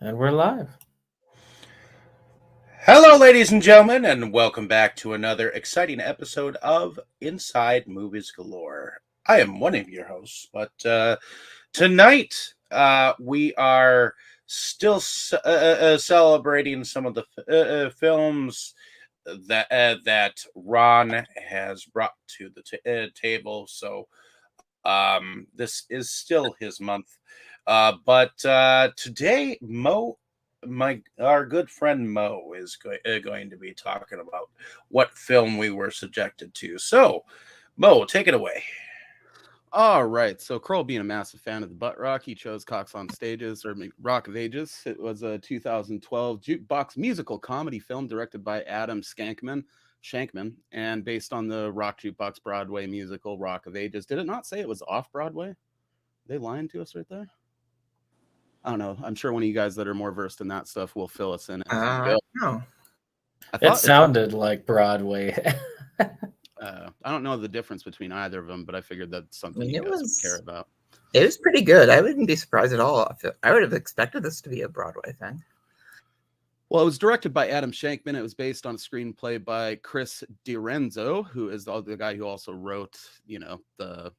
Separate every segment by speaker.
Speaker 1: And we're live.
Speaker 2: Hello, ladies and gentlemen, and welcome back to another exciting episode of Inside Movies Galore. I am one of your hosts, but tonight we are still celebrating some of the films that Ron has brought to the table. So this is still his month. But today, our good friend Mo is going to be talking about what film we were subjected to. So, Mo, take it away.
Speaker 3: All right. So Kroll, being a massive fan of the butt rock, he chose Cox on Stages, or Rock of Ages. It was a 2012 jukebox musical comedy film directed by Adam Shankman, and based on the rock jukebox Broadway musical Rock of Ages. Did it not say it was off Broadway? Are they lying to us right there? I don't know. I'm sure one of you guys that are more versed in that stuff will fill us in.
Speaker 1: No. It sounded like Broadway.
Speaker 3: I don't know the difference between either of them, but I figured that's something you guys would care about.
Speaker 4: It was pretty good. I wouldn't be surprised at all. I would have expected this to be a Broadway thing.
Speaker 3: Well, it was directed by Adam Shankman. It was based on a screenplay by Chris DiRenzo, who is the guy who also wrote, the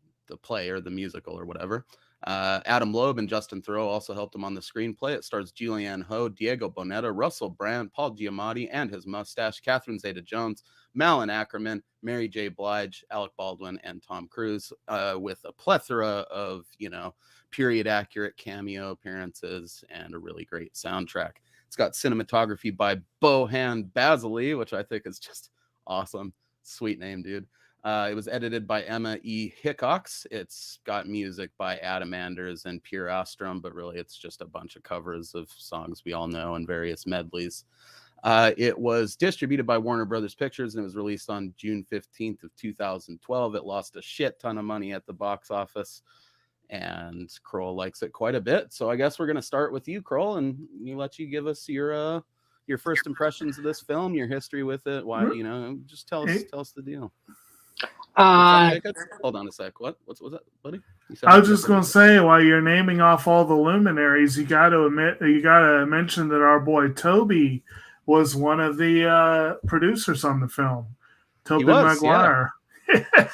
Speaker 3: play or the musical or whatever. Adam Loeb and Justin Theroux also helped him on the screenplay. It stars Julianne Hough, Diego Boneta, Russell Brand, Paul Giamatti and his mustache, Catherine Zeta-Jones, Malin Ackerman, Mary J. Blige, Alec Baldwin, and Tom Cruise, with a plethora of, period-accurate cameo appearances and a really great soundtrack. It's got cinematography by Bohan Basily, which I think is just awesome. Sweet name, dude. It was edited by Emma E. Hickox. It's got music by Adam Anders and Pierre Ostrom, but really it's just a bunch of covers of songs we all know and various medleys. It was distributed by Warner Brothers Pictures and it was released on June 15th of 2012. It lost a shit ton of money at the box office, and Kroll likes it quite a bit. So I guess we're going to start with you, Kroll, and let you give us your first impressions of this film, your history with it. Why, just tell us the deal. Hold on a sec. What was that, buddy?
Speaker 5: I was just going to say, while you're naming off all the luminaries, you got to mention that our boy Toby was one of the producers on the film. Toby Maguire.
Speaker 3: Yeah.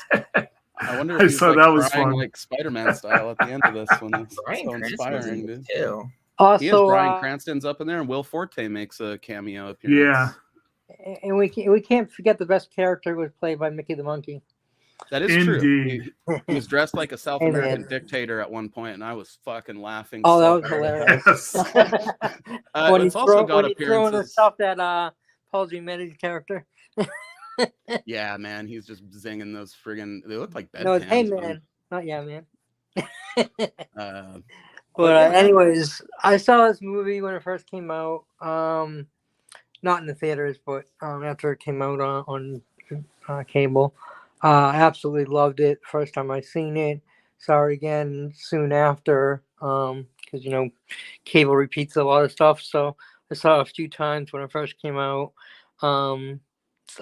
Speaker 3: I wonder if
Speaker 5: that was fun,
Speaker 3: like Spider-Man style at the end of this one. It's so inspiring, dude.
Speaker 4: Too.
Speaker 6: Also,
Speaker 3: Bryan Cranston's up in there, and Will Forte makes a cameo appearance.
Speaker 5: Yeah,
Speaker 6: and we can't forget the best character was played by Mickey the Monkey.
Speaker 3: That is
Speaker 5: indeed.
Speaker 3: True. He was dressed like a South American dictator at one point, and I was fucking laughing.
Speaker 6: Oh, that was hilarious. When he's throwing the stuff that Paul Giamatti's character.
Speaker 3: Yeah, man, he's just zinging those friggin'. They look like bedpans.
Speaker 6: No, it's hey man, not yeah man. But anyways, I saw this movie when it first came out. Not in the theaters, but after it came out on cable. I absolutely loved it. First time I seen it. Saw it again soon after. Because cable repeats a lot of stuff. So I saw it a few times when it first came out.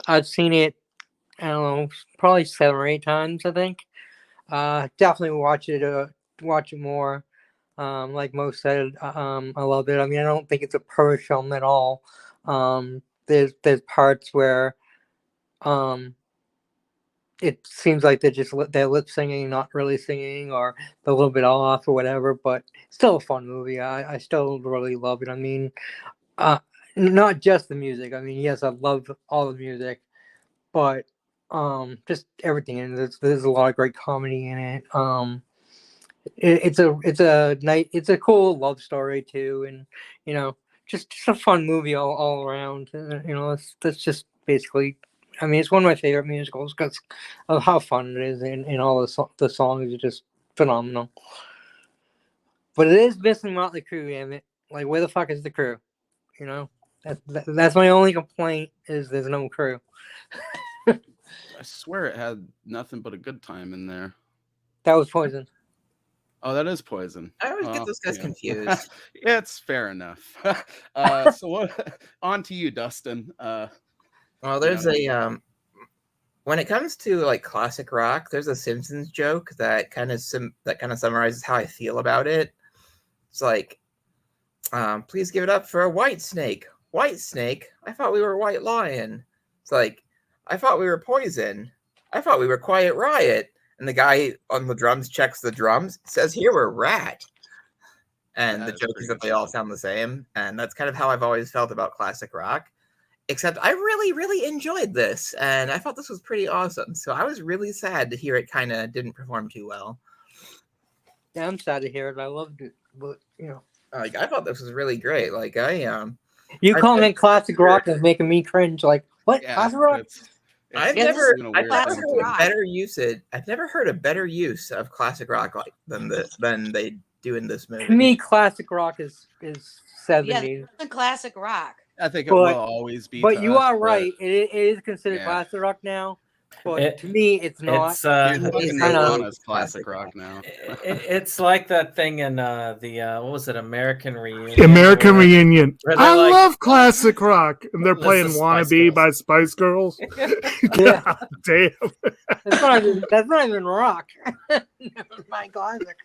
Speaker 6: I've seen it, I don't know, probably 7 or 8 times, I think. Definitely watch it more. Like most said, I love it. I mean, I don't think it's a perfect film at all. There's parts where it seems like they're lip singing, not really singing, or they're a little bit off or whatever, but still a fun movie. I still really love it. I mean, not just the music. I mean, yes, I love all the music, but just everything in it. There's a lot of great comedy in it. It's a cool love story too, and just a fun movie all around. That's just basically. I mean, it's one of my favorite musicals because of how fun it is, and all the songs are just phenomenal. But it is missing Motley Crue, damn it! Like, where the fuck is the crew? That's my only complaint, is there's no crew.
Speaker 3: I swear it had nothing but a good time in there.
Speaker 6: That was Poison.
Speaker 3: Oh, that is Poison.
Speaker 4: I always get those guys confused.
Speaker 3: It's fair enough. So on to you, Dustin.
Speaker 4: Well, there's when it comes to like classic rock, there's a Simpsons joke that kind of summarizes how I feel about it. It's like, Please give it up for a white snake. White snake? I thought we were White Lion. It's like, I thought we were Poison. I thought we were Quiet Riot. And the guy on the drums checks the drums, says, here we're Rat. And the joke is that they all sound the same. And that's kind of how I've always felt about classic rock. Except I really, really enjoyed this. And I thought this was pretty awesome. So I was really sad to hear it kind of didn't perform too well.
Speaker 6: Yeah, I'm sad to hear it. I loved it. But,
Speaker 4: Like, I thought this was really great. Like,
Speaker 6: you calling it classic rock is making me cringe. Like, what?
Speaker 3: Yeah,
Speaker 6: Classic rock?
Speaker 4: I've never heard a better use of classic rock like than they do in this movie.
Speaker 6: To me, classic rock is 70s.
Speaker 7: Yeah, the classic rock.
Speaker 3: I think it will always be.
Speaker 6: But you are right. It is considered classic rock now. But to me, it's not.
Speaker 3: It's kind of classic rock now.
Speaker 1: It's like that thing in what was it, American Reunion?
Speaker 5: American Reunion. I
Speaker 1: like,
Speaker 5: love classic rock, and they're playing "Wannabe" by Spice Girls.
Speaker 6: Yeah,
Speaker 5: damn.
Speaker 6: That's not even rock. My classic.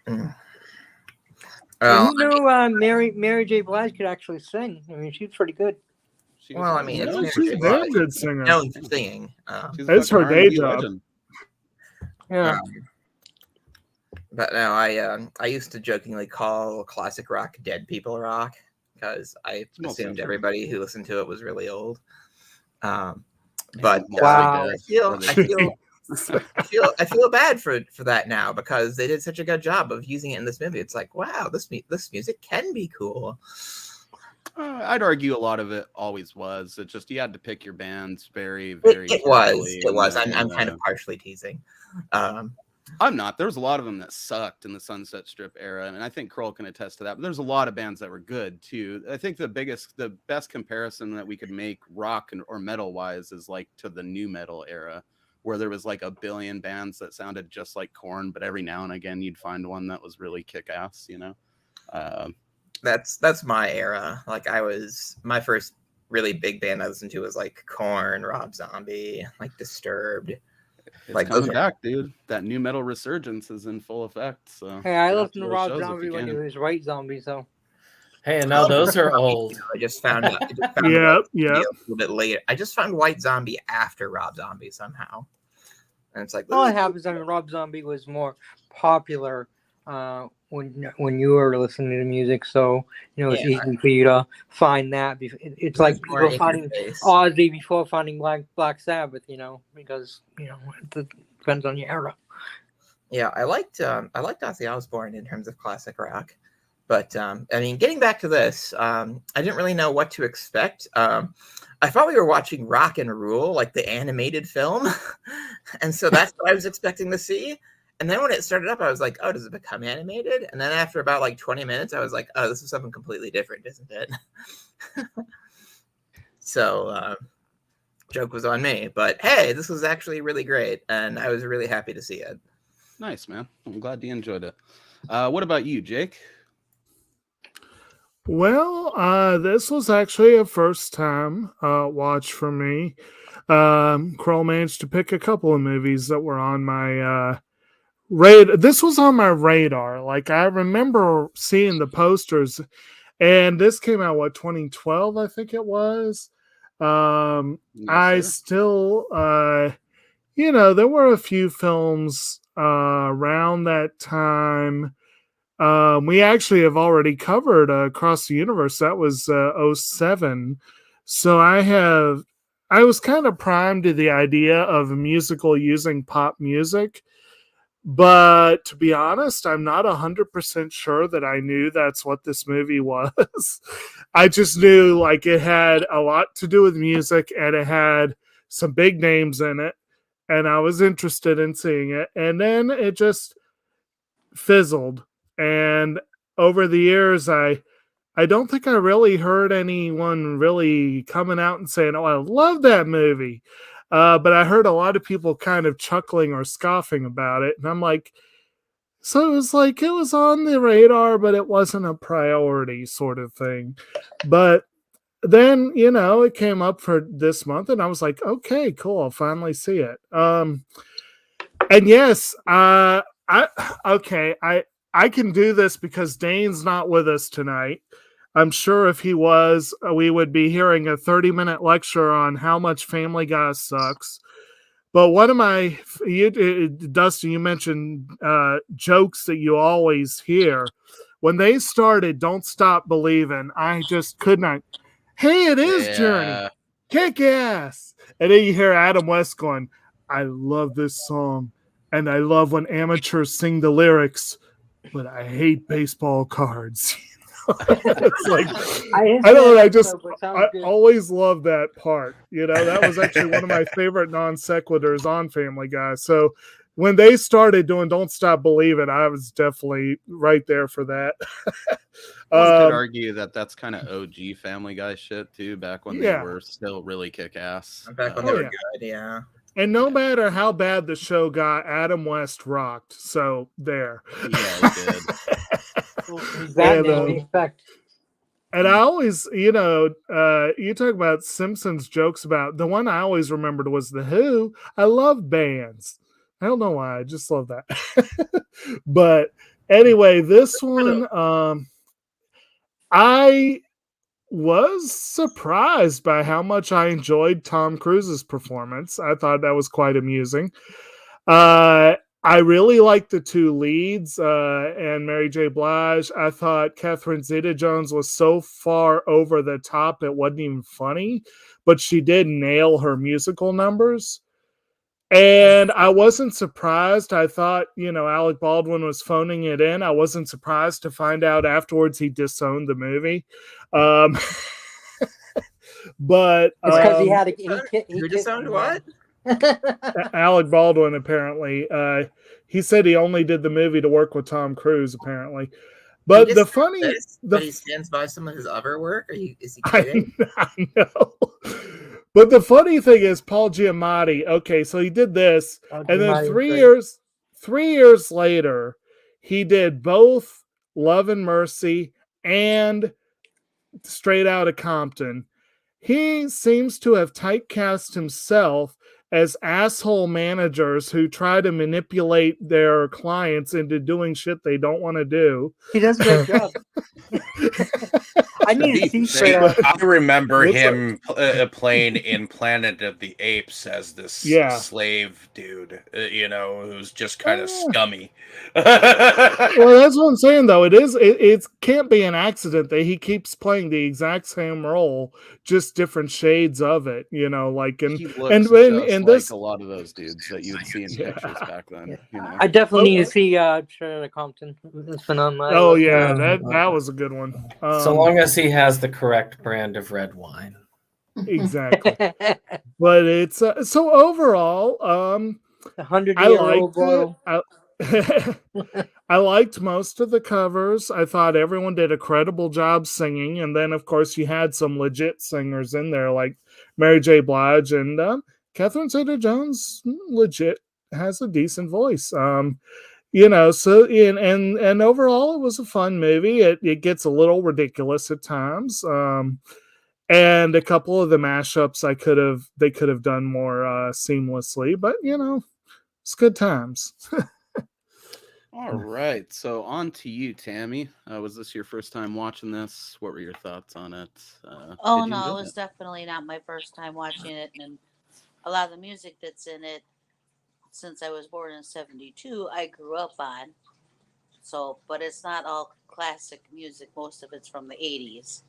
Speaker 6: Who knew Mary J. Blige could actually sing? I mean, she's pretty good.
Speaker 4: Well, I mean,
Speaker 5: she's a very good singer.
Speaker 4: Known for singing.
Speaker 5: It's her day job.
Speaker 6: Yeah.
Speaker 4: But no, I used to jokingly call classic rock dead people rock because I assumed everybody who listened to it was really old. But
Speaker 6: wow.
Speaker 4: I feel bad for that now because they did such a good job of using it in this movie. It's like, wow, this music can be cool.
Speaker 3: I'd argue a lot of it always was. It just you had to pick your bands very, very.
Speaker 4: It was. I'm kind of partially teasing.
Speaker 3: I'm not. There was a lot of them that sucked in the Sunset Strip era, and I think Kroll can attest to that. But there's a lot of bands that were good too. I think the best comparison that we could make rock or metal wise is like to the new metal era, where there was like a billion bands that sounded just like Korn, but every now and again you'd find one that was really kick ass.
Speaker 4: That's my era. Like my first really big band I listened to was like Korn, Rob Zombie, like Disturbed.
Speaker 3: It's like coming back, dude. That new metal resurgence is in full effect. So
Speaker 6: hey, I listened to Rob Zombie when he was White Zombie. So
Speaker 1: hey, and now those are old.
Speaker 4: I just found out.
Speaker 5: Yeah.
Speaker 4: A little bit later. I just found White Zombie after Rob Zombie somehow, and it's like
Speaker 6: all it happens. I mean, Rob Zombie was more popular when you were listening to music, so it's easy for you to find that. It's like people finding Ozzy before finding Black Sabbath, because it depends on your era.
Speaker 4: Yeah, I liked Ozzy Osbourne in terms of classic rock, but I mean, getting back to this, I didn't really know what to expect. I thought we were watching Rock and Rule, like the animated film, and so that's what I was expecting to see. And then when it started up, I was like, oh, does it become animated? And then after about like 20 minutes, I was like, oh, this is something completely different, isn't it? So joke was on me. But hey, this was actually really great. And I was really happy to see it.
Speaker 3: Nice, man. I'm glad you enjoyed it. What about you, Jake?
Speaker 5: Well, this was actually a first time watch for me. Kroll managed to pick a couple of movies that were on my this was on my radar. Like, I remember seeing the posters, and this came out 2012, I think it was. I still there were a few films around that time. We actually have already covered Across the Universe. That was 2007. So I was kind of primed to the idea of a musical using pop music. But to be honest, I'm not 100% sure that I knew that's what this movie was. I just knew like it had a lot to do with music and it had some big names in it. And I was interested in seeing it. And then it just fizzled. And over the years, I don't think I really heard anyone really coming out and saying, oh, I love that movie. But I heard a lot of people kind of chuckling or scoffing about it. And I'm like, so it was like, it was on the radar, but it wasn't a priority sort of thing. But then, it came up for this month and I was like, okay, cool. I'll finally see it. And yes, I I can do this because Dane's not with us tonight. I'm sure if he was, we would be hearing a 30-minute lecture on how much Family Guy sucks. But one of my, Dustin, you mentioned jokes that you always hear. When they started Don't Stop Believing, I just could not. Hey, it is Journey. Kick ass. And then you hear Adam West going, I love this song. And I love when amateurs sing the lyrics, but I hate baseball cards. It's like, I don't know. I always love that part. That was actually one of my favorite non sequiturs on Family Guy. So when they started doing Don't Stop Believing, I was definitely right there for that.
Speaker 3: I could argue that that's kind of OG Family Guy shit too, back when they were still really kick ass.
Speaker 4: Back when they were good, yeah.
Speaker 5: And no matter how bad the show got, Adam West rocked. So there.
Speaker 3: Yeah, he did.
Speaker 5: And I always, you talk about Simpsons jokes about, the one I always remembered was The Who. I love bands. I don't know why. I just love that. But anyway, this one, I was surprised by how much I enjoyed Tom Cruise's performance. I thought that was quite amusing. I really liked the two leads and Mary J. Blige. I thought Catherine Zeta-Jones was so far over the top it wasn't even funny, but she did nail her musical numbers. And I wasn't surprised. I thought, Alec Baldwin was phoning it in. I wasn't surprised to find out afterwards he disowned the movie. But
Speaker 6: it's because he had
Speaker 4: he disowned what?
Speaker 5: Alec Baldwin, apparently. He said he only did the movie to work with Tom Cruise, apparently. But the funny...
Speaker 4: But he stands by some of his other work? Is he kidding?
Speaker 5: I know. But the funny thing is, Paul Giamatti, okay, so he did this, and then 3 years later, he did both Love and Mercy and Straight Outta Compton. He seems to have typecast himself as asshole managers who try to manipulate their clients into doing shit they don't want to do.
Speaker 6: He does a great job. I need to see.
Speaker 2: I remember him playing in Planet of the Apes as this slave dude, who's just kind of scummy.
Speaker 5: Well, that's what I'm saying, though. It can't be an accident that he keeps playing the exact same role, just different shades of it.
Speaker 3: He looks
Speaker 5: this,
Speaker 3: like a lot of those dudes that you'd see in pictures back then.
Speaker 6: I definitely need to see Straight Outta Compton. It's been on my
Speaker 5: that was a good one.
Speaker 1: So long as he has the correct brand of red wine.
Speaker 5: Exactly. But it's so overall,
Speaker 6: 100-year-old bottle.
Speaker 5: I liked most of the covers. I thought everyone did a credible job singing, and then of course you had some legit singers in there like Mary J. Blige and Catherine Zeta-Jones. Legit has a decent voice. So and overall it was a fun movie. It gets a little ridiculous at times. And a couple of the mashups they could have done more seamlessly, but it's good times.
Speaker 3: All right, so on to you, Tammy. Was this your first time watching this? What were your thoughts on it?
Speaker 7: It was definitely not my first time watching it, and a lot of the music that's in it, since I was born in '72, I grew up on. So, but it's not all classic music. Most of it's from the '80s.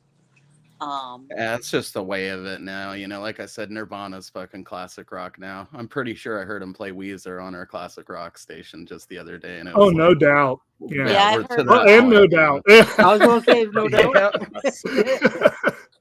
Speaker 3: Yeah, it's just the way of it now. Like I said, Nirvana's fucking classic rock now. I'm pretty sure I heard him play Weezer on our classic rock station just the other day. And
Speaker 5: no doubt.
Speaker 7: I've heard
Speaker 5: no doubt.
Speaker 6: I was going to say no doubt.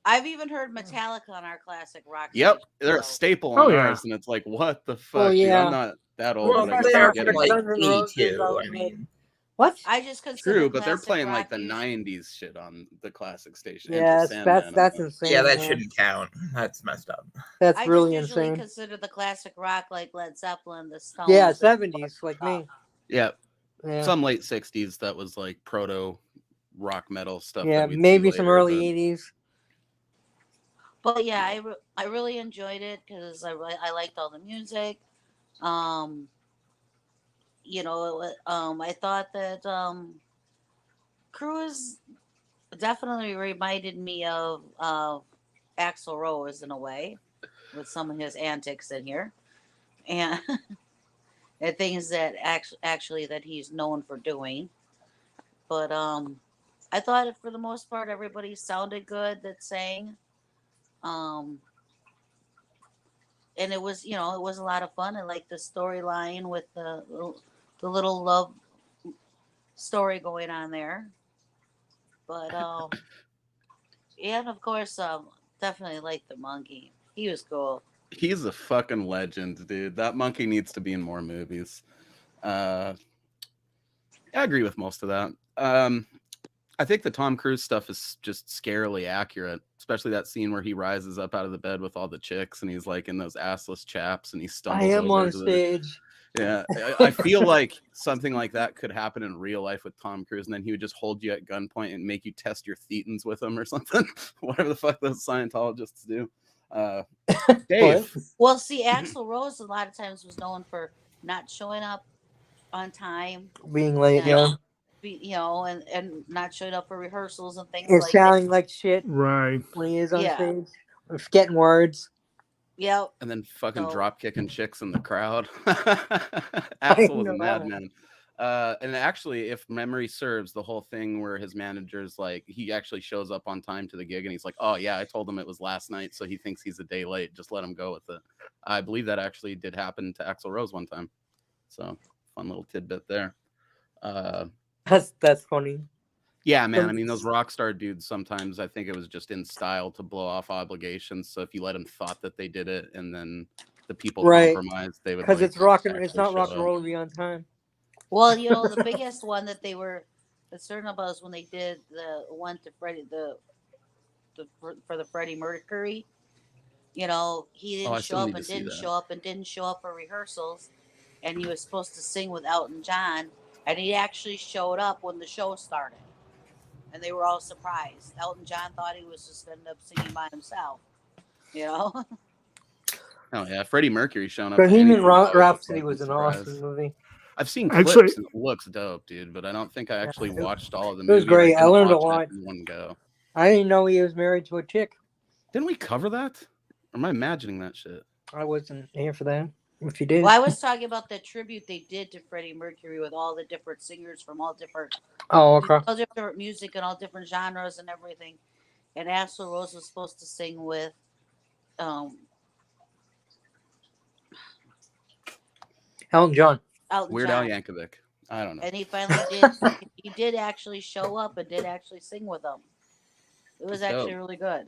Speaker 7: I've even heard Metallica on our classic rock.
Speaker 3: Yep, they're a staple on ours, and it's like, what the fuck? Dude, I'm not that old.
Speaker 4: Well, they are from like 82. I mean.
Speaker 6: What?
Speaker 7: I just consider
Speaker 3: true, but they're playing
Speaker 7: rock
Speaker 3: like the '90s shit on the classic station.
Speaker 6: Yeah, that's insane.
Speaker 4: Yeah, that shouldn't count. That's messed up.
Speaker 6: That's really
Speaker 7: insane. I usually consider the classic rock like Led Zeppelin, the Stones.
Speaker 6: Yeah, '70s, like me.
Speaker 3: Yeah, some late '60s that was like proto rock metal stuff.
Speaker 6: Yeah, maybe some early '80s.
Speaker 7: But yeah, I really enjoyed it because I liked all the music. I thought that Cruise definitely reminded me of Axl Rose in a way, with some of his antics in here, and and things that actually that he's known for doing. But I thought for the most part everybody sounded good that sang. Um, and it was, you know, it was a lot of fun. I liked the storyline with the little love story going on there. But yeah, and of course, definitely liked the monkey. He was cool.
Speaker 3: He's a fucking legend, dude. That monkey needs to be in more movies. I agree with most of that. I think the Tom Cruise stuff is just scarily accurate, especially that scene where he rises up out of the bed with all the chicks and he's like in those assless chaps and he stumbles.
Speaker 6: I am
Speaker 3: over
Speaker 6: on
Speaker 3: to
Speaker 6: stage.
Speaker 3: Yeah, I feel like something like that could happen in real life with Tom Cruise, and then he would just hold you at gunpoint and make you test your thetans with him or something. Whatever the fuck those Scientologists do. Dave.
Speaker 7: Well, see, Axl Rose a lot of times was known for not showing up on time,
Speaker 6: Being late,
Speaker 7: and,
Speaker 6: yeah.
Speaker 7: you know, and not showing up for rehearsals and things
Speaker 6: And
Speaker 7: like
Speaker 6: sounding like shit
Speaker 5: Right.
Speaker 6: when he is on
Speaker 7: Yeah.
Speaker 6: stage. Or forgetting words.
Speaker 7: Yep.
Speaker 3: And then fucking
Speaker 7: So-
Speaker 3: drop kicking chicks in the crowd. Axl was a
Speaker 6: know that one.
Speaker 3: madman. And actually, if memory serves, the whole thing where his manager's like, he actually shows up on time to the gig and he's like, oh yeah, I told him it was last night, so he thinks he's a day late. Just let him go with it. I believe that actually did happen to Axl Rose one time. So fun little tidbit there.
Speaker 6: That's funny.
Speaker 3: Yeah, man. I mean, those rock star dudes, sometimes I think it was just in style to blow off obligations. So if you let them thought that they did it and then the people
Speaker 6: Right.
Speaker 3: compromised, they would,
Speaker 6: Because
Speaker 3: like,
Speaker 6: it's rocking. It's
Speaker 3: actually
Speaker 6: not
Speaker 3: show
Speaker 6: rock and
Speaker 3: up.
Speaker 6: roll to be on time.
Speaker 7: Well, you know, the biggest one that they were concerned about is when they did the one to Freddie, for the Freddie Mercury. You know, he
Speaker 3: Oh, I
Speaker 7: didn't
Speaker 3: still
Speaker 7: show up
Speaker 3: need to
Speaker 7: and
Speaker 3: see
Speaker 7: didn't
Speaker 3: that.
Speaker 7: show up and didn't show up for rehearsals, and he was supposed to sing with Elton John, and he actually showed up when the show started, and they were all surprised. Elton John thought he was just ended up singing by himself. You know.
Speaker 3: Oh yeah, Freddie Mercury showing up. to
Speaker 6: Bohemian
Speaker 3: anything is always a
Speaker 6: Rhapsody
Speaker 3: fucking
Speaker 6: was an
Speaker 3: surprise.
Speaker 6: awesome movie.
Speaker 3: I've seen
Speaker 5: Actually-
Speaker 3: clips and it looks dope, dude. But I don't think I actually
Speaker 6: it-
Speaker 3: watched all of the
Speaker 6: it
Speaker 3: movie.
Speaker 6: was great. I
Speaker 3: didn't
Speaker 6: learned a
Speaker 3: watch
Speaker 6: lot.
Speaker 3: it in one go.
Speaker 6: I didn't know he was married to a chick.
Speaker 3: Didn't we cover that? Or am I imagining that shit?
Speaker 6: I wasn't here for that. If you did,
Speaker 7: Well, I was talking about the tribute they did to Freddie Mercury with all the different singers from all different
Speaker 6: okay.
Speaker 7: all different music and all different genres and everything. And Axl Rose was supposed to sing with
Speaker 6: Elton John.
Speaker 7: Elton
Speaker 3: Weird Al
Speaker 7: John.
Speaker 3: Yankovic. I don't know.
Speaker 7: And he finally did. He did actually show up and did actually sing with them. It was actually
Speaker 3: Dope.
Speaker 7: really good.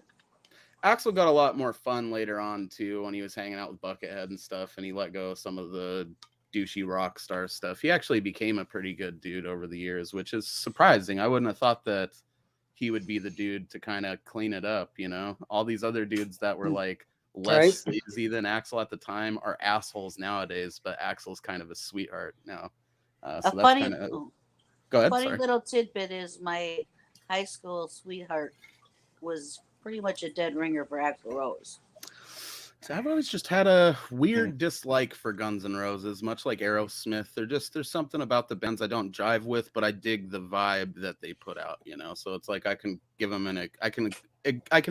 Speaker 3: Axl got a lot more fun later on too when he was hanging out with Buckethead and stuff, and he let go of some of the douchey rock star stuff. He actually became a pretty good dude over the years, which is surprising. I wouldn't have thought that he would be the dude to kind of clean it up, you know? All these other dudes that were like less sleazy than Axl at the time are assholes nowadays, but Axl's kind of a sweetheart now. So
Speaker 7: A
Speaker 3: that's
Speaker 7: funny,
Speaker 3: kind of... Go ahead,
Speaker 7: funny
Speaker 3: sorry.
Speaker 7: little tidbit is my high school sweetheart was pretty much a dead ringer for Axl Rose.
Speaker 3: So I've always just had a weird dislike for Guns N' Roses, much like Aerosmith. There's something about the bands I don't jive with, but I dig the vibe that they put out, you know. So it's like I can give them I can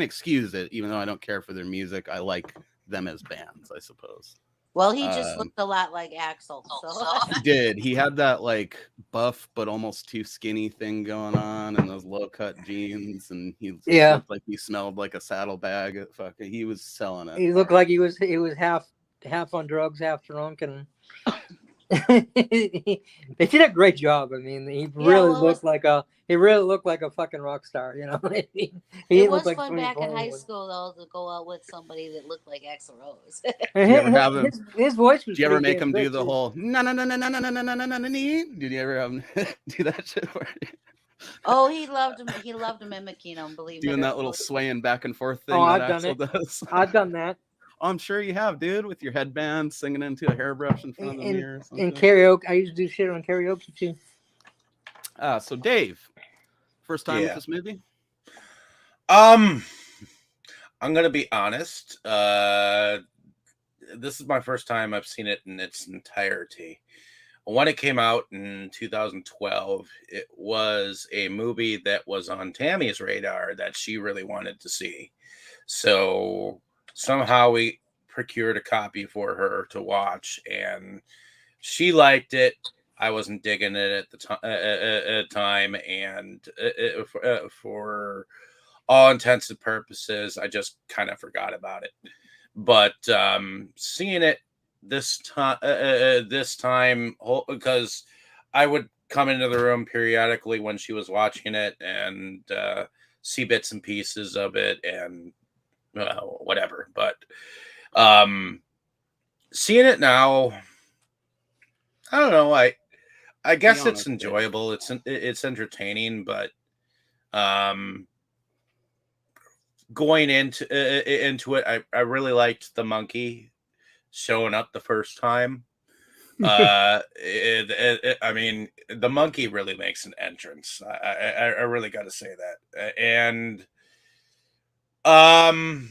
Speaker 3: excuse it, even though I don't care for their music. I like them as bands, I suppose.
Speaker 7: Well, he just looked a lot like Axl. So.
Speaker 3: He did. He had that like buff but almost too skinny thing going on, and those low cut jeans, and he looked like he smelled like a saddlebag. Fucking, he was selling it.
Speaker 6: He looked like he was half on drugs, half drunk, and they did a great job. I mean, he really looked like a fucking rock star, you know.
Speaker 7: It was fun back in high school though to go out with somebody that looked like Axl Rose.
Speaker 3: Did you ever have him?
Speaker 6: His voice was.
Speaker 3: Did you ever make him do the whole no? Did you ever have him do that shit?
Speaker 7: Oh, he loved him. He loved mimicking him. Believe me.
Speaker 3: Doing that little swaying back and forth thing.
Speaker 6: Oh,
Speaker 3: that
Speaker 6: I've done
Speaker 3: Axl does.
Speaker 6: I've done that.
Speaker 3: I'm sure you have, dude, with your headband, singing into a hairbrush in front of the mirror.
Speaker 6: In karaoke, I used to do shit on karaoke too.
Speaker 3: So Dave, first time with this movie?
Speaker 2: I'm gonna be honest. This is my first time I've seen it in its entirety. when it came out in 2012, it was a movie that was on Tammy's radar that she really wanted to see. So somehow we procured a copy for her to watch, and she liked it. I wasn't digging it at the time, and for all intents and purposes, I just kind of forgot about it. But seeing it this time, because I would come into the room periodically when she was watching it and see bits and pieces of it and whatever. But seeing it now, I don't know. I guess it's enjoyable. It's entertaining, but going into it, I really liked the monkey showing up the first time. I mean, the monkey really makes an entrance. I really got to say that. And I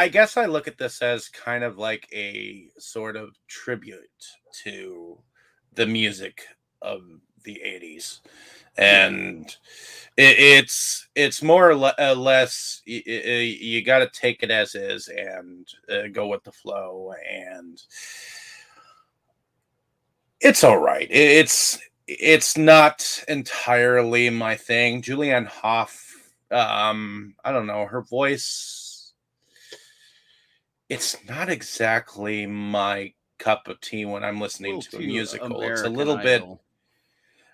Speaker 2: guess I look at this as kind of like a sort of tribute to the music of the 80s. And it's more or less you got to take it as is and go with the flow, and it's all right. It's not entirely my thing. Julianne Hough, I don't know, her voice, it's not exactly my cup of tea when I'm listening to a musical. It's a little bit.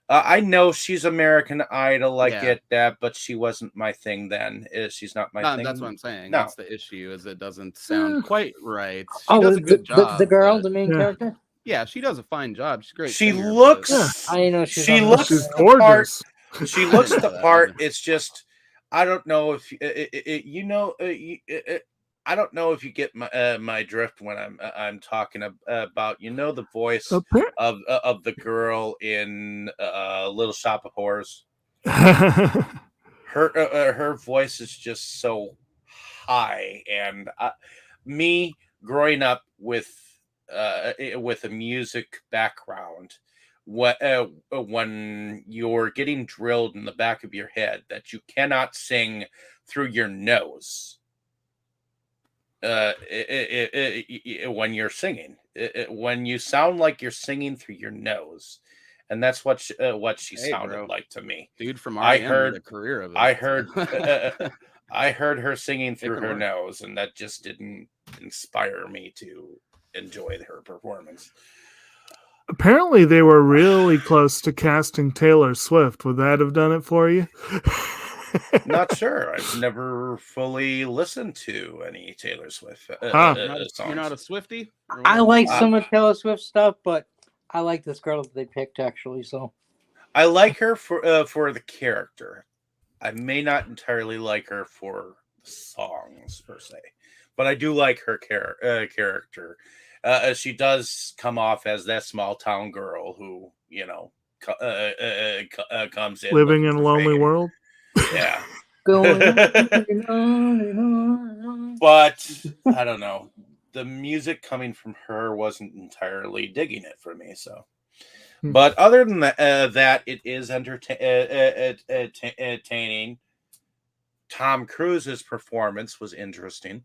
Speaker 2: I know she's American Idol. I get that, but she wasn't my thing then. She's not my thing.
Speaker 3: That's what I'm saying.
Speaker 2: No.
Speaker 3: That's the issue. Is it doesn't sound quite right.
Speaker 6: She does a good job. The girl, the main character.
Speaker 3: Yeah, she does a fine job. She's great.
Speaker 2: She
Speaker 3: singer,
Speaker 2: looks.
Speaker 6: I know
Speaker 2: she looks gorgeous. She looks the part. It's just I don't know if you know. I don't know if you get my drift when I'm talking about, you know, the voice of the girl in Little Shop of Horrors. Her voice is just so high, and me growing up with a music background, when you're getting drilled in the back of your head that you cannot sing through your nose. When you're singing, when you sound like you're singing through your nose, and that's what she sounded like to me.
Speaker 3: Dude from I heard the career of it.
Speaker 2: I heard I heard her singing through her nose, and that just didn't inspire me to enjoy her performance.
Speaker 5: Apparently, they were really close to casting Taylor Swift. Would that have done it for you?
Speaker 2: Not sure. I've never fully listened to any Taylor Swift
Speaker 3: songs. You're not a Swiftie?
Speaker 6: I like some of Taylor Swift stuff, but I like this girl that they picked actually. So
Speaker 2: I like her for the character. I may not entirely like her for the songs per se, but I do like her character. She does come off as that small town girl who, you know, comes in
Speaker 5: living in a lonely world.
Speaker 2: Yeah.
Speaker 6: Going on and on.
Speaker 2: But I don't know. The music coming from her wasn't entirely digging it for me. So, but other than that, it is entertaining. Tom Cruise's performance was interesting.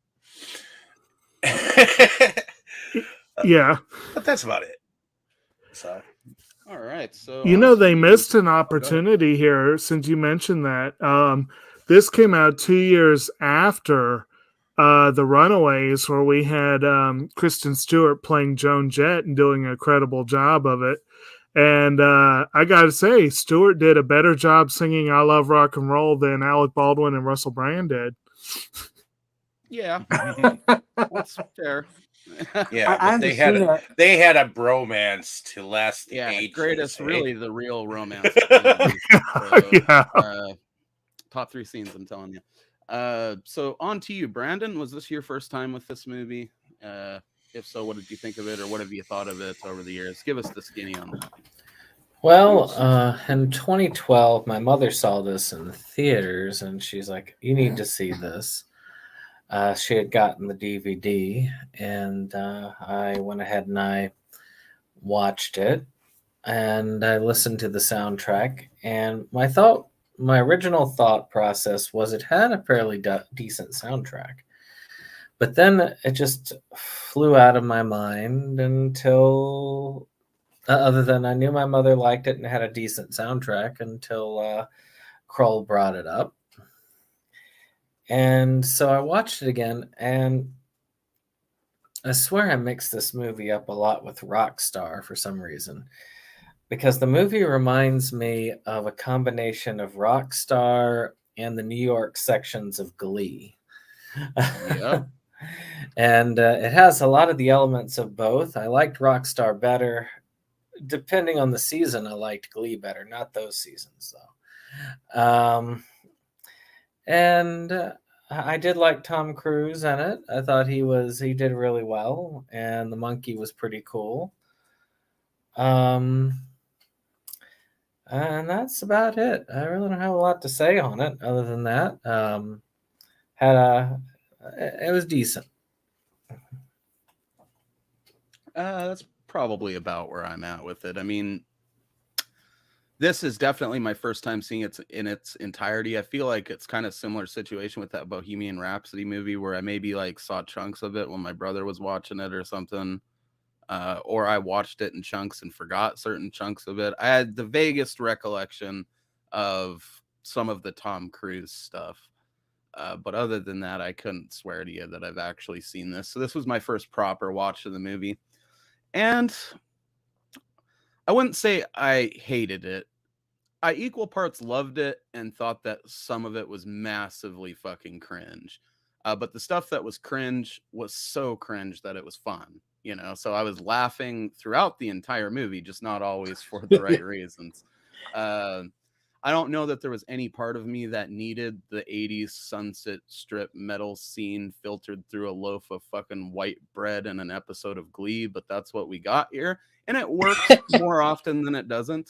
Speaker 5: Yeah,
Speaker 2: but that's about it. So.
Speaker 3: All right, so
Speaker 5: you know they missed an opportunity here since you mentioned that. This came out 2 years after The Runaways, where we had Kristen Stewart playing Joan Jett and doing an incredible job of it. And I got to say, Stewart did a better job singing "I Love Rock and Roll" than Alec Baldwin and Russell Brand did.
Speaker 3: Yeah, that's fair.
Speaker 2: Yeah, but they had a bromance to last the ages.
Speaker 3: Greatest, really the real romance. Top 3 scenes, I'm telling you. So on to you, Brandon. Was this your first time with this movie? If so, what did you think of it, or what have you thought of it over the years? Give us the skinny on that.
Speaker 1: Well, in 2012, my mother saw this in the theaters, and she's like, "You need to see this." She had gotten the DVD, and I went ahead and I watched it, and I listened to the soundtrack, and my original thought process was it had a fairly decent soundtrack. But then it just flew out of my mind until, other than I knew my mother liked it and had a decent soundtrack until Kroll brought it up. And so I watched it again, and I swear I mixed this movie up a lot with Rockstar for some reason. Because the movie reminds me of a combination of Rockstar and the New York sections of Glee.
Speaker 3: Yep.
Speaker 1: And it has a lot of the elements of both. I liked Rockstar better. Depending on the season, I liked Glee better. Not those seasons, though. And I did like Tom Cruise in it. I thought he did really well. And the monkey was pretty cool. And that's about it. I really don't have a lot to say on it other than that. It was decent.
Speaker 3: That's probably about where I'm at with it. I mean, this is definitely my first time seeing it in its entirety. I feel like it's kind of similar situation with that Bohemian Rhapsody movie where I maybe like saw chunks of it when my brother was watching it or something. Or I watched it in chunks and forgot certain chunks of it. I had the vaguest recollection of some of the Tom Cruise stuff. But other than that, I couldn't swear to you that I've actually seen this. So this was my first proper watch of the movie. And I wouldn't say I hated it. I equal parts loved it and thought that some of it was massively fucking cringe. But the stuff that was cringe was so cringe that it was fun, you know? So I was laughing throughout the entire movie, just not always for the right reasons. I don't know that there was any part of me that needed the 80s Sunset Strip metal scene filtered through a loaf of fucking white bread in an episode of Glee, but that's what we got here. And it works more often than it doesn't.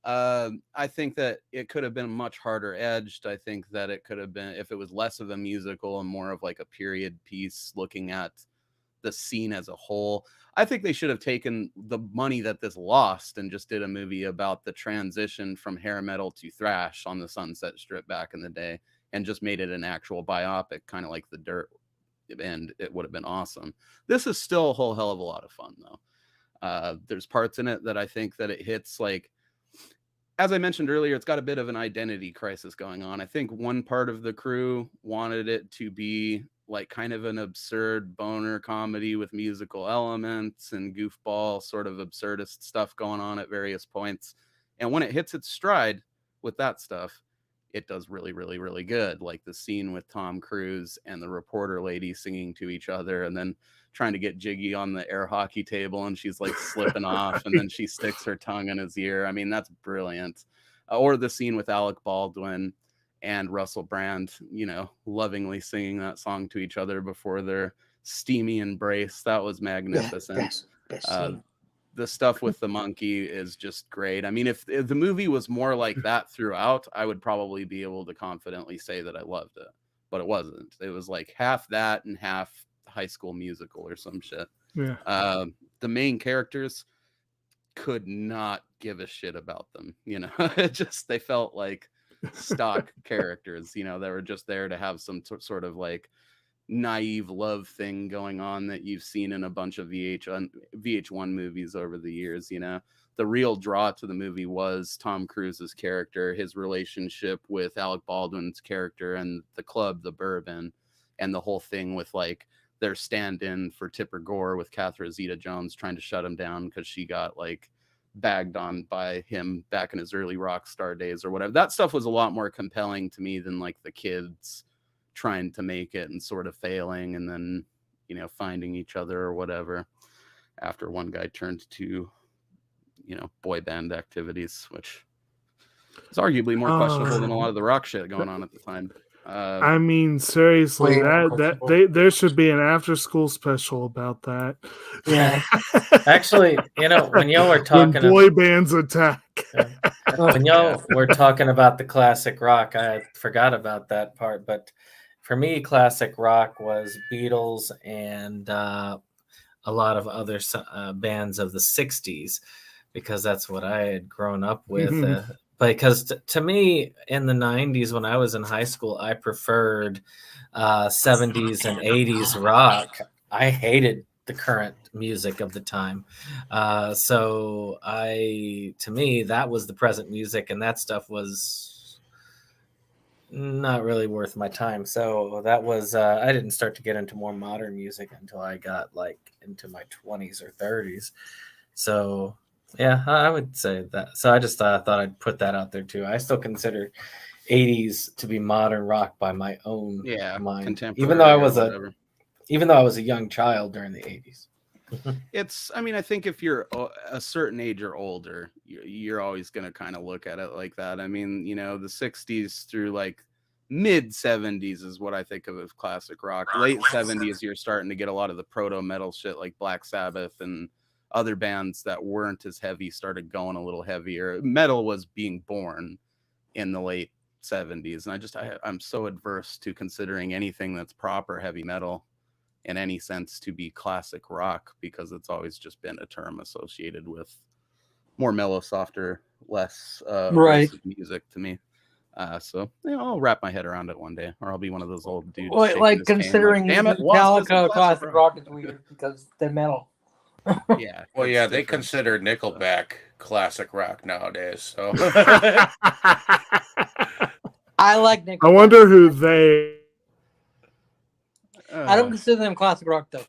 Speaker 3: I think that it could have been much harder edged. I think that it could have been, if it was less of a musical and more of like a period piece looking at the scene as a whole. I think they should have taken the money that this lost and just did a movie about the transition from hair metal to thrash on the Sunset Strip back in the day and just made it an actual biopic, kind of like The Dirt, and it would have been awesome. This is still a whole hell of a lot of fun, though. There's parts in it that I think that it hits, like, as I mentioned earlier, it's got a bit of an identity crisis going on. I think one part of the crew wanted it to be like kind of an absurd boner comedy with musical elements and goofball sort of absurdist stuff going on at various points. And when it hits its stride with that stuff, it does really, really, really good. Like the scene with Tom Cruise and the reporter lady singing to each other and then trying to get jiggy on the air hockey table and she's like slipping off and then she sticks her tongue in his ear. I mean, that's brilliant. Or the scene with Alec Baldwin and Russell Brand, you know, lovingly singing that song to each other before their steamy embrace. That was magnificent.
Speaker 6: Best scene.
Speaker 3: The stuff with the monkey is just great. I mean, if the movie was more like that throughout, I would probably be able to confidently say that I loved it, but it wasn't. It was like half that and half High School Musical or some shit.
Speaker 5: Yeah.
Speaker 3: The main characters could not give a shit about them. You know, it just, they felt like stock characters, you know, that were just there to have some sort of like naive love thing going on that you've seen in a bunch of VH1 movies over the years. You know, the real draw to the movie was Tom Cruise's character, his relationship with Alec Baldwin's character and the club, the Bourbon, and the whole thing with like their stand-in for Tipper Gore with Catherine Zeta-Jones trying to shut him down because she got like bagged on by him back in his early rock star days or whatever. That stuff was a lot more compelling to me than like the kids trying to make it and sort of failing and then, you know, finding each other or whatever after one guy turned to, you know, boy band activities, which is arguably more questionable than a lot of the rock shit going on at the time.
Speaker 5: I mean, seriously, there should be an after-school special about that.
Speaker 1: Yeah, actually, you know, when y'all were talking,
Speaker 5: when boy bands attack.
Speaker 1: When y'all were talking about the classic rock, I forgot about that part. But for me, classic rock was Beatles and a lot of other bands of the 60s because that's what I had grown up with. Because to me, in the 90s, when I was in high school, I preferred 70s and 80s rock. I hated the current music of the time. So to me, that was the present music, and that stuff was not really worth my time. So that was, I didn't start to get into more modern music until I got like into my 20s or 30s. So yeah, I would say that. So I just thought I'd put that out there too. I still consider 80s to be modern rock by my own mind, even though I was a young child during the 80s.
Speaker 3: I think if you're a certain age or older, you're always going to kind of look at it like that. I mean, the 60s through like mid 70s is what I think of as classic rock. Late 70s, you're starting to get a lot of the proto metal shit like Black Sabbath and other bands that weren't as heavy started going a little heavier. Metal was being born in the late 70s, and I'm so adverse to considering anything that's proper heavy metal in any sense to be classic rock, because it's always just been a term associated with more mellow, softer, less aggressive music to me. So I'll wrap my head around it one day, or I'll be one of those old dudes.
Speaker 6: Like considering Metallica classic rock is weird because they're metal.
Speaker 2: Yeah. Well, yeah, they consider Nickelback classic rock nowadays. So
Speaker 6: I like Nickelback.
Speaker 5: I wonder who they.
Speaker 6: I don't consider them classic rock though.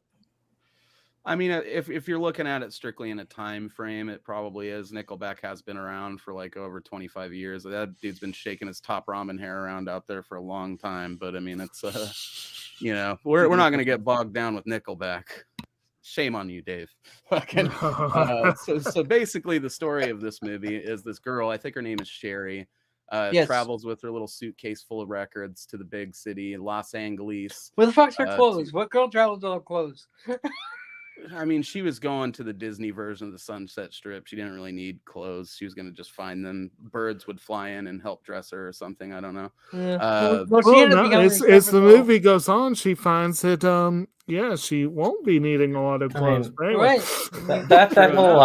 Speaker 3: I mean, if you're looking at it strictly in a time frame, it probably is. Nickelback has been around for like over 25 years. That dude's been shaking his top ramen hair around out there for a long time. But I mean, it's we're not going to get bogged down with Nickelback. Shame on you, Dave. So basically, the story of this movie is this girl. I think her name is Sherry. Travels with her little suitcase full of records to the big city, Los Angeles.
Speaker 6: Where the fuck's her clothes? What girl travels without clothes?
Speaker 3: I mean, she was going to the Disney version of the Sunset Strip. She didn't really need clothes. She was going to just find them. Birds would fly in and help dress her or something. I don't know.
Speaker 5: As the movie goes on, she finds that she won't be needing a lot of clothes.
Speaker 6: Right.
Speaker 1: That whole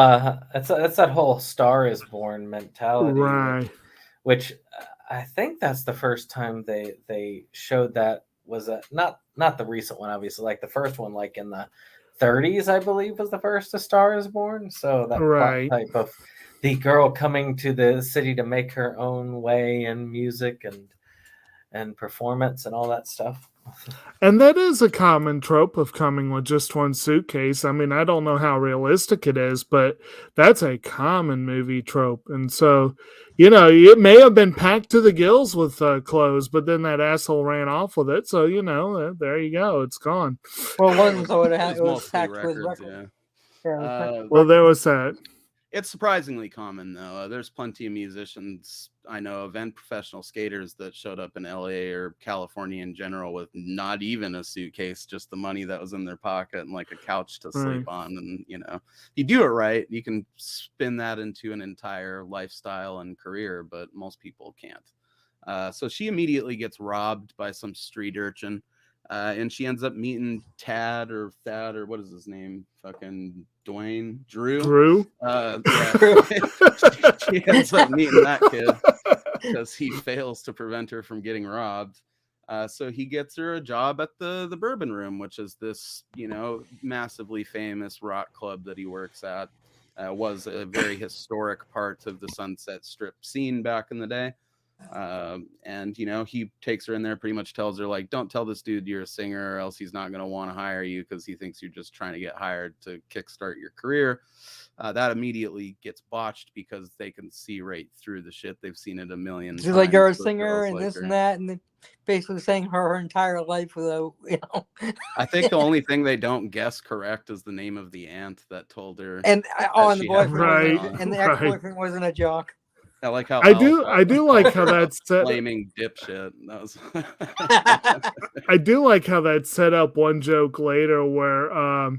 Speaker 1: that's that whole Star is Born mentality.
Speaker 5: Right.
Speaker 1: Which I think that's the first time they showed that was not the recent one, obviously, like the first one, like in the 30s, I believe, was the first A Star is Born. So that type of the girl coming to the city to make her own way in music and performance and all that stuff.
Speaker 5: And that is a common trope of coming with just one suitcase. I mean, I don't know how realistic it is, but that's a common movie trope. And so, it may have been packed to the gills with clothes, but then that asshole ran off with it. So, there you go. It's gone.
Speaker 6: Well, one so it was packed with records. Yeah.
Speaker 5: Well, there was that.
Speaker 3: It's surprisingly common, though. There's plenty of musicians I know of and professional skaters that showed up in LA or California in general with not even a suitcase, just the money that was in their pocket and like a couch to sleep on. And, you do it right, you can spin that into an entire lifestyle and career, but most people can't. So she immediately gets robbed by some street urchin. And she ends up meeting Thad or what is his name? Fucking Drew. She ends up meeting that kid because he fails to prevent her from getting robbed. So he gets her a job at the Bourbon Room, which is this, massively famous rock club that he works at. Was a very historic part of the Sunset Strip scene back in the day. And he takes her in there, pretty much tells her like, don't tell this dude you're a singer or else he's not going to want to hire you because he thinks you're just trying to get hired to kickstart your career. That immediately gets botched because they can see right through the shit. They've seen it a million times.
Speaker 6: She's like, you're a singer and this and that, and then basically saying her entire life without,
Speaker 3: I think the only thing they don't guess correct is the name of the aunt that told her.
Speaker 6: And the boyfriend and the ex-boyfriend wasn't a jock.
Speaker 3: I like how
Speaker 5: I do like how that's
Speaker 3: flaming dipshit. That was
Speaker 5: I do like how that's set up one joke later where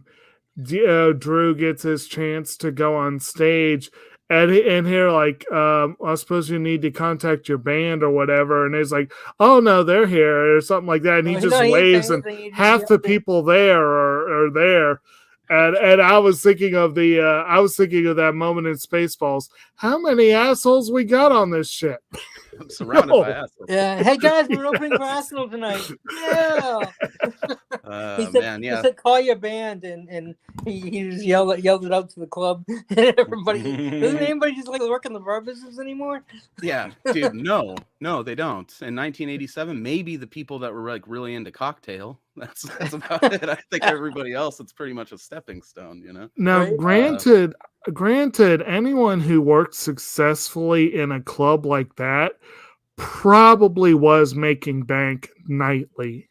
Speaker 5: Drew gets his chance to go on stage and here like I suppose you need to contact your band or whatever, and he's like, oh no, they're here or something like that, and he just waves and half the people there are there. And I was thinking of that moment in Spaceballs. How many assholes we got on this shit?
Speaker 3: I'm surrounded by assholes.
Speaker 6: Yeah. Hey guys, we're opening for Arsenal tonight. Yeah. He said, call your band, and he just yelled it out to the club. And everybody, doesn't anybody just like work in the bar business anymore?
Speaker 3: Yeah, dude, no, they don't. In 1987, maybe the people that were like really into cocktail. That's about it. I think everybody else, it's pretty much a stepping stone, you know.
Speaker 5: Now,
Speaker 6: Right.
Speaker 5: granted, anyone who worked successfully in a club like that probably was making bank nightly.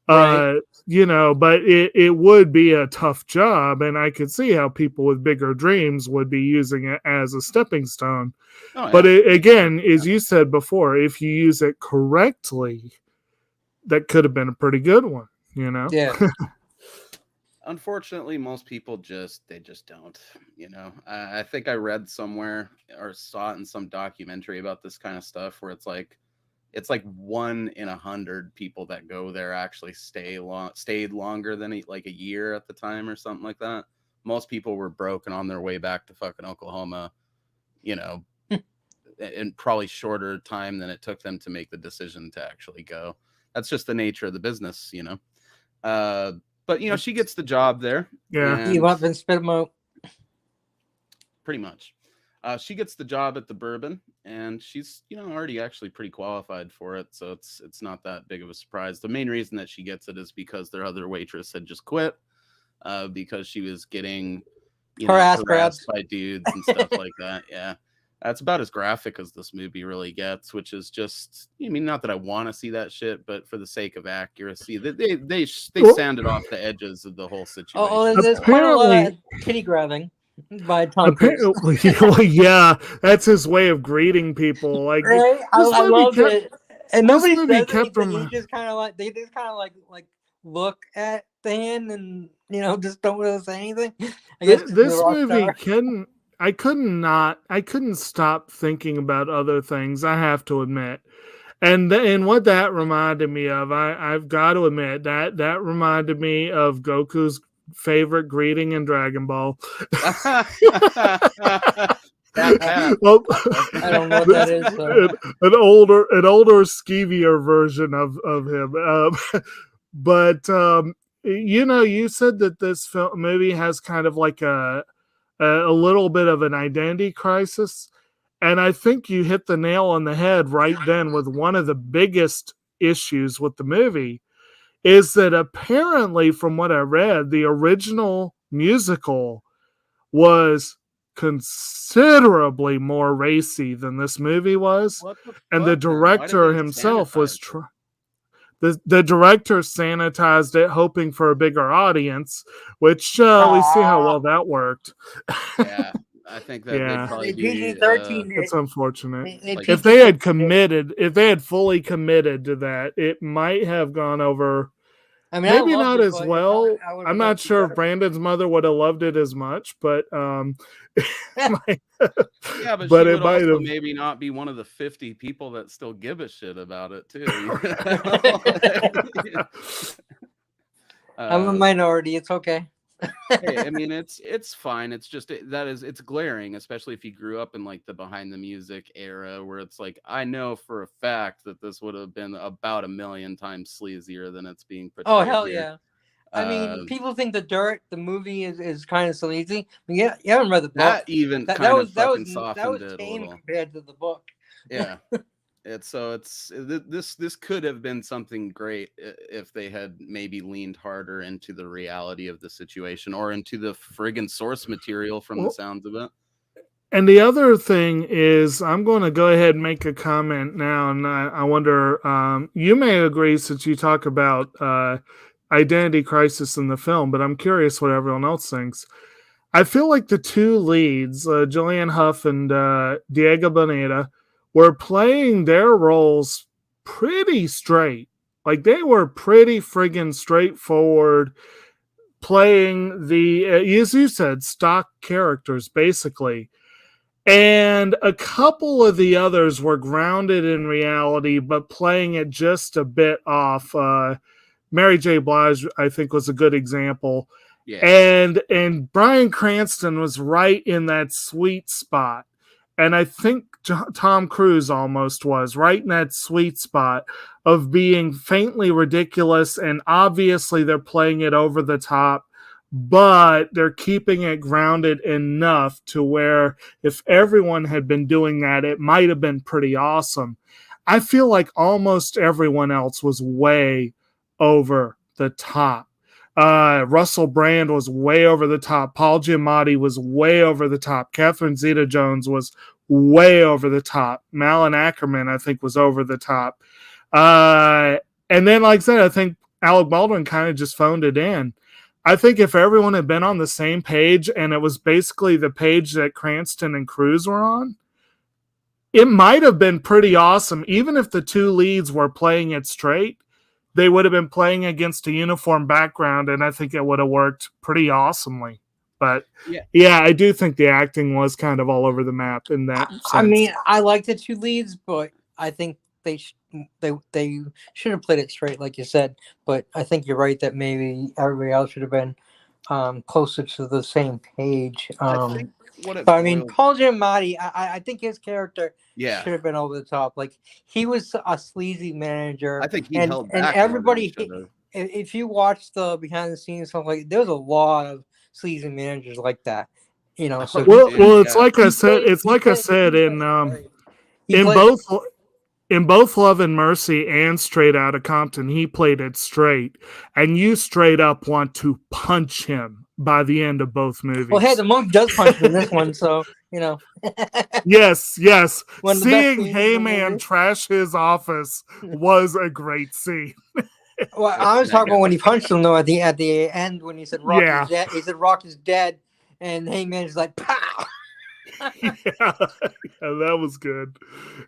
Speaker 6: Right.
Speaker 5: But it would be a tough job, and I could see how people with bigger dreams would be using it as a stepping stone.
Speaker 3: Oh, yeah.
Speaker 5: But again, as you said before, if you use it correctly, that could have been a pretty good one, you know?
Speaker 6: Yeah.
Speaker 3: Unfortunately, most people just don't, you know. I think I read somewhere or saw it in some documentary about this kind of stuff where it's like 1 in 100 people that go there actually stayed longer than like a year at the time or something like that. Most people were broken on their way back to fucking Oklahoma, you know, in probably shorter time than it took them to make the decision to actually go. That's just the nature of the business, you know. But you know, she gets the job there.
Speaker 5: Yeah.
Speaker 6: You up and spit them out.
Speaker 3: Pretty much. She gets the job at the Bourbon, and she's, you know, already actually pretty qualified for it, so it's not that big of a surprise. The main reason that she gets it is because their other waitress had just quit, because she was getting, you know, harassed by dudes and stuff like that. Yeah, that's about as graphic as this movie really gets, which is just, I mean, not that I want to see that shit, but for the sake of accuracy, they sanded off the edges of the whole situation.
Speaker 6: Oh, there's quite a lot of kitty grabbing by Tom Cruise.
Speaker 5: Well, yeah, that's his way of greeting people. Like,
Speaker 6: right? I love it. And nobody says anything.
Speaker 5: Them...
Speaker 6: They just kind of like look at Dan and, you know, just don't really say anything. I guess
Speaker 5: this movie I couldn't stop thinking about other things, I have to admit. And what that reminded me of, I've got to admit, that reminded me of Goku's favorite greeting in Dragon Ball.
Speaker 6: Well, I don't know what that is. So.
Speaker 5: An older, skeevier version of him. But you know, you said that this movie has kind of like a little bit of an identity crisis, and I think you hit the nail on the head right then with one of the biggest issues with the movie. Is that apparently, from what I read, the original musical was considerably more racy than this movie was, and the director himself was the director sanitized it, hoping for a bigger audience, which we see how well that worked.
Speaker 3: Yeah, I think that they'd probably be
Speaker 6: PG-13.
Speaker 5: It's unfortunate. If they had fully committed to that, it might have gone over. I mean, maybe not as well. I'm not sure if Brandon's mother would have loved it as much, but
Speaker 3: yeah, but
Speaker 5: she
Speaker 3: would also maybe not be one of the 50 people that still give a shit about it too.
Speaker 6: I'm a minority. It's okay.
Speaker 3: Hey, I mean, it's fine. It's just it's glaring, especially if you grew up in like the behind the music era, where it's like, I know for a fact that this would have been about 1 million times sleazier than it's being portrayed.
Speaker 6: Oh hell yeah! I mean, people think The Dirt, the movie, is kind of sleazy. I mean, you haven't read the book.
Speaker 3: That even that was softened it a little
Speaker 6: compared to the book.
Speaker 3: Yeah. This could have been something great if they had maybe leaned harder into the reality of the situation or into the friggin' source material from the sounds of it.
Speaker 5: And the other thing is, I'm going to go ahead and make a comment now, and I wonder, you may agree since you talk about identity crisis in the film, but I'm curious what everyone else thinks. I feel like the two leads, Julianne Hough and Diego Boneta, were playing their roles pretty straight. Like, they were pretty friggin' straightforward, playing the, as you said, stock characters, basically. And a couple of the others were grounded in reality, but playing it just a bit off. Mary J. Blige, I think, was a good example.
Speaker 3: Yeah.
Speaker 5: And Bryan Cranston was right in that sweet spot. And I think Tom Cruise almost was right in that sweet spot of being faintly ridiculous, and obviously they're playing it over the top, but they're keeping it grounded enough to where if everyone had been doing that, it might have been pretty awesome. I feel like almost everyone else was way over the top. Russell Brand was way over the top. Paul Giamatti was way over the top. Catherine Zeta-Jones was way over the top. Malin Ackerman, I think, was over the top. And then, like I said, I think Alec Baldwin kind of just phoned it in. I think if everyone had been on the same page and it was basically the page that Cranston and Cruise were on, it might have been pretty awesome. Even if the two leads were playing it straight, they would have been playing against a uniform background, and I think it would have worked pretty awesily. But yeah, I do think the acting was kind of all over the map in that sense.
Speaker 6: I mean, I like the two leads, but I think they should have played it straight, like you said. But I think you're right that maybe everybody else should have been closer to the same page.
Speaker 3: I think what
Speaker 6: but I mean, Paul Giamatti, I think his character
Speaker 3: yeah.
Speaker 6: should have been over the top. Like, he was a sleazy manager.
Speaker 3: I think he
Speaker 6: and,
Speaker 3: held
Speaker 6: and
Speaker 3: back.
Speaker 6: everybody, if you watch the behind the scenes stuff, like, there's a lot of sleazy managers like that. You know, so
Speaker 5: well, it's like I said. It's like I said in both Love and Mercy and Straight Outta Compton, he played it straight, and you straight up want to punch him by the end of both movies.
Speaker 6: Well, hey, the monk does punch him in this one, so you know.
Speaker 5: Yes.
Speaker 6: Seeing
Speaker 5: Heyman trash his office was a great scene.
Speaker 6: Well, I was talking about when he punched him though at the end when he said Rock is dead. He said Rock is dead, and Heyman's like pow.
Speaker 5: That was good.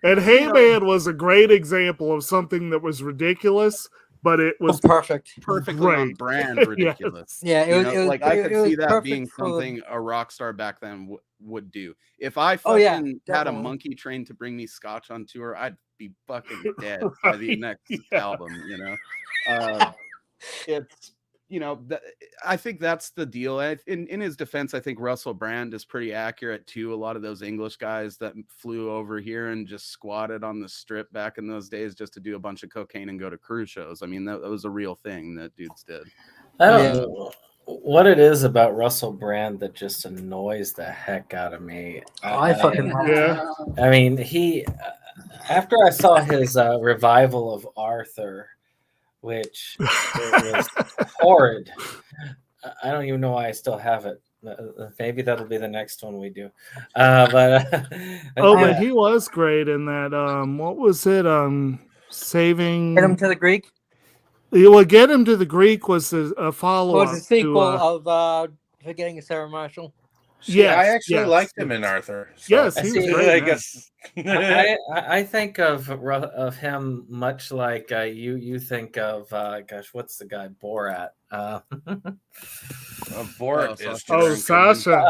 Speaker 5: And Heyman was a great example of something that was ridiculous, but it was
Speaker 3: perfectly on brand ridiculous.
Speaker 6: It was
Speaker 3: like I could see that being something a rock star back then would do. If I fucking had a monkey trained to bring me scotch on tour, I'd be fucking dead by the next album. It's I think that's the deal. In his defense, I think Russell Brand is pretty accurate too. A lot of those English guys that flew over here and just squatted on the strip back in those days just to do a bunch of cocaine and go to cruise shows. I mean, that was a real thing that dudes did.
Speaker 1: I don't know what it is about Russell Brand that just annoys the heck out of me.
Speaker 6: I fucking
Speaker 1: I mean, he after I saw his revival of Arthur, which was horrid. I don't even know why I still have it. Maybe that'll be the next one we do. But
Speaker 5: he was great in that. What was it? Saving.
Speaker 6: Get Him to the Greek.
Speaker 5: Well, Get Him to the Greek was a follow-up.
Speaker 6: Was a sequel of Forgetting Sarah Marshall.
Speaker 2: Yeah, I actually liked him in Arthur. So.
Speaker 5: Yes, he was great.
Speaker 2: I guess
Speaker 1: I think of him much like you think of what's the guy Borat?
Speaker 2: Borat is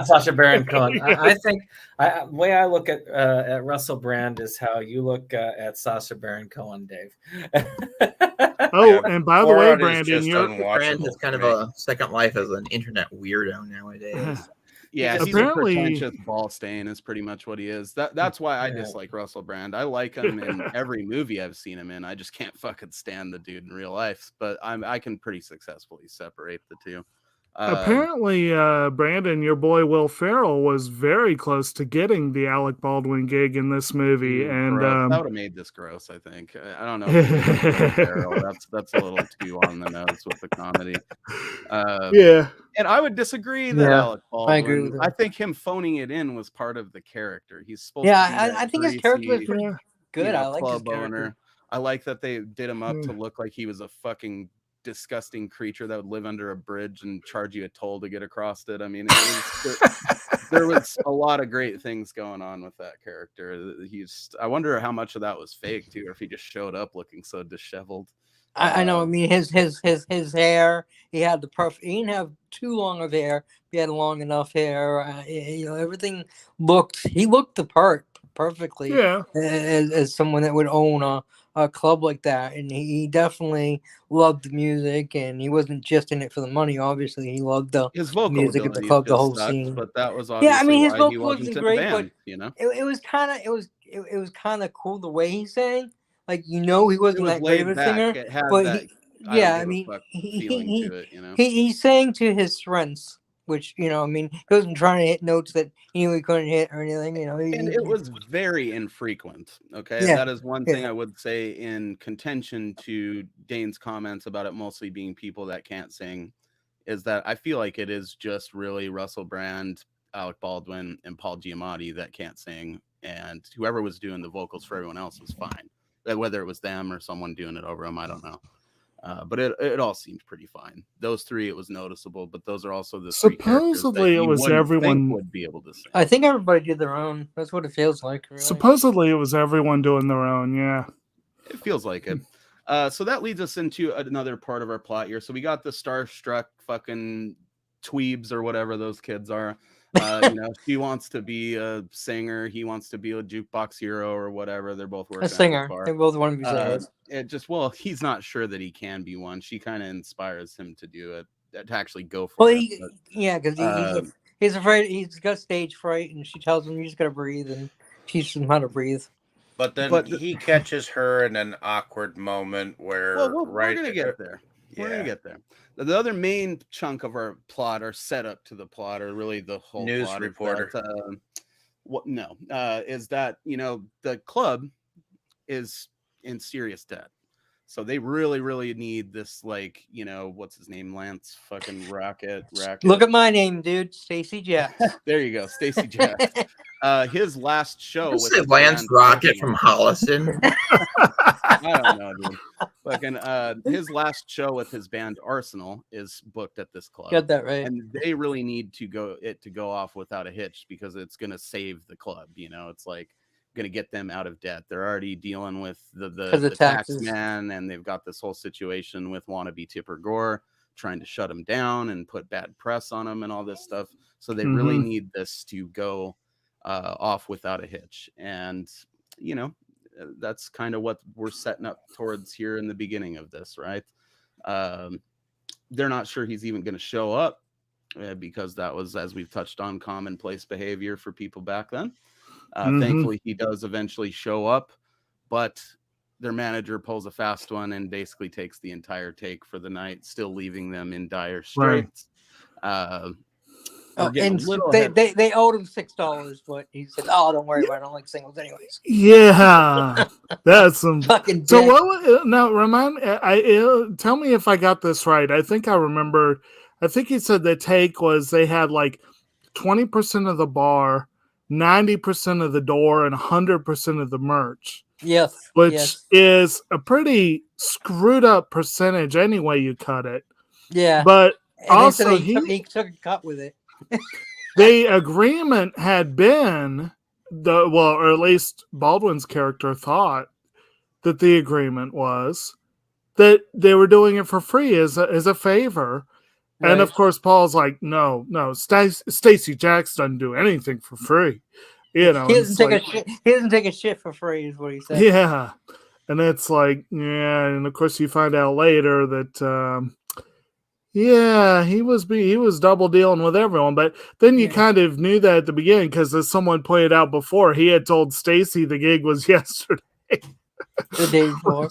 Speaker 1: Sacha Baron Cohen. I think the way I look at Russell Brand is how you look at Sacha Baron Cohen, Dave.
Speaker 5: And by the way, Brandon,
Speaker 4: Brand is kind of a second life as an internet weirdo nowadays.
Speaker 3: Yeah, he's a pretentious ball stain is pretty much what he is. That's why I dislike Russell Brand. I like him in every movie I've seen him in. I just can't fucking stand the dude in real life. But I can pretty successfully separate the two.
Speaker 5: Apparently, Brandon, your boy Will Ferrell was very close to getting the Alec Baldwin gig in this movie, and
Speaker 3: that would have made this gross. I think. I don't know. If Ferrell. That's a little too on the nose with the comedy. And I would disagree that Alec Baldwin.
Speaker 6: I agree with that.
Speaker 3: I think him phoning it in was part of the character. He's supposed
Speaker 6: to
Speaker 3: be
Speaker 6: I think his character was pretty good. I like his character.
Speaker 3: Owner. I like that they did him up to look like he was a fucking disgusting creature that would live under a bridge and charge you a toll to get across it. I mean, there was a lot of great things going on with that character. I wonder how much of that was fake too, or if he just showed up looking so disheveled.
Speaker 6: I know. I mean, his hair. He had the perfect. He didn't have too long of hair. He had long enough hair. Everything looked. He looked the part perfectly.
Speaker 5: Yeah.
Speaker 6: As someone that would own a club like that, and he definitely loved the music, and he wasn't just in it for the money. Obviously, he loved the
Speaker 3: His vocal
Speaker 6: music of the
Speaker 3: abilities
Speaker 6: club, the
Speaker 3: just
Speaker 6: whole
Speaker 3: sucked,
Speaker 6: scene.
Speaker 3: but that was
Speaker 6: Yeah, I
Speaker 3: obviously
Speaker 6: mean, his
Speaker 3: why he
Speaker 6: vocal
Speaker 3: wasn't
Speaker 6: wasn't
Speaker 3: in the
Speaker 6: great, but
Speaker 3: band, you know?
Speaker 6: it was kind of it was kind of cool the way he sang. Like, he
Speaker 3: It
Speaker 6: wasn't
Speaker 3: was
Speaker 6: that great of
Speaker 3: laid
Speaker 6: a
Speaker 3: back.
Speaker 6: singer,
Speaker 3: It had
Speaker 6: but
Speaker 3: that
Speaker 6: he,
Speaker 3: I don't
Speaker 6: yeah, I
Speaker 3: give a
Speaker 6: mean,
Speaker 3: fuck feeling to it, you know?
Speaker 6: he sang to his strengths, which, I mean, he wasn't trying to hit notes that he knew he couldn't hit or anything,
Speaker 3: And it was very infrequent. Okay.
Speaker 6: Yeah,
Speaker 3: That is one thing I would say in contention to Dane's comments about it mostly being people that can't sing, is that I feel like it is just really Russell Brand, Alec Baldwin, and Paul Giamatti that can't sing. And whoever was doing the vocals for everyone else was fine. Whether it was them or someone doing it over them, I don't know. But it all seemed pretty fine. Those three, it was noticeable, but those are also the three characters that
Speaker 5: Supposedly, it
Speaker 3: you
Speaker 5: was
Speaker 3: wouldn't think
Speaker 5: everyone.
Speaker 3: would be able to sing.
Speaker 6: I think everybody did their own. That's what it feels like, really.
Speaker 5: Supposedly, it was everyone doing their own. Yeah,
Speaker 3: it feels like it. So that leads us into another part of our plot here. So we got the starstruck fucking tweebs or whatever those kids are. She wants to be a singer. He wants to be a jukebox hero or whatever. They're both working
Speaker 6: A singer.
Speaker 3: at the bar.
Speaker 6: They both want to be singers.
Speaker 3: He's not sure that he can be one. She kind of inspires him to do it, to actually go for it.
Speaker 6: Because he's afraid. He's got stage fright, and she tells him, "You just gotta breathe," and teaches him how to breathe.
Speaker 2: But then he catches her in an awkward moment where
Speaker 3: we're gonna get there. We're gonna get there. The other main chunk of our plot, or setup to the plot, or really the whole
Speaker 2: news
Speaker 3: plot,
Speaker 2: reporter.
Speaker 3: Is that the club is in serious debt, so they really, really need this. What's his name? Lance fucking Rocket.
Speaker 6: Look at my name, dude. Stacy Jacks.
Speaker 3: There you go, Stacy Jacks. His last show
Speaker 4: Just
Speaker 3: with
Speaker 4: say
Speaker 3: his
Speaker 4: Lance
Speaker 3: band
Speaker 4: Rocket from Holliston.
Speaker 3: I don't know, dude. Fucking his last show with his band Arsenal is booked at this club.
Speaker 6: Got that right.
Speaker 3: And they really need to go off without a hitch because it's gonna save the club. It's like gonna get them out of debt. They're already dealing with the tax man, and they've got this whole situation with wannabe Tipper Gore trying to shut him down and put bad press on him and all this stuff. So they really need this to go off without a hitch. And that's kind of what we're setting up towards here in the beginning of this, right? They're not sure he's even going to show up because that was, as we've touched on, commonplace behavior for people back then. Thankfully, he does eventually show up, but their manager pulls a fast one and basically takes the entire take for the night, still leaving them in dire straits.
Speaker 6: And they owed him $6, but he said, "Oh, don't worry about it. I don't like singles, anyways."
Speaker 5: Yeah, that's some
Speaker 6: fucking.
Speaker 5: So what? Now, tell me if I got this right. I think I remember. I think he said the take was they had like 20% of the bar, 90% of the door, and 100% of the merch.
Speaker 6: Yes,
Speaker 5: which is a pretty screwed up percentage anyway. You cut it.
Speaker 6: Yeah,
Speaker 5: but
Speaker 6: and
Speaker 5: also
Speaker 6: he took a cut with it.
Speaker 5: The agreement had been or at least Baldwin's character thought that the agreement was that they were doing it for free as a favor. Right. And of course, Paul's like, no, Stacy Jacks doesn't do anything for free.
Speaker 6: He doesn't take a shit for free, is what he said.
Speaker 5: Yeah, and it's like, and of course you find out later that. He was double dealing with everyone, but then you kind of knew that at the beginning because as someone pointed out before, he had told Stacy the gig was yesterday.
Speaker 6: The day before.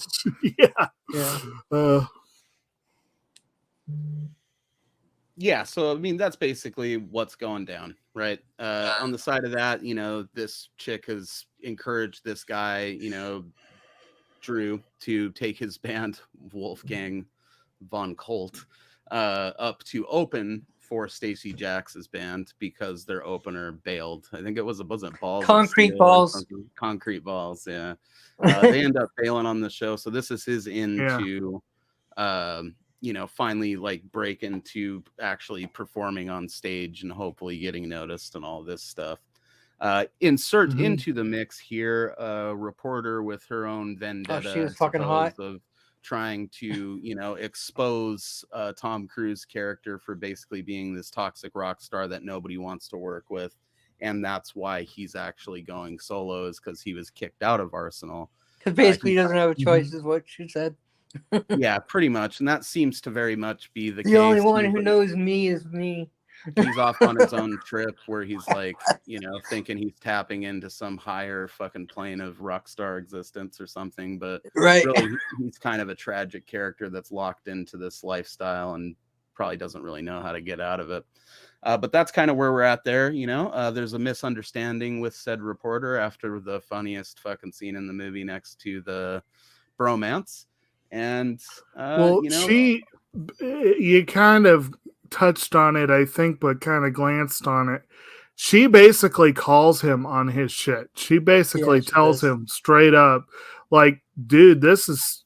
Speaker 3: Yeah. So I mean, that's basically what's going down, right? On the side of that, this chick has encouraged this guy, Drew, to take his band, Wolfgang Von Colt, up to open for Stacy Jacks' band because their opener bailed. I think it wasn't balls.
Speaker 6: Concrete balls.
Speaker 3: Concrete balls, yeah. They end up bailing on the show. So this is his to finally like break into actually performing on stage and hopefully getting noticed and all this stuff. Insert into the mix here a reporter with her own vendetta.
Speaker 6: Oh, she was fucking hot.
Speaker 3: Of trying to, expose Tom Cruise's character for basically being this toxic rock star that nobody wants to work with. And that's why he's actually going solo, is because he was kicked out of Arsenal.
Speaker 6: Basically,
Speaker 3: he-
Speaker 6: doesn't have a choice, is what she said.
Speaker 3: yeah, pretty much, and that seems to very much be the
Speaker 6: The
Speaker 3: case.
Speaker 6: only one
Speaker 3: He's
Speaker 6: who
Speaker 3: like-
Speaker 6: knows me is me.
Speaker 3: he's off on his own trip where he's like, thinking he's tapping into some higher fucking plane of rock star existence or something, but
Speaker 6: Right.
Speaker 3: really he's kind of a tragic character that's locked into this lifestyle and probably doesn't really know how to get out of it. But that's kind of where we're at there. There's a misunderstanding with said reporter after the funniest fucking scene in the movie next to the bromance. And
Speaker 5: you kind of touched on it, I think, but kind of glanced on it. She basically calls him on his shit. She basically tells him straight up, like, dude, this is,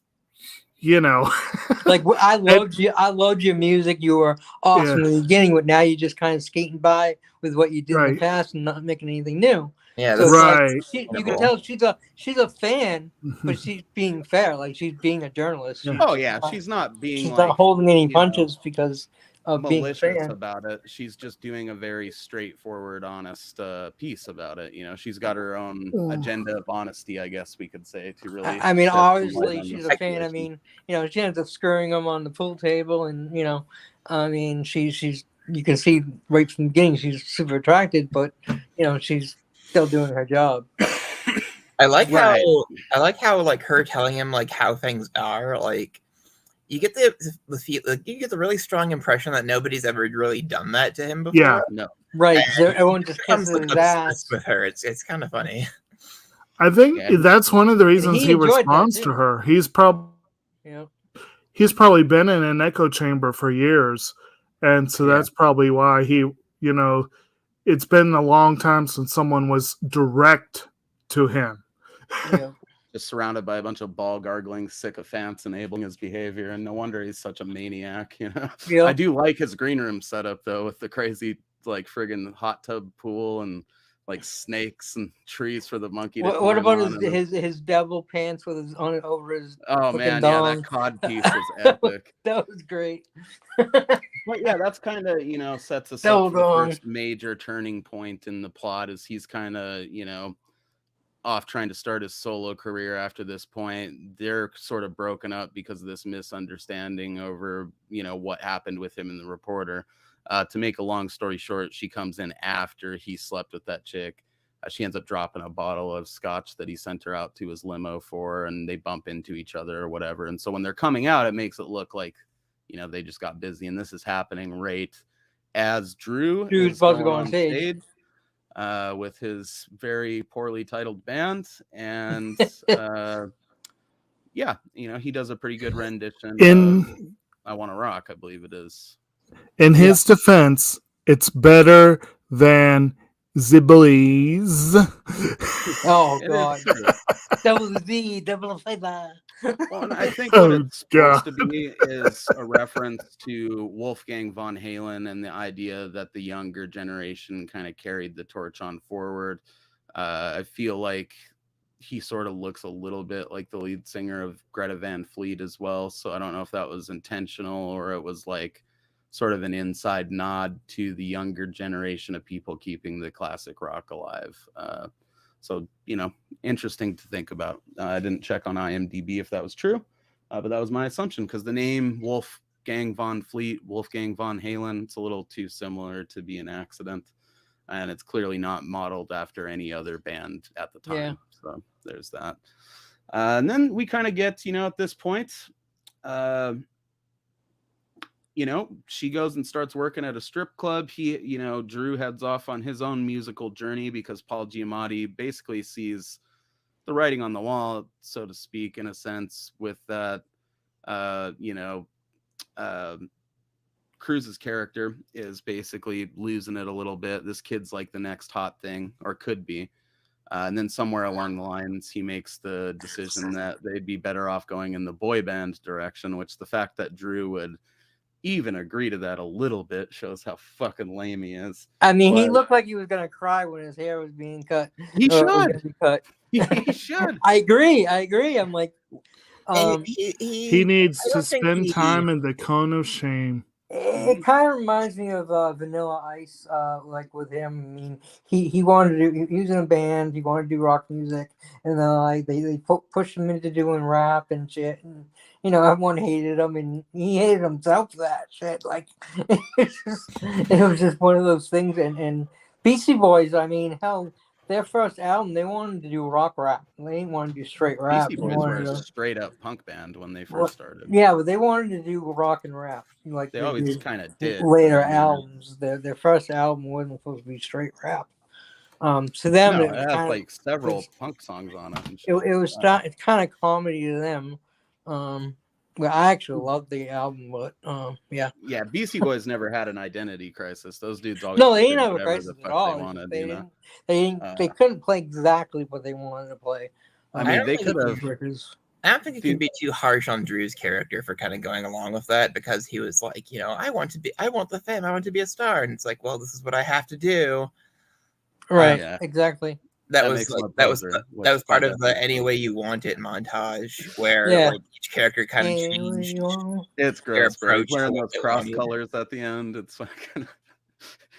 Speaker 6: like, I loved you. I loved your music. You were awesome in the beginning, but now you're just kind of skating by with what you did in the past and not making anything new.
Speaker 4: Yeah,
Speaker 6: so
Speaker 5: right.
Speaker 6: You can tell she's a fan, but she's being fair. Like, she's being a journalist.
Speaker 3: She's not being.
Speaker 6: She's not holding any punches because of being
Speaker 3: malicious
Speaker 6: fan.
Speaker 3: about it. She's just doing a very straightforward, honest piece about it. She's got her own agenda of honesty, I guess we could say, to really.
Speaker 6: I mean, obviously she's a fan. I mean, she ends up screwing him on the pool table, and I mean, she's you can see right from the beginning she's super attracted, but she's still doing her job.
Speaker 4: I like how like her telling him like how things are, like you get the feel, like, you get the really strong impression that nobody's ever really done that to him before.
Speaker 5: Yeah,
Speaker 3: no,
Speaker 6: right. Everyone just kisses his ass
Speaker 4: with her. It's kind of funny.
Speaker 5: I think that's one of the reasons he
Speaker 6: enjoyed
Speaker 5: responds to her. He's probably been in an echo chamber for years, and so that's probably why he, it's been a long time since someone was direct to him.
Speaker 6: Yeah.
Speaker 3: Just surrounded by a bunch of ball gargling sycophants enabling his behavior, and no wonder he's such a maniac.
Speaker 6: Yeah.
Speaker 3: I do like his green room setup though, with the crazy like friggin' hot tub pool and like snakes and trees for the monkey.
Speaker 6: What about his devil pants with his on it over his?
Speaker 3: Oh man, yeah, that cod piece was epic.
Speaker 6: That was great.
Speaker 3: But yeah, that's kind of sets us up for the first major turning point in the plot. Is he's kind of off trying to start his solo career after this point. They're sort of broken up because of this misunderstanding over what happened with him and the reporter. To make a long story short, she comes in after he slept with that chick. She ends up dropping a bottle of scotch that he sent her out to his limo for, and they bump into each other or whatever. And so when they're coming out, it makes it look like they just got busy, and this is happening right as Drew's
Speaker 6: about to go on stage.
Speaker 3: With his very poorly titled band, and he does a pretty good rendition of I Want to Rock, I believe it is.
Speaker 5: In his defense, it's better than J Blige.
Speaker 6: Oh god. Double Z, double flavor.
Speaker 3: Well, and I think what it's supposed to be is a reference to Wolfgang Von Halen and the idea that the younger generation kind of carried the torch on forward. I feel like he sort of looks a little bit like the lead singer of Greta Van Fleet as well. So I don't know if that was intentional or it was like sort of an inside nod to the younger generation of people keeping the classic rock alive. So, interesting to think about. I didn't check on IMDb if that was true, but that was my assumption because the name Wolfgang Von Fleet, Wolfgang Von Halen, it's a little too similar to be an accident. And it's clearly not modeled after any other band at the time. Yeah. So there's that. And then we kind of get, at this point, she goes and starts working at a strip club. He, Drew heads off on his own musical journey because Paul Giamatti basically sees the writing on the wall, so to speak, in a sense, with that, Cruz's character is basically losing it a little bit. This kid's like the next hot thing, or could be. And then somewhere along the lines, he makes the decision that they'd be better off going in the boy band direction, which the fact that Drew would even agree to that a little bit shows how fucking lame he is.
Speaker 6: I mean, he looked like he was gonna cry when his hair was being cut.
Speaker 3: He should. He should.
Speaker 6: I agree. I'm like,
Speaker 5: he needs to spend time in the cone of shame.
Speaker 6: It kind of reminds me of Vanilla Ice, like with him. I mean, he wanted to do. He was in a band. He wanted to do rock music, and then like they pushed him into doing rap and shit. And everyone hated him, and he hated himself for that shit. Like it was just one of those things. And Beastie Boys, I mean, hell, their first album, they wanted to do rock rap. They didn't want to do straight rap.
Speaker 3: Beastie Boys were a straight up punk band when they first started.
Speaker 6: Yeah, but they wanted to do rock and rap. Like
Speaker 3: they always kind of did.
Speaker 6: Later albums, their first album wasn't supposed to be straight rap. To them,
Speaker 3: it had like several punk songs on it.
Speaker 6: It's kind of comedy to them. Well, I actually love the album, but yeah.
Speaker 3: Yeah, Beastie Boys never had an identity crisis. Those dudes always
Speaker 6: they didn't have a crisis at all.
Speaker 3: They wanted,
Speaker 6: they couldn't play exactly what they wanted to play.
Speaker 3: I mean, they could have.
Speaker 4: I don't think it can be too harsh on Drew's character for kind of going along with that, because he was like, I want the fame, I want to be a star, and it's like, well, this is what I have to do.
Speaker 6: Right, exactly.
Speaker 4: That was part of the "Any Way You Want It" montage, where like, each character kind of changed.
Speaker 3: It's gross. Wearing those cross colors at the end, it's fucking.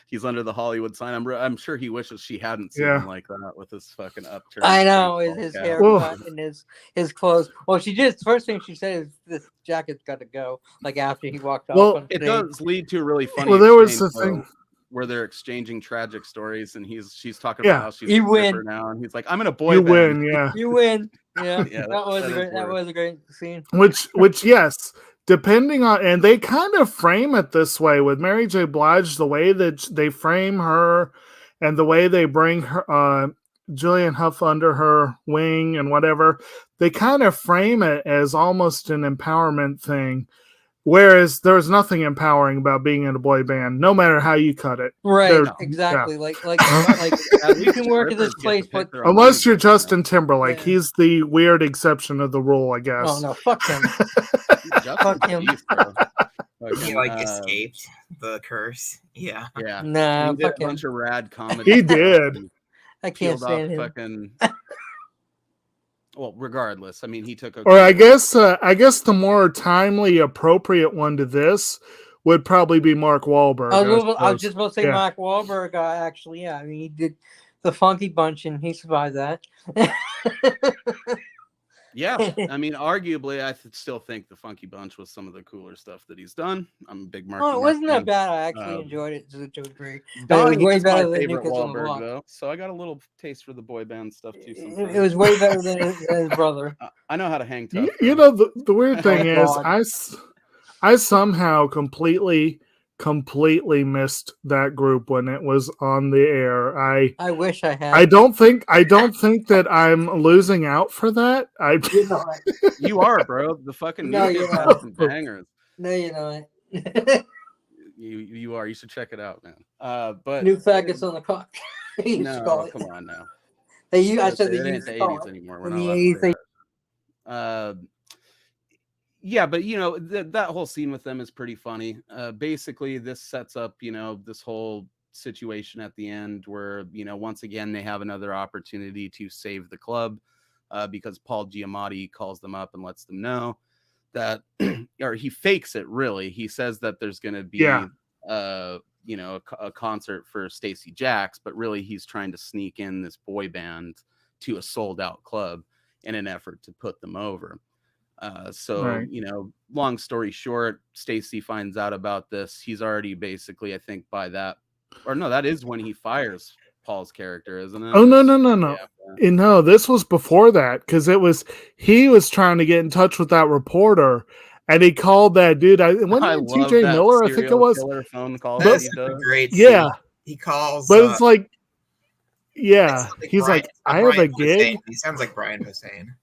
Speaker 3: He's under the Hollywood sign. I'm sure he wishes she hadn't seen him like that with his fucking upturned.
Speaker 6: I know, with his haircut and his clothes. Well, she did. The first thing she said is, "This jacket's got to go." Like after he walked off.
Speaker 3: Well, it does lead to a really funny.
Speaker 5: Well, there was the thing
Speaker 3: where they're exchanging tragic stories, and she's talking about how she's
Speaker 6: you win
Speaker 3: now, and he's like, "I'm in a boy
Speaker 5: you
Speaker 3: band."
Speaker 5: Win, yeah.
Speaker 6: You win. Yeah, that was a great scene.
Speaker 5: Which yes. Depending on, and they kind of frame it this way with Mary J. Blige, the way that they frame her and the way they bring her, Julian Huff under her wing and whatever, they kind of frame it as almost an empowerment thing. Whereas there's nothing empowering about being in a boy band, no matter how you cut it.
Speaker 6: Right, exactly. Yeah. Like you can work at this place, but
Speaker 5: unless you're Justin Timberlake, he's the weird exception of the rule, I guess.
Speaker 6: Oh no, fuck him. Fuck him.
Speaker 4: He escaped the curse. Yeah.
Speaker 6: Nah,
Speaker 3: he did a bunch of rad comedy.
Speaker 5: He did.
Speaker 6: I can't stand him.
Speaker 3: Fucking... Well, regardless, I mean, he took.
Speaker 5: Or I guess the more timely, appropriate one to this would probably be Mark Wahlberg.
Speaker 6: I was just about to say Mark Wahlberg. Actually, I mean, he did the Funky Bunch, and he survived that.
Speaker 3: Yeah, I mean, arguably, I still think the Funky Bunch was some of the cooler stuff that he's done. I'm a big Mark.
Speaker 6: Oh, it wasn't that bad. I actually enjoyed it to a degree.
Speaker 3: It was way better than New Kids on the Block, though. So I got a little taste for the boy band stuff too.
Speaker 6: It was way better than his brother.
Speaker 3: I know how to hang tough.
Speaker 5: The weird thing is, I somehow completely missed that group when it was on the air.
Speaker 6: I wish I had.
Speaker 5: I don't think that I'm losing out for that.
Speaker 3: You are, bro. The fucking bangers.
Speaker 6: No, you're not.
Speaker 3: You are. You should check it out, man. But
Speaker 6: New Faggots on the Clock.
Speaker 3: No, come on now.
Speaker 6: I said
Speaker 3: it ain't the 80s anymore. We're not allowed to yeah, but that whole scene with them is pretty funny. Basically, this sets up this whole situation at the end where once again they have another opportunity to save the club because Paul Giamatti calls them up and lets them know that, or he fakes it. Really, he says that there's going to be a concert for Stacey Jacks, but really he's trying to sneak in this boy band to a sold out club in an effort to put them over. Long story short, Stacey finds out about this. He's already basically, I think that is when he fires Paul's character, isn't it?
Speaker 5: Oh, no. Yeah. No, this was before that, because he was trying to get in touch with that reporter, and he called that dude. TJ Miller, I think it was.
Speaker 3: Phone call
Speaker 4: That's a great scene.
Speaker 5: Yeah.
Speaker 4: He calls.
Speaker 5: But it's like, he's like, I have a gig.
Speaker 4: He sounds like Brian Hussein.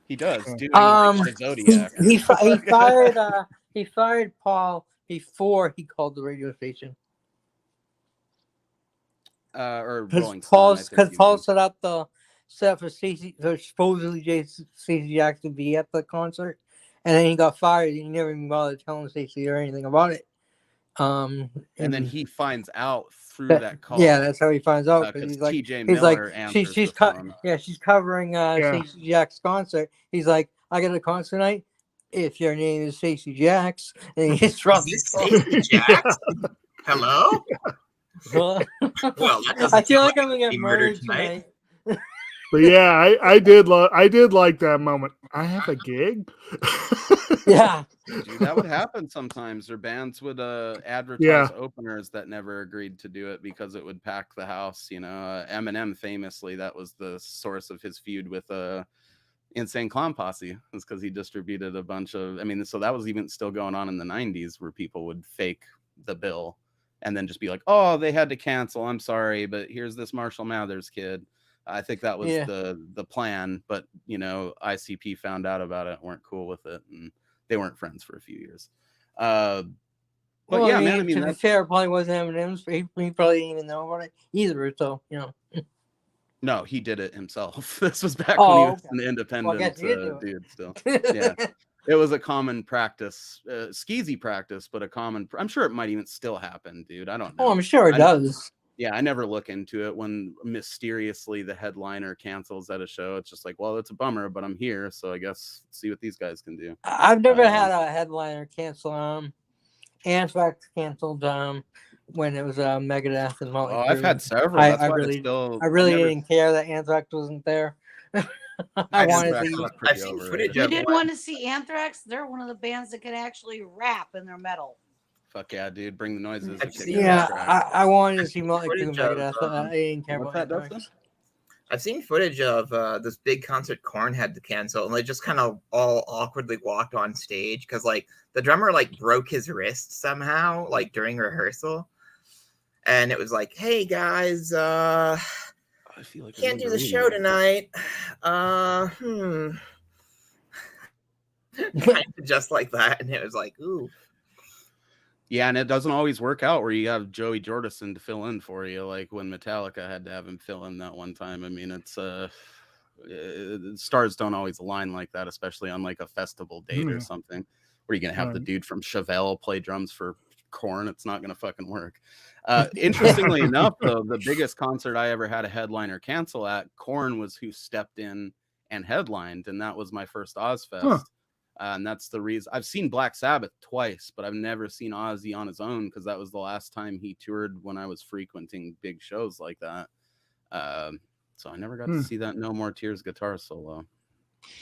Speaker 3: He does.
Speaker 6: He fired Paul before he called the radio station. Because Paul set up the set for supposedly Stacey Jacks to be at the concert, and then he got fired. And he never even bothered telling Stacey or anything about it.
Speaker 3: And then he finds out through that call.
Speaker 6: Yeah, that's how he finds out.
Speaker 3: He's like, she's
Speaker 6: covering Stacey Jacks' concert. He's like, I got a concert tonight. if your name is Stacey Jacks, and he gets
Speaker 4: Is
Speaker 6: robbed.
Speaker 4: this Stacey Jacks? Hello?
Speaker 6: Well,
Speaker 4: Well, that
Speaker 6: I
Speaker 4: doesn't
Speaker 6: feel
Speaker 4: sound
Speaker 6: like I'm gonna
Speaker 4: I'll
Speaker 6: get
Speaker 4: be murdered
Speaker 6: murdered
Speaker 4: tonight.
Speaker 6: tonight.
Speaker 5: But yeah, I did like that moment. I have a gig.
Speaker 6: Yeah.
Speaker 3: Dude, that would happen sometimes, or bands would advertise
Speaker 5: Yeah.
Speaker 3: openers that never agreed to do it because it would pack the house. You know, Eminem famously, that was the source of his feud with Insane Clown Posse, was because he distributed a bunch of. I mean, so that was even still going on in the '90s, where people would fake the bill and then just be like, "Oh, they had to cancel. I'm sorry, but here's this Marshall Mathers kid." I think that was
Speaker 6: Yeah.
Speaker 3: the plan, but you know, ICP found out about it, weren't cool with it, and they weren't friends for a few years. But
Speaker 6: Well,
Speaker 3: yeah,
Speaker 6: I mean,
Speaker 3: man. I mean,
Speaker 6: to be fair, it probably wasn't Eminem's. He probably didn't even know about it either. So
Speaker 3: no, he did it himself. This was back when he
Speaker 6: Oh,
Speaker 3: was
Speaker 6: okay.
Speaker 3: an
Speaker 6: Well, I
Speaker 3: independent
Speaker 6: guess he did do it.
Speaker 3: dude. Still, yeah, it was a common practice, skeezy practice, but a common. I'm sure it might even still happen, dude. I don't know.
Speaker 6: Oh, I'm sure it does.
Speaker 3: Yeah, I never look into it when mysteriously the headliner cancels at a show. It's just like, well, it's a bummer, but I'm here, so I guess see what these guys can do.
Speaker 6: I've never had a headliner cancel. Anthrax canceled when it was Megadeth and Motley Crue.
Speaker 3: I've had several.
Speaker 6: I
Speaker 3: That's why
Speaker 6: really,
Speaker 3: it's still.
Speaker 6: I really didn't care that Anthrax wasn't there. I wanted
Speaker 3: Anthrax
Speaker 6: to.
Speaker 3: was pretty
Speaker 4: I've seen
Speaker 3: overrated.
Speaker 4: footage
Speaker 7: You
Speaker 4: of
Speaker 7: didn't
Speaker 4: one.
Speaker 7: want to see Anthrax? They're one of the bands that can actually rap in their metal.
Speaker 3: Fuck yeah, dude! Bring the noises.
Speaker 4: I've
Speaker 3: or kick
Speaker 4: seen-
Speaker 3: it
Speaker 6: Yeah,
Speaker 3: track.
Speaker 6: I wanted to
Speaker 4: I've
Speaker 6: see
Speaker 4: seen
Speaker 6: Motley Crue and
Speaker 4: footage of,
Speaker 6: Megadeth. I didn't care
Speaker 3: What's
Speaker 6: about
Speaker 3: that,
Speaker 6: Anthrax.
Speaker 3: Dustin?
Speaker 4: I've seen footage of this big concert Korn had to cancel, and they just kind of all awkwardly walked on stage because like the drummer like broke his wrist somehow like during rehearsal, and it was like, hey guys,
Speaker 3: I feel like I
Speaker 4: can't do
Speaker 3: remember
Speaker 4: the
Speaker 3: reading
Speaker 4: show
Speaker 3: that.
Speaker 4: tonight. Kind of just like that, and it was like, ooh.
Speaker 3: Yeah, and it doesn't always work out where you have Joey Jordison to fill in for you, like when Metallica had to have him fill in that one time. I mean, it's stars don't always align like that, especially on like a festival date or something. Where are you gonna have the dude from Chevelle play drums for Korn? It's not gonna fucking work. Interestingly enough, though, the biggest concert I ever had a headliner cancel at, Korn was who stepped in and headlined, and that was my first Ozfest.
Speaker 5: Huh.
Speaker 3: And that's the reason I've seen Black Sabbath twice, but I've never seen Ozzy on his own because that was the last time he toured when I was frequenting big shows like that. So I never got to see that No More Tears guitar solo.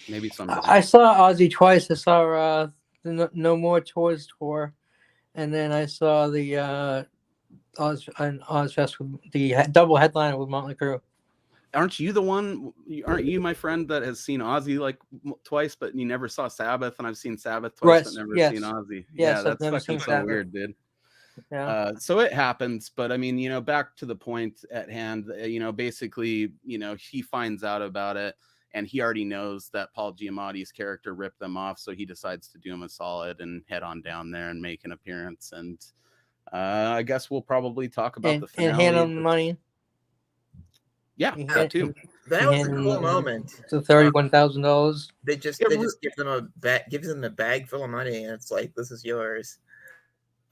Speaker 3: Maybe someday.
Speaker 6: I saw Ozzy twice. I saw the No More Tours tour, and then I saw the Ozfest with the double headliner with Motley Crue.
Speaker 3: Aren't you the one? Aren't you my friend that has seen Ozzy like twice, but you never saw Sabbath? And I've seen Sabbath twice, but never seen Ozzy.
Speaker 6: Yes,
Speaker 3: yeah,
Speaker 6: I've
Speaker 3: that's
Speaker 6: never
Speaker 3: fucking
Speaker 6: seen
Speaker 3: so
Speaker 6: Sabbath.
Speaker 3: weird, dude.
Speaker 6: Yeah.
Speaker 3: So it happens, but I mean, you know, back to the point at hand, you know, basically, you know, he finds out about it and he already knows that Paul Giamatti's character ripped them off. So he decides to do him a solid and head on down there and make an appearance. And I guess we'll probably talk about the finale.
Speaker 6: And hand him the money.
Speaker 3: Yeah, that too.
Speaker 4: That was a cool moment.
Speaker 6: The $31,000.
Speaker 4: They just give them a bag full of money, and it's like, this is yours.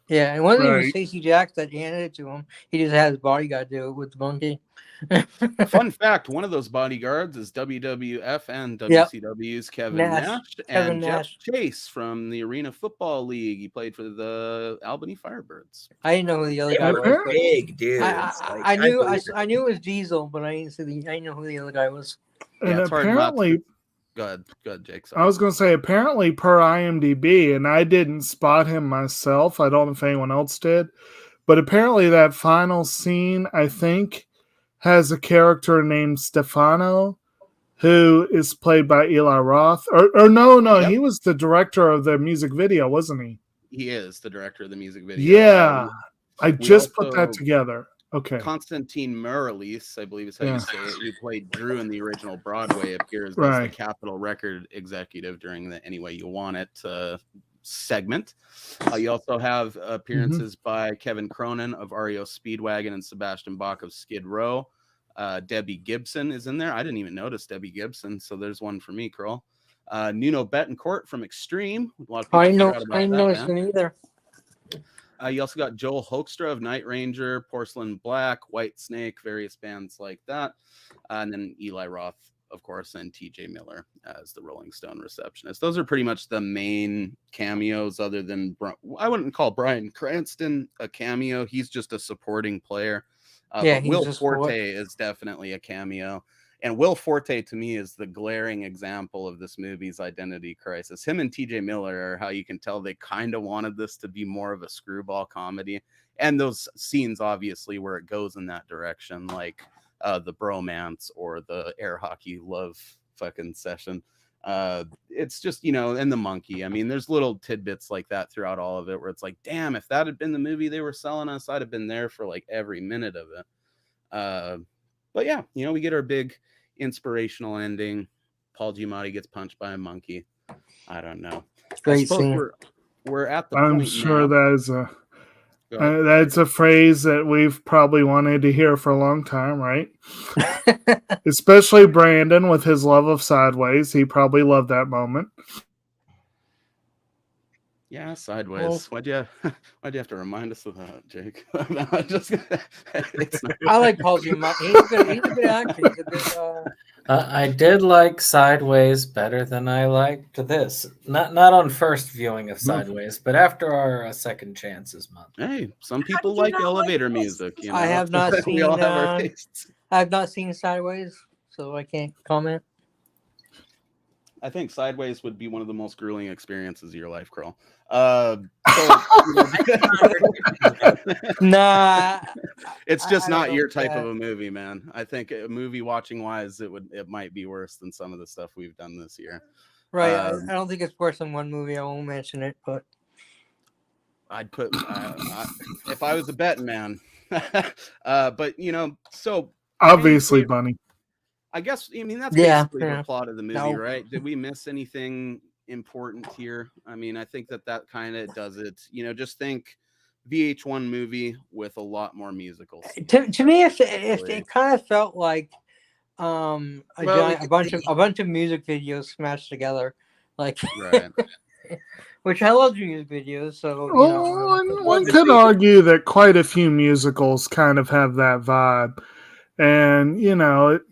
Speaker 6: Yeah, and wasn't even Stacey Jacks that handed it to him. He just had his bodyguard do it with the monkey.
Speaker 3: Fun fact, one of those bodyguards is WWF and WCW's Kevin Nash and Jeff Chase from the Arena Football League. He played for the Albany Firebirds.
Speaker 6: I didn't know who the other guy was.
Speaker 4: Big dude.
Speaker 6: I knew it was Diesel, but I didn't know who the other guy was.
Speaker 5: And
Speaker 3: Yeah,
Speaker 5: apparently,
Speaker 3: go ahead, Jake. Sorry.
Speaker 5: I was going to say, apparently per IMDb, and I didn't spot him myself. I don't know if anyone else did, but apparently that final scene, I think, has a character named Stefano, who is played by Eli Roth. Or no, he was the director of the music video, wasn't he?
Speaker 3: He is the director of the music video.
Speaker 5: Yeah, I just put that together. Okay.
Speaker 3: Constantine Muralise, I believe is how you say it, who played Drew in the original Broadway, appears as the Capitol Record executive during the Any Way You Want It segment. You also have appearances by Kevin Cronin of REO Speedwagon and Sebastian Bach of Skid Row. Debbie Gibson is in there. I didn't even notice Debbie Gibson, so there's one for me, Kroll. Nuno Betancourt from Extreme. A lot of people
Speaker 6: I didn't notice it either.
Speaker 3: You also got Joel Hoekstra of Night Ranger, Porcelain Black, White Snake, various bands like that. And then Eli Roth, of course, and T.J. Miller as the Rolling Stone receptionist. Those are pretty much the main cameos, other than I wouldn't call Bryan Cranston a cameo. He's just a supporting player. But Will Forte is definitely a cameo. And Will Forte, to me, is the glaring example of this movie's identity crisis. Him and T.J. Miller are how you can tell they kind of wanted this to be more of a screwball comedy. And those scenes, obviously, where it goes in that direction, like the bromance or the air hockey love fucking session. It's just, and the monkey. I mean, there's little tidbits like that throughout all of it where it's like, damn, if that had been the movie they were selling us, I'd have been there for like every minute of it. But yeah, we get our big inspirational ending. Paul Giamatti gets punched by a monkey. I don't know.
Speaker 6: Great scene.
Speaker 3: We're at the
Speaker 5: I'm
Speaker 3: point
Speaker 5: sure
Speaker 3: now.
Speaker 5: That's a phrase that we've probably wanted to hear for a long time, right? Especially Brandon with his love of Sideways. He probably loved that moment.
Speaker 3: Yeah, Sideways.
Speaker 6: Well,
Speaker 3: Why'd you have to remind us of that, Jake?
Speaker 6: I like Paul Giamatti. He's a good actor. He's a good,
Speaker 1: I did like Sideways better than I liked this. Not on first viewing of Sideways, but after our second chances month.
Speaker 3: Hey, some people like elevator music.
Speaker 6: I have not seen.
Speaker 3: We all have our tastes.
Speaker 6: I have not seen Sideways, so I can't comment.
Speaker 3: I think Sideways would be one of the most grueling experiences of your life, Kroll.
Speaker 6: Nah,
Speaker 3: it's just
Speaker 6: I
Speaker 3: not
Speaker 6: don't
Speaker 3: your
Speaker 6: know
Speaker 3: type
Speaker 6: that.
Speaker 3: of a movie, man. I think movie watching wise, it might be worse than some of the stuff we've done this year.
Speaker 6: Right. I don't think it's worse than one movie. I won't mention it, but
Speaker 3: I'd put if I was a betting man. But so
Speaker 5: Obviously, Bunny.
Speaker 3: I guess that's
Speaker 6: Yeah,
Speaker 3: basically
Speaker 6: yeah.
Speaker 3: the plot of the movie,
Speaker 6: No.
Speaker 3: right? Did we miss anything important here? I mean, I think that kind of does it. Just think VH1 movie with a lot more musicals.
Speaker 6: to me, it kind of felt like a bunch of music videos smashed together, like
Speaker 3: Right.
Speaker 6: which I love music videos. So
Speaker 5: One could argue that quite a few musicals kind of have that vibe, and it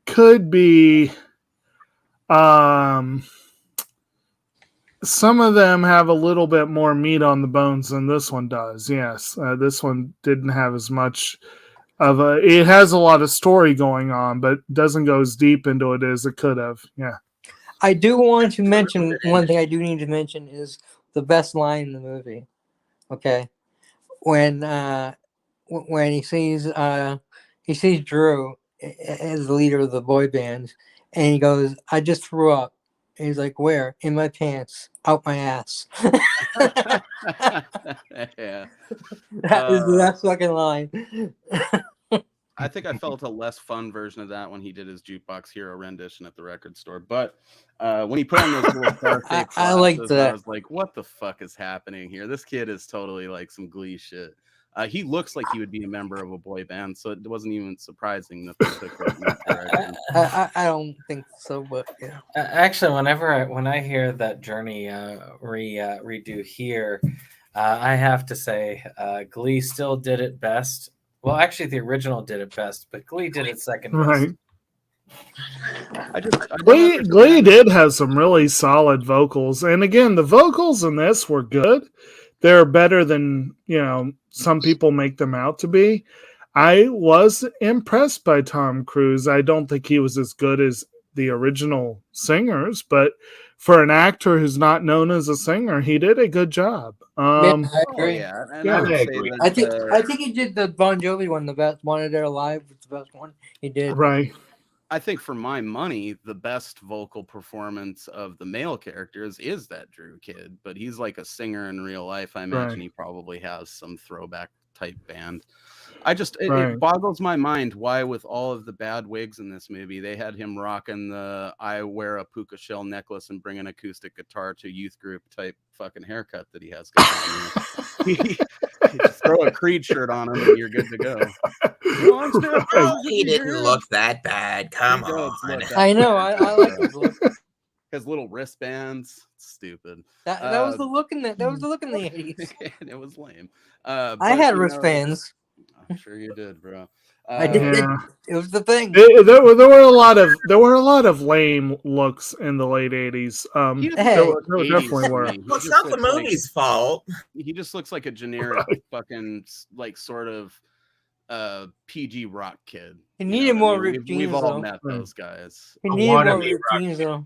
Speaker 5: could be. Some of them have a little bit more meat on the bones than this one does. Yes, this one didn't have as much of a. It has a lot of story going on, but doesn't go as deep into it as it could have. Yeah.
Speaker 6: I do want to mention one thing. I do need to mention is the best line in the movie. Okay, when he sees Drew as the leader of the boy band, and he goes, "I just threw up." And he's like, "Where? In my pants, out my ass."
Speaker 3: Yeah.
Speaker 6: That is the best fucking line.
Speaker 3: I think I felt a less fun version of that when he did his Jukebox Hero rendition at the record store. But when he put on those little star-shaped
Speaker 6: I liked
Speaker 3: glasses,
Speaker 6: that.
Speaker 3: I was like, what the fuck is happening here? This kid is totally like some Glee shit. He looks like he would be a member of a boy band, so it wasn't even surprising that they took it in that direction.
Speaker 6: I don't think so, but yeah.
Speaker 1: Actually, when I hear that Journey redo here, I have to say Glee still did it best. Well, actually, the original did it best, but Glee did it second best.
Speaker 5: Right.
Speaker 3: Glee
Speaker 5: did have some really solid vocals, and again, the vocals in this were good. They're better than some people make them out to be. I was impressed by Tom Cruise. I don't think he was as good as the original singers, but for an actor who's not known as a singer, he did a good job.
Speaker 6: I agree.
Speaker 3: Yeah, and
Speaker 5: Yeah.
Speaker 3: I would
Speaker 5: I
Speaker 3: say
Speaker 4: agree.
Speaker 3: that,
Speaker 6: I think he did the Bon Jovi one, the best Wanted There Alive was the best one he did.
Speaker 5: Right.
Speaker 3: I think for my money, the best vocal performance of the male characters is that Drew kid, but he's like a singer in real life. I imagine he probably has some throwback type band. It boggles my mind why, with all of the bad wigs in this movie, they had him rocking the I wear a puka shell necklace and bring an acoustic guitar to youth group type fucking haircut that he has going on. You just throw a Creed shirt on him and you're good to go.
Speaker 4: He didn't look that bad. Come on.
Speaker 6: I know. I like his look.
Speaker 3: His little wristbands, stupid.
Speaker 6: That was the look in the 80s.
Speaker 3: And it was lame.
Speaker 6: I had wristbands.
Speaker 3: I'm sure you did, bro.
Speaker 6: I did.
Speaker 5: Yeah.
Speaker 6: It was the thing.
Speaker 5: There were a lot of lame looks in the late 80s.
Speaker 3: He doesn't
Speaker 6: Hey.
Speaker 3: look
Speaker 5: there
Speaker 3: 80s
Speaker 5: definitely
Speaker 3: to
Speaker 5: were.
Speaker 3: me. He
Speaker 4: Well, it's
Speaker 3: just
Speaker 4: not the
Speaker 3: looks like-
Speaker 4: movie's fault.
Speaker 3: He just looks like a generic fucking like sort of PG rock kid.
Speaker 6: He
Speaker 3: You
Speaker 6: needed
Speaker 3: know
Speaker 6: more
Speaker 3: what I mean?
Speaker 6: ripped
Speaker 3: We've
Speaker 6: jeans,
Speaker 3: all
Speaker 6: though.
Speaker 3: met those guys.
Speaker 6: He
Speaker 2: I
Speaker 6: needed
Speaker 2: wanna
Speaker 6: more
Speaker 2: be
Speaker 6: ripped jeans, though.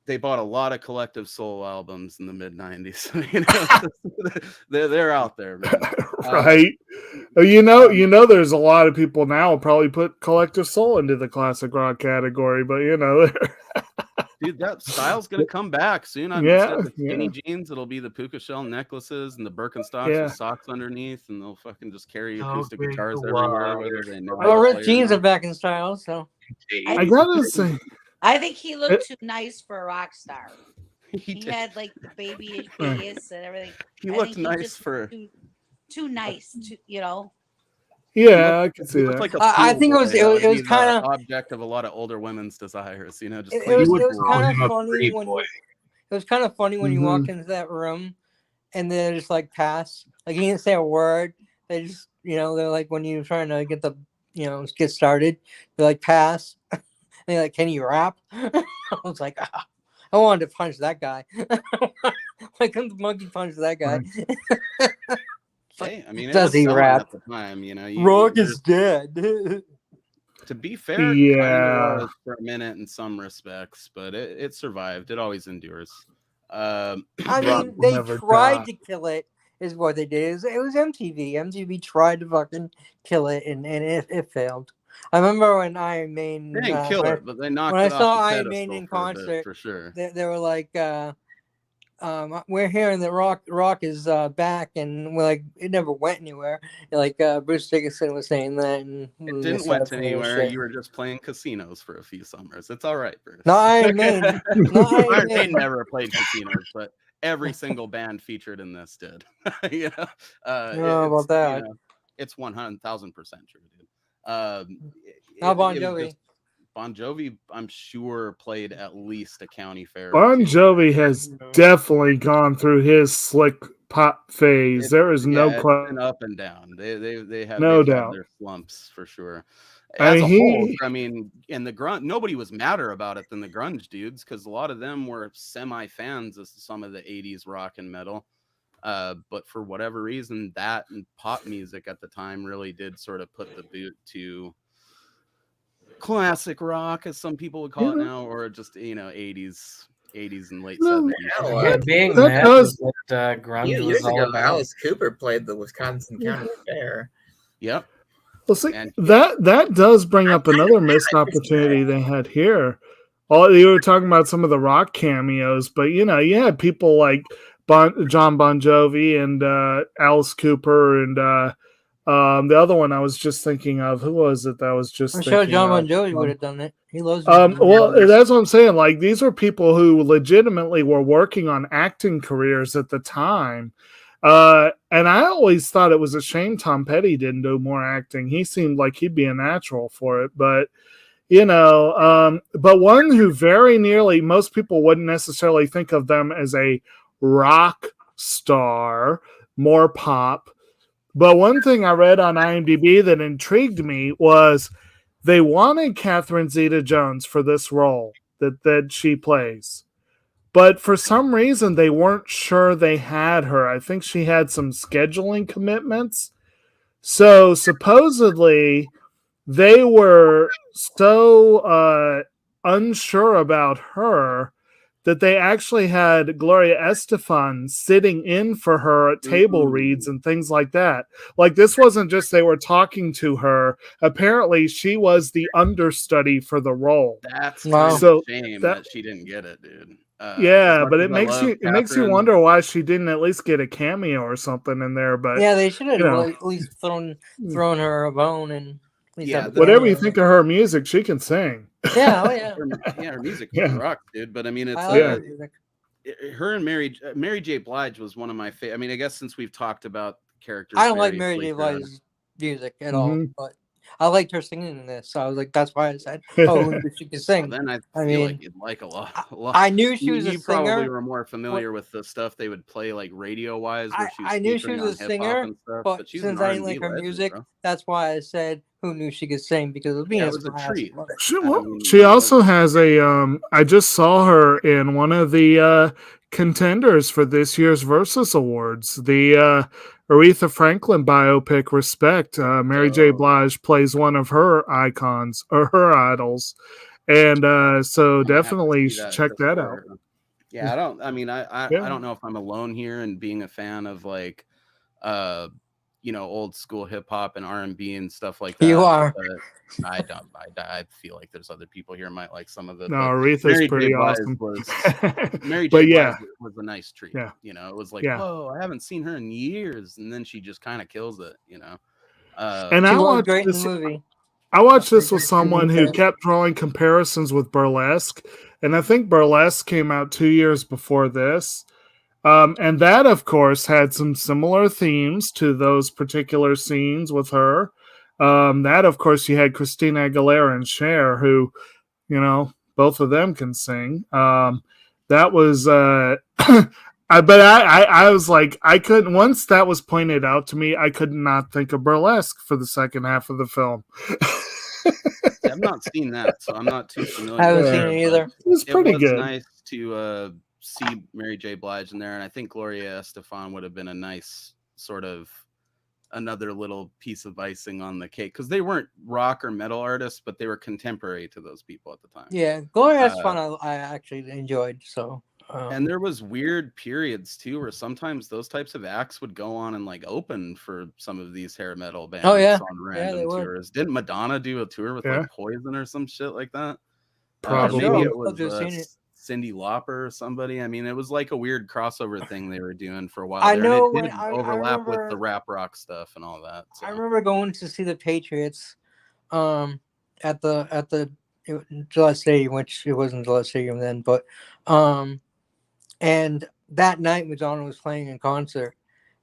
Speaker 3: They bought a lot of collective soul albums in the mid '90s. You know, they're out there, man.
Speaker 5: Right. There's a lot of people now probably put Collective Soul into the classic rock category, but
Speaker 3: Dude, that style's gonna come back soon.
Speaker 5: Yeah,
Speaker 3: Instead of the skinny
Speaker 5: yeah.
Speaker 3: jeans, it'll be the puka shell necklaces and the Birkenstocks
Speaker 5: Yeah.
Speaker 3: with socks underneath, and they'll fucking just carry
Speaker 2: How
Speaker 3: acoustic
Speaker 2: big
Speaker 3: guitars
Speaker 2: the
Speaker 3: everywhere,
Speaker 2: world
Speaker 3: whether
Speaker 2: is
Speaker 3: they know.
Speaker 6: Well,
Speaker 3: how to
Speaker 6: ripped
Speaker 3: play or
Speaker 6: jeans
Speaker 3: not.
Speaker 6: are back in style, so.
Speaker 5: I gotta say,
Speaker 7: I think he looked too nice for a rock star.
Speaker 3: He
Speaker 7: He
Speaker 3: did.
Speaker 7: had like the babyish face and everything.
Speaker 3: He
Speaker 7: I
Speaker 3: looked
Speaker 7: think
Speaker 3: nice
Speaker 7: just
Speaker 3: for.
Speaker 7: too nice. You know.
Speaker 5: yeah, I can
Speaker 3: He
Speaker 5: see
Speaker 3: looked
Speaker 5: that.
Speaker 3: like a
Speaker 6: I
Speaker 3: pool
Speaker 6: think it
Speaker 3: boy
Speaker 6: was-
Speaker 3: that
Speaker 6: it
Speaker 3: would
Speaker 6: was
Speaker 3: be the
Speaker 6: kinda-
Speaker 3: object of a lot of older women's desires. You know, just
Speaker 6: It
Speaker 3: clean
Speaker 6: was
Speaker 3: and
Speaker 6: kind
Speaker 3: cool.
Speaker 6: of
Speaker 2: him a
Speaker 6: funny
Speaker 2: pretty
Speaker 6: when
Speaker 2: boy.
Speaker 6: it was kind of funny when you walk into that room, and they just like pass. Like he didn't say a word. They just they're like when you're trying to get the get started. They're like pass. And they're like, "Can you rap?" I was like, I wanted to punch that guy. I couldn't monkey punch that guy.
Speaker 3: Hey, I mean, it
Speaker 6: Does
Speaker 3: was
Speaker 6: he
Speaker 3: selling
Speaker 6: rap?
Speaker 3: at the time? You know,
Speaker 6: Rock is dead.
Speaker 3: to be fair, kind
Speaker 5: Yeah.
Speaker 3: of was for a minute in some respects, but it survived. It always endures.
Speaker 6: I
Speaker 5: Rock
Speaker 6: mean,
Speaker 5: will
Speaker 6: they
Speaker 5: never
Speaker 6: tried
Speaker 5: die.
Speaker 6: to kill it, is what they did. It was MTV. MTV tried to fucking kill it, and it failed. I remember when Iron Maiden.
Speaker 3: They didn't kill
Speaker 6: when
Speaker 3: it, but they knocked
Speaker 6: when I
Speaker 3: it
Speaker 6: saw
Speaker 3: off the
Speaker 6: Iron Maiden
Speaker 3: pedestal
Speaker 6: in
Speaker 3: for a bit,
Speaker 6: concert,
Speaker 3: for sure.
Speaker 6: they were like, "We're hearing that rock is back," and we're like, it never went anywhere. Like Bruce Dickinson was saying that, and
Speaker 3: It didn't went anywhere. You were just playing casinos for a few summers. It's all right, Bruce.
Speaker 6: No, Iron Maiden. No, Iron
Speaker 3: Iron
Speaker 6: Maiden.
Speaker 3: Maiden never played casinos, but every single band featured in this did. You know,
Speaker 6: know about that.
Speaker 3: It's 100,000% true, dude.
Speaker 6: How Bon
Speaker 3: it was
Speaker 6: Jovi?
Speaker 3: just- Bon Jovi, I'm sure, played at least a county fair. or
Speaker 5: Bon
Speaker 3: two.
Speaker 5: Jovi has definitely gone through his slick pop phase.
Speaker 3: It's-
Speaker 5: There is no
Speaker 3: it's
Speaker 5: question.
Speaker 3: been up and down. They have
Speaker 5: No
Speaker 3: they've had
Speaker 5: doubt.
Speaker 3: their slumps for sure.
Speaker 5: I
Speaker 3: As
Speaker 5: mean,
Speaker 3: a whole,
Speaker 5: he-
Speaker 3: I mean, in the grunge, nobody was madder about it than the grunge dudes because a lot of them were semi fans of some of the '80s rock and metal. But for whatever reason, that and pop music at the time really did sort of put the boot to classic rock, as some people would call it now, or just 80s and late
Speaker 5: No,
Speaker 3: 70s.
Speaker 1: Yeah, being
Speaker 5: that
Speaker 1: mad
Speaker 5: does-
Speaker 1: was what grunge
Speaker 4: Years
Speaker 1: was all
Speaker 4: ago,
Speaker 1: about.
Speaker 4: Alice Cooper played the Wisconsin County Fair.
Speaker 3: Yep.
Speaker 5: Well, see,
Speaker 3: And-
Speaker 5: that does bring up another missed opportunity they had here. You were talking about some of the rock cameos, but you had people like John Bon Jovi and Alice Cooper and the other one I was just thinking of. Who was it that I was just
Speaker 6: I'm sure
Speaker 5: thinking
Speaker 6: John
Speaker 5: of?
Speaker 6: Bon Jovi would have done it. He loves.
Speaker 5: Well, that's what I'm saying. Like, these are people who legitimately were working on acting careers at the time. And I always thought it was a shame Tom Petty didn't do more acting. He seemed like he'd be a natural for it. But, but one who very nearly, most people wouldn't necessarily think of them as a rock star, more pop. But one thing I read on IMDb that intrigued me was they wanted Catherine Zeta-Jones for this role that she plays. But for some reason, they weren't sure they had her. I think she had some scheduling commitments. So supposedly, they were so unsure about her that they actually had Gloria Estefan sitting in for her at table reads and things like that. Like, this wasn't just they were talking to her. Apparently, she was the understudy for the role.
Speaker 3: That's
Speaker 6: Wow.
Speaker 3: kind of
Speaker 5: So
Speaker 3: a shame
Speaker 5: that-
Speaker 3: that she didn't get it, dude.
Speaker 5: Yeah,
Speaker 3: as much
Speaker 5: but
Speaker 3: as
Speaker 5: it
Speaker 3: I
Speaker 5: makes
Speaker 3: love
Speaker 5: you
Speaker 3: Catherine,
Speaker 5: wonder why she didn't at least get a cameo or something in there. But
Speaker 6: Yeah, they should have
Speaker 5: you know.
Speaker 6: at least thrown her a bone and at least
Speaker 3: Yeah,
Speaker 6: have a
Speaker 5: whatever you
Speaker 6: cameo.
Speaker 5: think of her music, she can sing.
Speaker 6: Yeah, oh yeah.
Speaker 3: her music
Speaker 5: Yeah.
Speaker 3: rocks, dude. But I mean, it's
Speaker 6: I like her music.
Speaker 3: her and Mary J. Blige was one of my favorite. I mean, I guess since we've talked about characters,
Speaker 6: I don't like Mary
Speaker 3: variously
Speaker 6: J.
Speaker 3: throughout-
Speaker 6: Blige's music at all,
Speaker 5: Mhm.
Speaker 6: but I liked her singing in this, so I was like, that's why I said, oh, she can sing.
Speaker 3: Then I
Speaker 6: I
Speaker 3: feel
Speaker 6: mean,
Speaker 3: like you'd like a lot.
Speaker 6: I knew she was a
Speaker 3: You probably
Speaker 6: singer.
Speaker 3: were more familiar with the stuff they would play like radio wise, where she was
Speaker 6: I knew she
Speaker 3: featuring
Speaker 6: was a
Speaker 3: on hip hop
Speaker 6: singer,
Speaker 3: and stuff.
Speaker 6: but
Speaker 3: she's
Speaker 6: since
Speaker 3: an
Speaker 6: I didn't
Speaker 3: R&B
Speaker 6: like her
Speaker 3: legend,
Speaker 6: music,
Speaker 3: bro.
Speaker 6: that's why I said who knew she could sing, because it was being
Speaker 3: Yeah,
Speaker 6: a
Speaker 3: it was a
Speaker 6: smart ass
Speaker 3: treat.
Speaker 6: mother.
Speaker 5: She also has a I just saw her in one of the contenders for this year's Versus Awards, the Aretha Franklin biopic Respect. Mary J. Blige plays one of her icons or her idols, and so
Speaker 3: I'm gonna have to
Speaker 5: definitely
Speaker 3: see that
Speaker 5: check
Speaker 3: just
Speaker 5: that out.
Speaker 3: for- Yeah, I
Speaker 5: Yeah.
Speaker 3: don't know if I'm alone here and being a fan of like old school hip hop and R&B and stuff like that.
Speaker 6: You are.
Speaker 3: But I feel like there's other people here might like some of it.
Speaker 5: No,
Speaker 3: But
Speaker 5: Aretha's
Speaker 3: Mary
Speaker 5: pretty
Speaker 3: J. Blige
Speaker 5: awesome.
Speaker 3: Mary
Speaker 5: But
Speaker 3: J.
Speaker 5: yeah.
Speaker 3: Blige was a nice treat.
Speaker 5: Yeah.
Speaker 3: It was like,
Speaker 5: Yeah.
Speaker 3: whoa, I haven't seen her in years, and then she just kind of kills it.
Speaker 5: And
Speaker 6: She
Speaker 5: I
Speaker 6: was
Speaker 5: watched
Speaker 6: great in
Speaker 5: this.
Speaker 6: the movie.
Speaker 5: I watched this with
Speaker 6: She
Speaker 5: someone who
Speaker 6: said.
Speaker 5: kept drawing comparisons with Burlesque, and I think Burlesque came out 2 years before this. And that, of course, had some similar themes to those particular scenes with her. That, of course, you had Christina Aguilera and Cher, who, both of them can sing. That was, I was like, I couldn't, once that was pointed out to me, I could not think of Burlesque for the second half of the film.
Speaker 3: I've not seen that, so I'm not too familiar.
Speaker 6: I haven't
Speaker 3: with
Speaker 6: seen
Speaker 3: her,
Speaker 6: it
Speaker 3: but
Speaker 6: either.
Speaker 5: It was pretty good.
Speaker 3: Nice to see Mary J. Blige in there, and I think Gloria Estefan would have been a nice sort of another little piece of icing on the cake, because they weren't rock or metal artists, but they were contemporary to those people at the time.
Speaker 6: Yeah, Gloria Estefan I actually enjoyed. So.
Speaker 3: And there was weird periods too, where sometimes those types of acts would go on and like open for some of these hair metal bands on random tours. Didn't Madonna do a tour with like Poison or some shit like that?
Speaker 5: Probably.
Speaker 3: Maybe it was Cyndi Lauper or somebody. I mean, it was like a weird crossover thing they were doing for a while.
Speaker 6: And it
Speaker 3: did overlap with the rap rock stuff and all that. So.
Speaker 6: I remember going to see the Patriots at the Gillette Stadium, which it wasn't Gillette Stadium then, but and that night Madonna was playing in concert,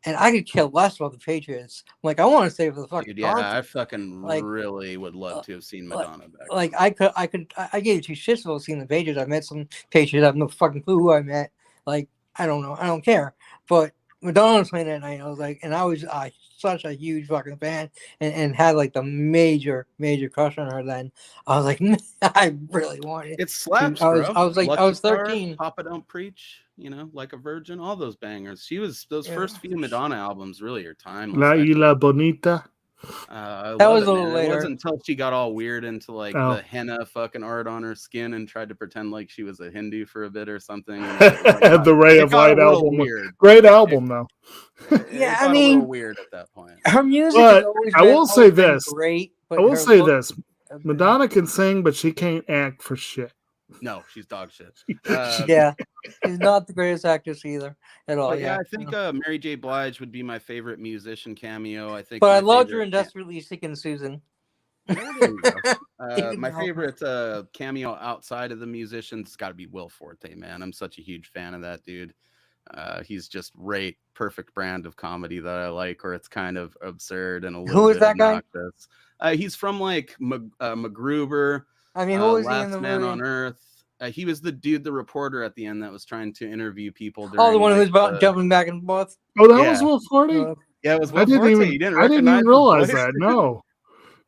Speaker 6: and I could care less about the Patriots. Like, I want to stay for the fucking concert.
Speaker 3: I fucking really would love to have seen Madonna back.
Speaker 6: Like, I gave two shits about seeing the Patriots. I met some Patriots. I have no fucking clue who I met. Like, I don't know. I don't care. But Madonna was playing that night. I was like, and I was such a huge fucking fan, and had like the major crush on her. Then I was like, I really wanted
Speaker 3: it. Slaps,
Speaker 6: I
Speaker 3: bro.
Speaker 6: was like,
Speaker 3: Lucky
Speaker 6: I was
Speaker 3: Star,
Speaker 6: 13.
Speaker 3: Papa Don't Preach, Like a Virgin, all those bangers. She was those first few Madonna albums really are timeless.
Speaker 5: La Isla Bonita.
Speaker 6: That was a little later.
Speaker 3: It wasn't until she got all weird into like the henna fucking art on her skin and tried to pretend like she was a Hindu for a bit or something.
Speaker 5: The Ray of Light album.
Speaker 3: Weird.
Speaker 5: Great album, though.
Speaker 6: Yeah,
Speaker 3: I mean, a little weird at that point.
Speaker 6: Her music
Speaker 5: But
Speaker 6: has always
Speaker 5: I will say this.
Speaker 6: Great. But
Speaker 5: I will say this. Madonna can sing, but she can't act for shit.
Speaker 3: No, she's dog shit.
Speaker 6: Yeah, she's not the greatest actress either at all.
Speaker 3: Yeah, I think Mary J. Blige would be my favorite musician cameo. I think,
Speaker 6: but I loved her in Desperately Seeking Susan.
Speaker 3: My favorite cameo outside of the musicians got to be Will Forte, man. I'm such a huge fan of that dude. He's just perfect brand of comedy that I like, or it's kind of absurd and a little bit obnoxious. He's from like MacGruber.
Speaker 6: I mean, who was
Speaker 3: Last
Speaker 6: he in the
Speaker 3: Man
Speaker 6: movie?
Speaker 3: on Earth. He was the reporter at the end that was trying to interview people.
Speaker 6: The one who was about jumping back and forth.
Speaker 5: Oh, that was Will Forte?
Speaker 3: Yeah, it was Will
Speaker 5: I didn't
Speaker 3: Forte.
Speaker 5: even, I didn't even realize that. No.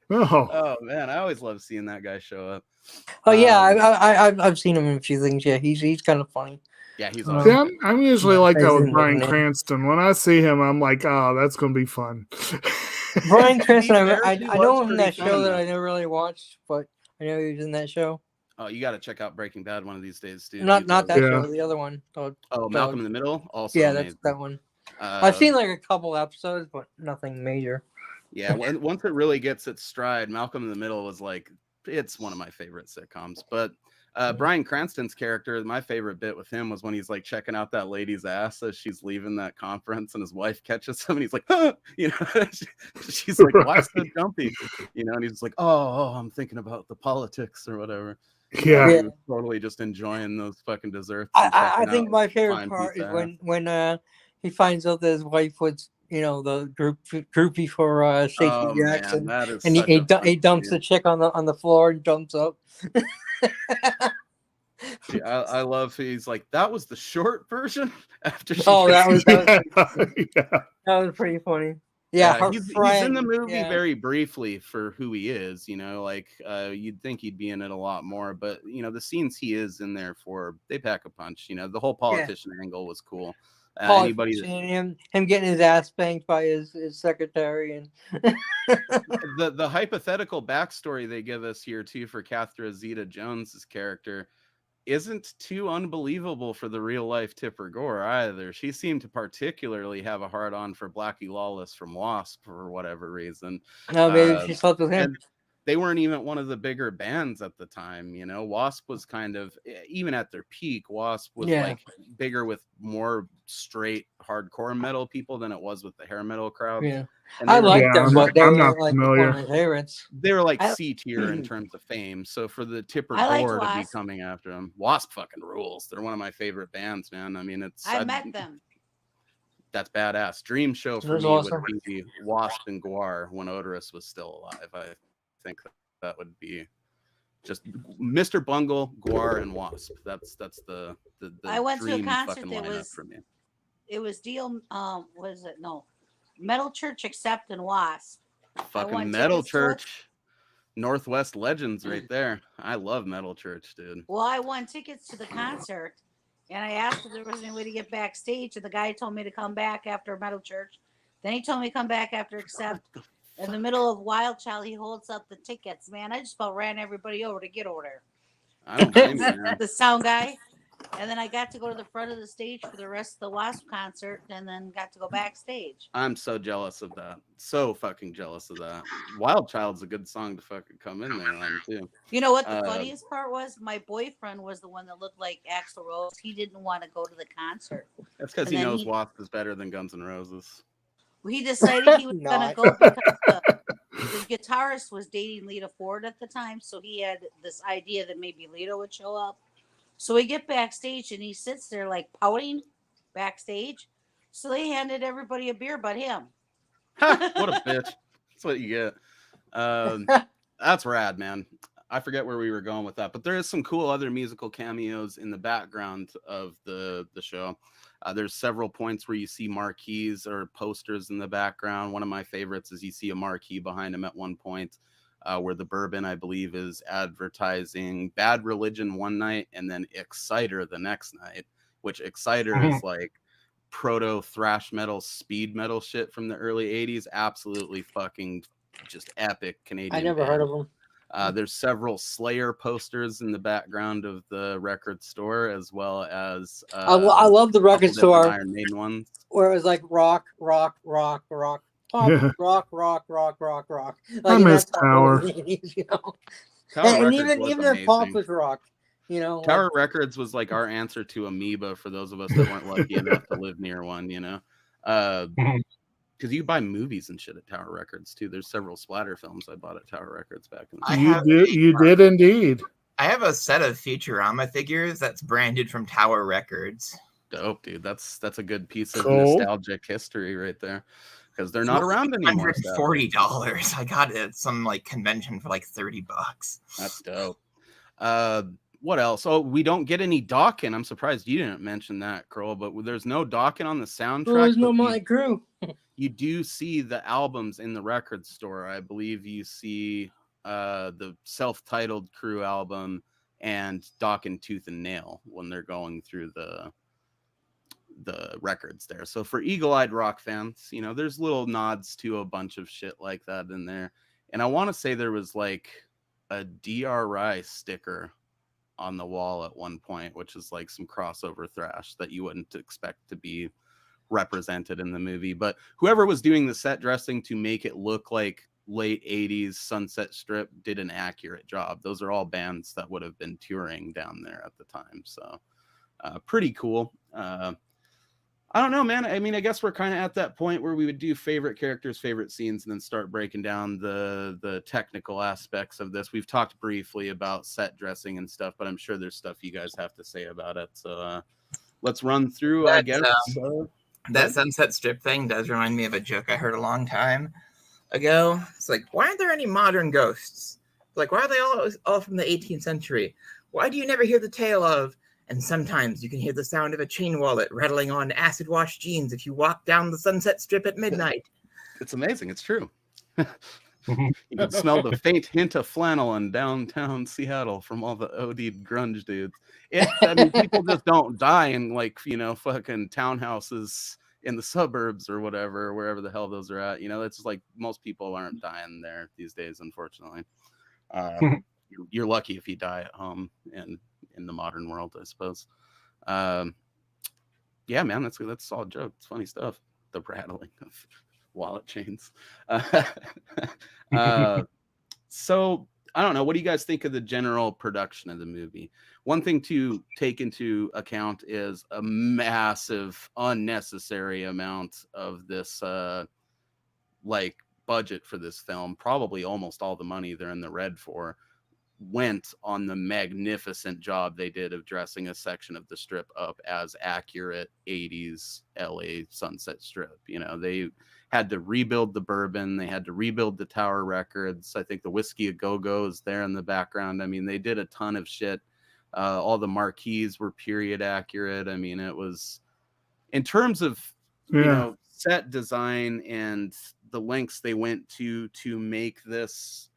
Speaker 3: Oh man, I always love seeing that guy show up.
Speaker 6: Oh yeah, I've seen him in a few things. Yeah, he's kind of funny.
Speaker 3: Yeah, he's
Speaker 5: awesome. I'm usually like that with Bryan Cranston. When I see him, I'm like, oh, that's gonna be fun.
Speaker 6: Bryan Cranston, I know him in that show that I never really watched, but I know he was in that show.
Speaker 3: Oh, you got to check out Breaking Bad one of these days, dude.
Speaker 6: Not that show, the other one.
Speaker 3: Malcolm in the Middle. Also,
Speaker 6: yeah, that's that one. I've seen like a couple episodes, but nothing major.
Speaker 3: Yeah, once it really gets its stride, Malcolm in the Middle was like, it's one of my favorite sitcoms. But Bryan Cranston's character, my favorite bit with him was when he's like checking out that lady's ass as she's leaving that conference, and his wife catches him, and he's like, ah! She's like, why so jumpy? And he's like, oh, I'm thinking about the politics or whatever.
Speaker 5: Yeah.
Speaker 3: Totally just enjoying those fucking desserts.
Speaker 6: I think my favorite part is when he finds out that his wife was the groupie for Safety
Speaker 3: Oh
Speaker 6: Jackson,
Speaker 3: man, that is
Speaker 6: and
Speaker 3: such a
Speaker 6: he dumps the chick on the floor and jumps up.
Speaker 3: See, I love he's like, that was the short version after she
Speaker 6: Oh, that was
Speaker 5: Yeah.
Speaker 6: that was pretty funny. Yeah, her
Speaker 3: he's in the
Speaker 6: friend,
Speaker 3: movie
Speaker 6: yeah.
Speaker 3: very briefly for who he is, like you'd think he'd be in it a lot more, but the scenes he is in there for, they pack a punch. The whole politician angle was cool. Anybody
Speaker 6: him getting his ass spanked by his secretary, and
Speaker 3: the hypothetical backstory they give us here too for Catherine Zeta-Jones's character isn't too unbelievable for the real life Tipper Gore either. She seemed to particularly have a hard on for Blackie Lawless from Wasp for whatever reason.
Speaker 6: no, maybe she slept with him.
Speaker 3: And they weren't even one of the bigger bands at the time. Wasp was kind of, even at their peak, Wasp was like bigger with more straight hardcore metal people than it was with the hair metal crowd.
Speaker 6: Yeah,
Speaker 3: and
Speaker 6: I liked them, but they were
Speaker 5: not
Speaker 6: like
Speaker 5: familiar.
Speaker 6: one of my favorites.
Speaker 3: They were like C tier in terms of fame. So for the Tipper
Speaker 7: I liked
Speaker 3: Gore to be
Speaker 7: Wasp.
Speaker 3: coming after them, Wasp fucking rules. They're one of my favorite bands, man. I mean,
Speaker 7: I met them.
Speaker 3: That's badass. Dream show for
Speaker 6: That's
Speaker 3: me
Speaker 6: awesome.
Speaker 3: would be Wasp and Guar when Odorous was still alive. I think that would be just Mr. Bungle, Guar, and Wasp. That's the
Speaker 7: I went to a
Speaker 3: dream
Speaker 7: concert
Speaker 3: fucking
Speaker 7: that
Speaker 3: lineup
Speaker 7: was-
Speaker 3: for me.
Speaker 7: It was what is it? No, Metal Church Accept and Wasp.
Speaker 3: Fucking
Speaker 7: won
Speaker 3: Metal
Speaker 7: tickets to it.
Speaker 3: Church. Northwest Legends right there. I love Metal Church, dude.
Speaker 7: Well, I won tickets to the concert, and I asked if there was any way to get backstage, and the guy told me to come back after Metal Church. Then he told me to come back after Accept. In the middle of Wild Child, he holds up the tickets. Man, I just about ran everybody over to get over there.
Speaker 3: I don't blame you, man.
Speaker 7: The sound guy. And then I got to go to the front of the stage for the rest of the Wasp concert, and then got to go backstage.
Speaker 3: I'm so jealous of that. So fucking jealous of that. Wild Child's a good song to fucking come in there on too.
Speaker 7: You know what the funniest part was? My boyfriend was the one that looked like Axl Rose. He didn't want to go to the concert.
Speaker 3: That's because
Speaker 7: And
Speaker 3: he
Speaker 7: then
Speaker 3: knows
Speaker 7: he-
Speaker 3: Wasp is better than Guns N' Roses.
Speaker 7: He decided he was going to
Speaker 6: Not.
Speaker 7: go because the guitarist was dating Lita Ford at the time, so he had this idea that maybe Lita would show up. So we get backstage, and he sits there like pouting backstage. So they handed everybody a beer but him.
Speaker 3: What a bitch. That's what you get. That's rad, man. I forget where we were going with that, but there is some cool other musical cameos in the background of the show. There's several points where you see marquees or posters in the background. One of my favorites is you see a marquee behind him at one point where the Bourbon, I believe, is advertising Bad Religion one night and then Exciter the next night, which Exciter is like proto thrash metal, speed metal shit from the early 80s. Absolutely fucking just epic Canadian
Speaker 6: I never
Speaker 3: band.
Speaker 6: heard of them.
Speaker 3: There's several Slayer posters in the background of the record store, as well as
Speaker 6: I love the record store
Speaker 3: Iron Maiden ones.
Speaker 6: where it was like rock, pop, rock, rock, rock. Like,
Speaker 5: I miss
Speaker 6: that's how
Speaker 5: Tower.
Speaker 6: it is, you know?
Speaker 3: Tower
Speaker 6: And
Speaker 3: Records
Speaker 6: even
Speaker 3: was
Speaker 6: if pop
Speaker 3: amazing.
Speaker 6: was rock, you know.
Speaker 3: Tower Records was like our answer to Amoeba for those of us that weren't lucky enough to live near one, you know. Because you buy movies and shit at Tower Records too. There's several splatter films I bought at Tower Records back in the day.
Speaker 5: You did indeed.
Speaker 4: I have a set of Futurama figures that's branded from Tower Records.
Speaker 3: Dope, dude. That's a good piece of
Speaker 5: Cool.
Speaker 3: nostalgic history right there. Because they're not around anymore.
Speaker 4: $140. I got it at some like convention for like $30.
Speaker 3: That's dope. What else? Oh, we don't get any Dawkins. I'm surprised you didn't mention that, Kroll, but there's no Dawkins on the soundtrack.
Speaker 6: There's no
Speaker 3: but
Speaker 6: Motley Crue.
Speaker 3: you do see the albums in the record store. I believe you see the self-titled Crew album and Dawkins Tooth and Nail when they're going through the records there. So for eagle-eyed rock fans, you know, there's little nods to a bunch of shit like that in there. And I want to say there was like a DRI sticker on the wall at one point, which is like some crossover thrash that you wouldn't expect to be represented in the movie. But whoever was doing the set dressing to make it look like late 80s Sunset Strip did an accurate job. Those are all bands that would have been touring down there at the time. So pretty cool. I don't know, man. I mean, I guess we're kind of at that point where we would do favorite characters, favorite scenes, and then start breaking down the technical aspects of this. We've talked briefly about set dressing and stuff, but I'm sure there's stuff you guys have to say about it. So let's run through, I guess.
Speaker 4: That Sunset Strip thing does remind me of a joke I heard a long time ago. It's like, why aren't there any modern ghosts? Like, why are they all from the 18th century? Why do you never hear the tale of, and sometimes you can hear the sound of a chain wallet rattling on acid wash jeans if you walk down the Sunset Strip at midnight?
Speaker 3: It's amazing. It's true. You can smell the faint hint of flannel in downtown Seattle from all the OD'd grunge dudes. I mean, people just don't die in like, fucking townhouses in the suburbs or whatever, wherever the hell those are at. It's like most people aren't dying there these days, unfortunately. You're lucky if you die at home in the modern world, I suppose. Yeah, man, that's a solid joke. It's funny stuff. The rattling of wallet chains. So I don't know. What do you guys think of the general production of the movie? One thing to take into account is a massive, unnecessary amount of this, like budget for this film. Probably almost all the money they're in the red for went on the magnificent job they did of dressing a section of the strip up as accurate 80s LA Sunset Strip. They had to rebuild the Bourbon. They had to rebuild the Tower Records. I think the Whiskey A Go-Go is there in the background. I mean, they did a ton of shit. All the marquees were period accurate. I mean, it was, in terms of, set design and the lengths they went to make this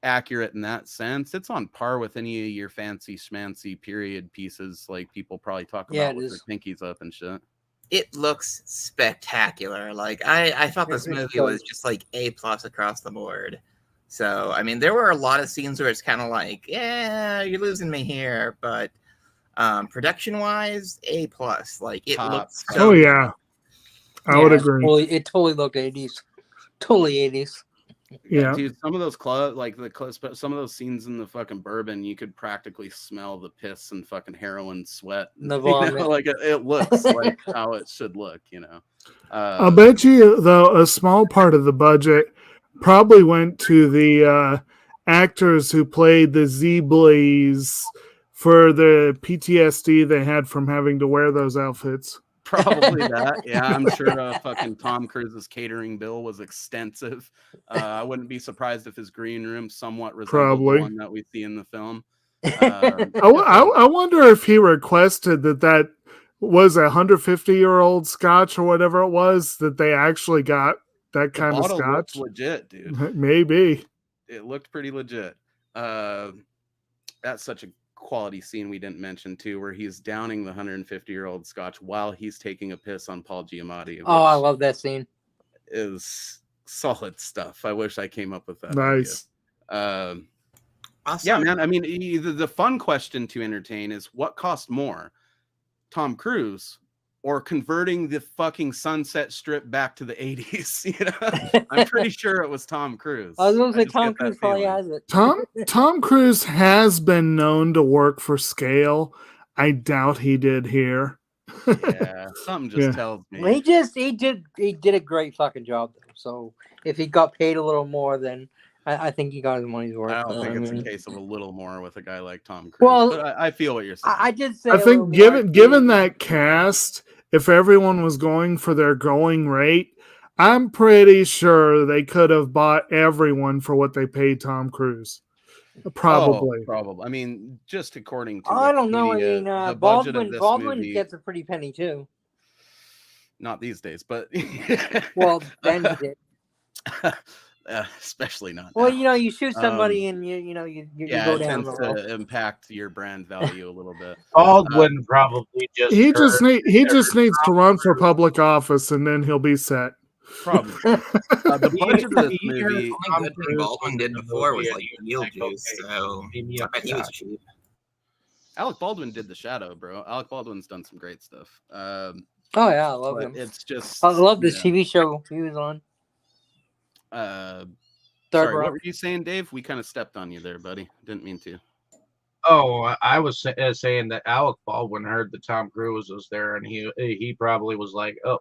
Speaker 3: accurate in that sense, it's on par with any of your fancy schmancy period pieces like people probably talk about with their pinkies up and shit.
Speaker 4: It looks spectacular. Like I thought this movie was just like A+ across the board. So I mean, there were a lot of scenes where it's kind of like, yeah, you're losing me here, but production wise, A+. Like it looks so
Speaker 5: yeah, I would agree.
Speaker 6: It totally looked 80s. Totally 80s.
Speaker 5: Yeah,
Speaker 3: dude, some of those some of those scenes in the fucking Bourbon, you could practically smell the piss and fucking heroin sweat. Like it looks like how it should look.
Speaker 5: I'll bet you though a small part of the budget probably went to the actors who played the J Blige for the PTSD they had from having to wear those outfits.
Speaker 3: Probably that. Yeah, I'm sure fucking Tom Cruise's catering bill was extensive. I wouldn't be surprised if his green room somewhat resembled the one that we see in the film.
Speaker 5: I wonder if he requested that was a 150-year-old scotch or whatever it was, that they actually got that kind of scotch.
Speaker 3: Legit, dude.
Speaker 5: Maybe.
Speaker 3: It looked pretty legit. That's such a quality scene we didn't mention too, where he's downing the 150-year-old scotch while he's taking a piss on Paul Giamatti.
Speaker 6: Oh, I love that scene.
Speaker 3: Is solid stuff. I wish I came up with that.
Speaker 5: Nice.
Speaker 3: Awesome. Yeah, man. I mean, the fun question to entertain is what cost more, Tom Cruise or converting the fucking Sunset Strip back to the 80s? I'm pretty sure it was Tom Cruise.
Speaker 6: I was going to say Tom Cruise probably has it.
Speaker 5: Tom Cruise has been known to work for scale. I doubt he did here.
Speaker 3: Yeah, something just tells me.
Speaker 6: He did a great fucking job though. So if he got paid a little more, then I think he got his money's worth.
Speaker 3: I don't think it's a case of a little more with a guy like Tom Cruise. Well, but I feel what you're saying.
Speaker 6: I did say.
Speaker 5: I think given that cast, if everyone was going for their going rate, I'm pretty sure they could have bought everyone for what they paid Tom Cruise. Probably.
Speaker 3: Probably. I mean, just according to
Speaker 6: I don't know. I mean,
Speaker 3: the budget of this
Speaker 6: Baldwin
Speaker 3: movie,
Speaker 6: gets a pretty penny too.
Speaker 3: Not these days, but
Speaker 6: well, then he did.
Speaker 3: Especially not.
Speaker 6: Well,
Speaker 3: now.
Speaker 6: You shoot somebody and you go down.
Speaker 3: It tends to impact your brand value a little bit.
Speaker 2: Baldwin probably just
Speaker 5: he just needs to run for public office and then he'll be set.
Speaker 3: Probably. The budget of this movie,
Speaker 4: Baldwin did before was like Yield Juice, so I bet he was cheap.
Speaker 3: Alec Baldwin did The Shadow, bro. Alec Baldwin's done some great stuff.
Speaker 6: Oh yeah, I love him.
Speaker 3: It's just
Speaker 6: I love this TV show he was on.
Speaker 3: Sorry, what were you saying, Dave? We kind of stepped on you there, buddy. Didn't mean to.
Speaker 2: Oh, I was saying that Alec Baldwin heard that Tom Cruise was there, and he probably was like, "Oh,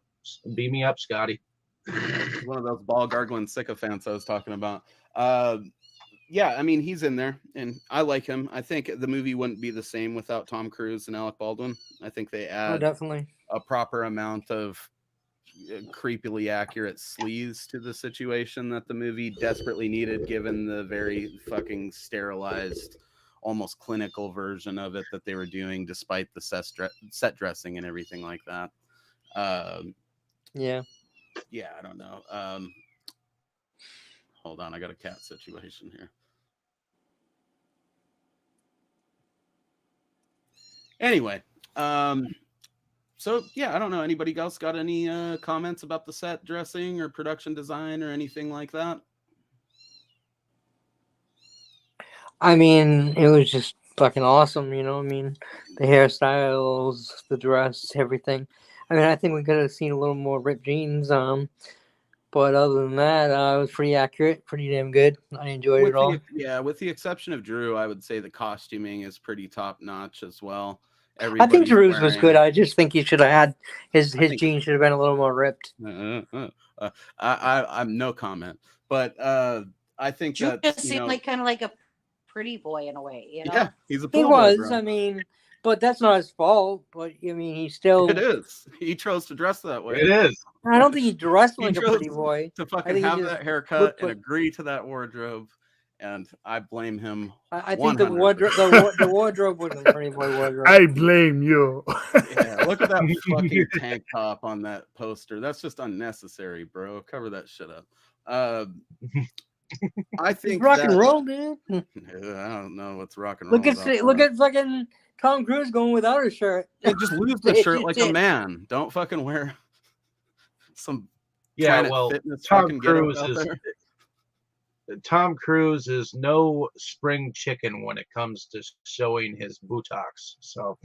Speaker 2: beam me up, Scotty."
Speaker 3: One of those ball gargling sycophants I was talking about. Yeah, I mean, he's in there, and I like him. I think the movie wouldn't be the same without Tom Cruise and Alec Baldwin. I think they
Speaker 6: Oh,
Speaker 3: add
Speaker 6: definitely.
Speaker 3: a proper amount of creepily accurate sleaze to the situation that the movie desperately needed, given the very fucking sterilized, almost clinical version of it that they were doing, despite the set dressing and everything like that.
Speaker 6: Yeah.
Speaker 3: Yeah, I don't know. Hold on, I got a cat situation here. Anyway, so yeah, I don't know. Anybody else got any comments about the set dressing or production design or anything like that?
Speaker 6: I mean, it was just fucking awesome, you know. I mean, the hairstyles, the dress, everything. I mean, I think we could have seen a little more ripped jeans. But other than that, it was pretty accurate, pretty damn good. I enjoyed it all.
Speaker 3: With the exception of Drew, I would say the costuming is pretty top notch as well.
Speaker 6: I think Drew's was good. I just think he should have had his jeans should have been a little more ripped.
Speaker 3: I'm no comment, but I think
Speaker 7: Drew
Speaker 3: that
Speaker 7: just seemed like kind of like a pretty boy in a way, you know.
Speaker 3: Yeah, he's a
Speaker 6: He
Speaker 3: pool
Speaker 6: was.
Speaker 3: boy, bro.
Speaker 6: I mean, but that's not his fault. But I mean, he still.
Speaker 3: It is. He chose to dress that way.
Speaker 2: It is.
Speaker 6: I don't think he dressed like
Speaker 3: He
Speaker 6: a pretty boy.
Speaker 3: to
Speaker 6: I
Speaker 3: fucking
Speaker 6: think he
Speaker 3: have
Speaker 6: just
Speaker 3: that haircut
Speaker 6: looked
Speaker 3: and
Speaker 6: like-
Speaker 3: agree to that wardrobe, and I blame him.
Speaker 6: I think the
Speaker 3: 100%.
Speaker 6: wardrobe, the wardrobe wasn't a pretty boy wardrobe.
Speaker 5: I blame you.
Speaker 3: Yeah, look at that fucking tank top on that poster. That's just unnecessary, bro. Cover that shit up. I think
Speaker 6: rock and roll, dude.
Speaker 3: I don't know what's rock and roll.
Speaker 6: Look at fucking Tom Cruise going without a shirt.
Speaker 3: Yeah, just lose the shirt like a man. Don't fucking wear some.
Speaker 2: Yeah,
Speaker 3: Planet
Speaker 2: well,
Speaker 3: Fitness
Speaker 2: Tom
Speaker 3: fucking getup
Speaker 2: Cruise
Speaker 3: out
Speaker 2: is
Speaker 3: there.
Speaker 2: Tom Cruise is no spring chicken when it comes to showing his buttocks. So,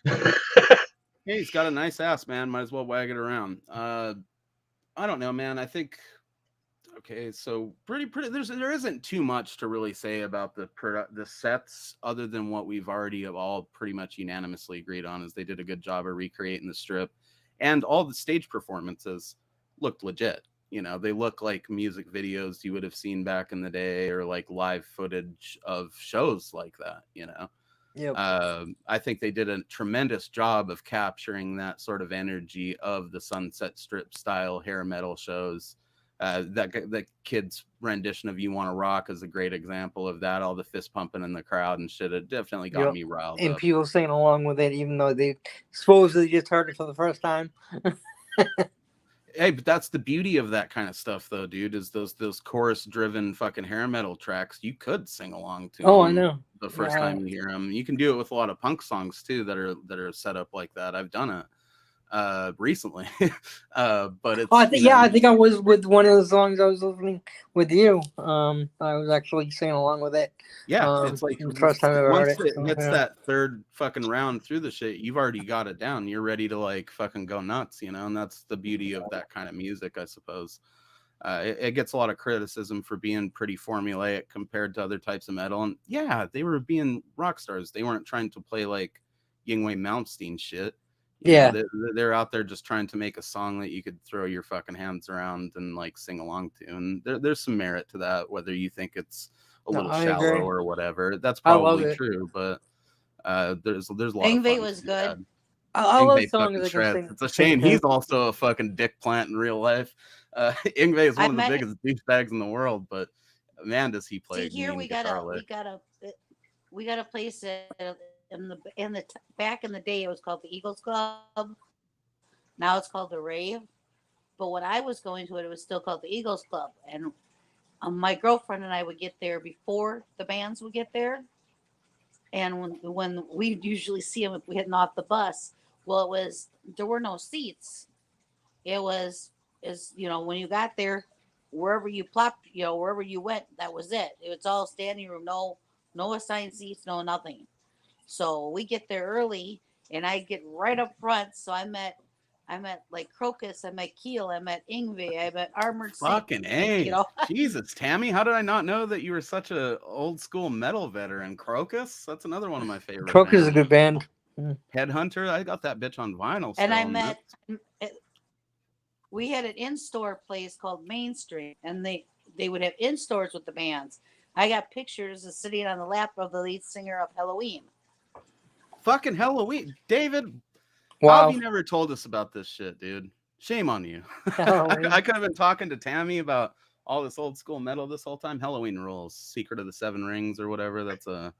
Speaker 3: Hey, he's got a nice ass, man. Might as well wag it around. I don't know, man. I think. Okay, so pretty. There isn't too much to really say about the sets, other than what we've already all pretty much unanimously agreed on, is they did a good job of recreating the strip, and all the stage performances looked legit. You know, they look like music videos you would have seen back in the day, or like live footage of shows like that. You know.
Speaker 6: Yep.
Speaker 3: I think they did a tremendous job of capturing that sort of energy of the Sunset Strip style hair metal shows. That kid's rendition of "You Want to Rock" is a great example of that. All the fist pumping in the crowd and shit, it definitely got me riled
Speaker 6: and
Speaker 3: up.
Speaker 6: people singing along with it, even though they supposedly just heard it for the first time.
Speaker 3: Hey, but that's the beauty of that kind of stuff, though, dude. Is those chorus-driven fucking hair metal tracks you could sing along to.
Speaker 6: Oh, I know.
Speaker 3: The first time you hear them, you can do it with a lot of punk songs too that are set up like that. I've done it recently, but it's.
Speaker 6: I think I was with one of the songs I was listening with you. I was actually singing along with it.
Speaker 3: Yeah, it's like
Speaker 6: the first time I ever heard it.
Speaker 3: Once it hits that third fucking round through the shit, you've already got it down. You're ready to like fucking go nuts, you know. And that's the beauty of that kind of music, I suppose. It gets a lot of criticism for being pretty formulaic compared to other types of metal. And yeah, they were being rock stars. They weren't trying to play like Yngwie Malmsteen shit. You know, they're out there just trying to make a song that you could throw your fucking hands around and like sing along to. And there's some merit to that, whether you think it's a little shallow or whatever. That's probably true, but there's a lot
Speaker 7: Yngwie
Speaker 3: of
Speaker 7: was good.
Speaker 6: I love songs that can sing.
Speaker 3: It's a shame he's also a fucking dick plant in real life. Yngwie is one of the biggest douchebags in the world, but man, does he play?
Speaker 7: See, here we got a place in the back in the day. It was called the Eagles Club. Now it's called the Rave. But when I was going to it, it was still called the Eagles Club. And my girlfriend and I would get there before the bands would get there. And when we usually see them if we're heading off the bus, well, there were no seats. It was, when you got there, wherever you plopped, wherever you went, that was it. It was all standing room, no assigned seats, no nothing. So we get there early, and I get right up front. So I met like Crocus, I met Keel, I met Yngwie, I met Armored Saint.
Speaker 3: Fucking A. Jesus, Tammy, how did I not know that you were such a old school metal veteran? Crocus? That's another one of my favorites.
Speaker 6: Crocus is a good band.
Speaker 3: Headhunter, I got that bitch on vinyl.
Speaker 7: And I met, we had an in-store place called Main Street, and they would have in-stores with the bands. I got pictures of sitting on the lap of the lead singer of Halloween.
Speaker 3: Fucking Halloween. David, how
Speaker 6: Wow.
Speaker 3: have you never told us about this shit, dude? Shame on you.
Speaker 6: Halloween.
Speaker 3: I could have been talking to Tammy about all this old school metal this whole time. Halloween rules. Secret of the Seven Rings or whatever. That's a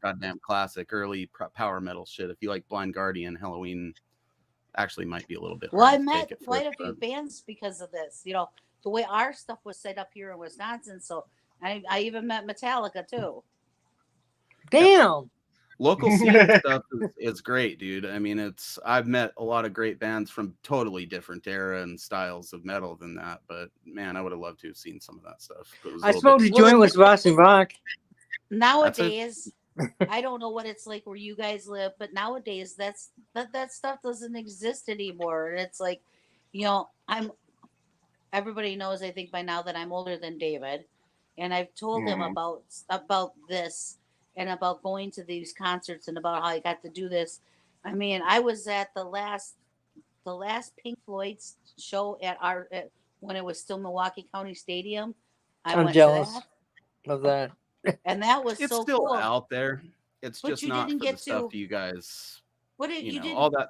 Speaker 3: goddamn classic early power metal shit. If you like Blind Guardian, Halloween actually might be a little bit
Speaker 7: Well,
Speaker 3: hard
Speaker 7: I
Speaker 3: to
Speaker 7: met
Speaker 3: take it
Speaker 7: quite a
Speaker 3: with,
Speaker 7: few
Speaker 3: but-
Speaker 7: bands because of this. You know, the way our stuff was set up here in Wisconsin. So I even met Metallica too.
Speaker 6: Damn.
Speaker 3: Local scene stuff is great, dude. I mean, I've met a lot of great bands from totally different era and styles of metal than that, but man, I would have loved to have seen some of that stuff. It was a
Speaker 6: I
Speaker 3: little
Speaker 6: smoked
Speaker 3: bit-
Speaker 6: a joint with Sebastian Bach.
Speaker 7: Nowadays, I don't know what it's like where you guys live, but nowadays that stuff doesn't exist anymore. And it's like, you know, everybody knows, I think by now, that I'm older than David, and I've told him about this and about going to these concerts and about how I got to do this. I mean, I was at the last Pink Floyd's show when it was still Milwaukee County Stadium.
Speaker 6: I'm
Speaker 7: went
Speaker 6: jealous
Speaker 7: to
Speaker 6: of that.
Speaker 7: that, and that was
Speaker 3: it's
Speaker 7: so
Speaker 3: still
Speaker 7: cool.
Speaker 3: out there. It's
Speaker 7: But
Speaker 3: just
Speaker 7: you
Speaker 3: not
Speaker 7: didn't
Speaker 3: for the
Speaker 7: get
Speaker 3: stuff
Speaker 7: to-
Speaker 3: you guys.
Speaker 7: But you
Speaker 3: You know,
Speaker 7: didn't.
Speaker 3: all that.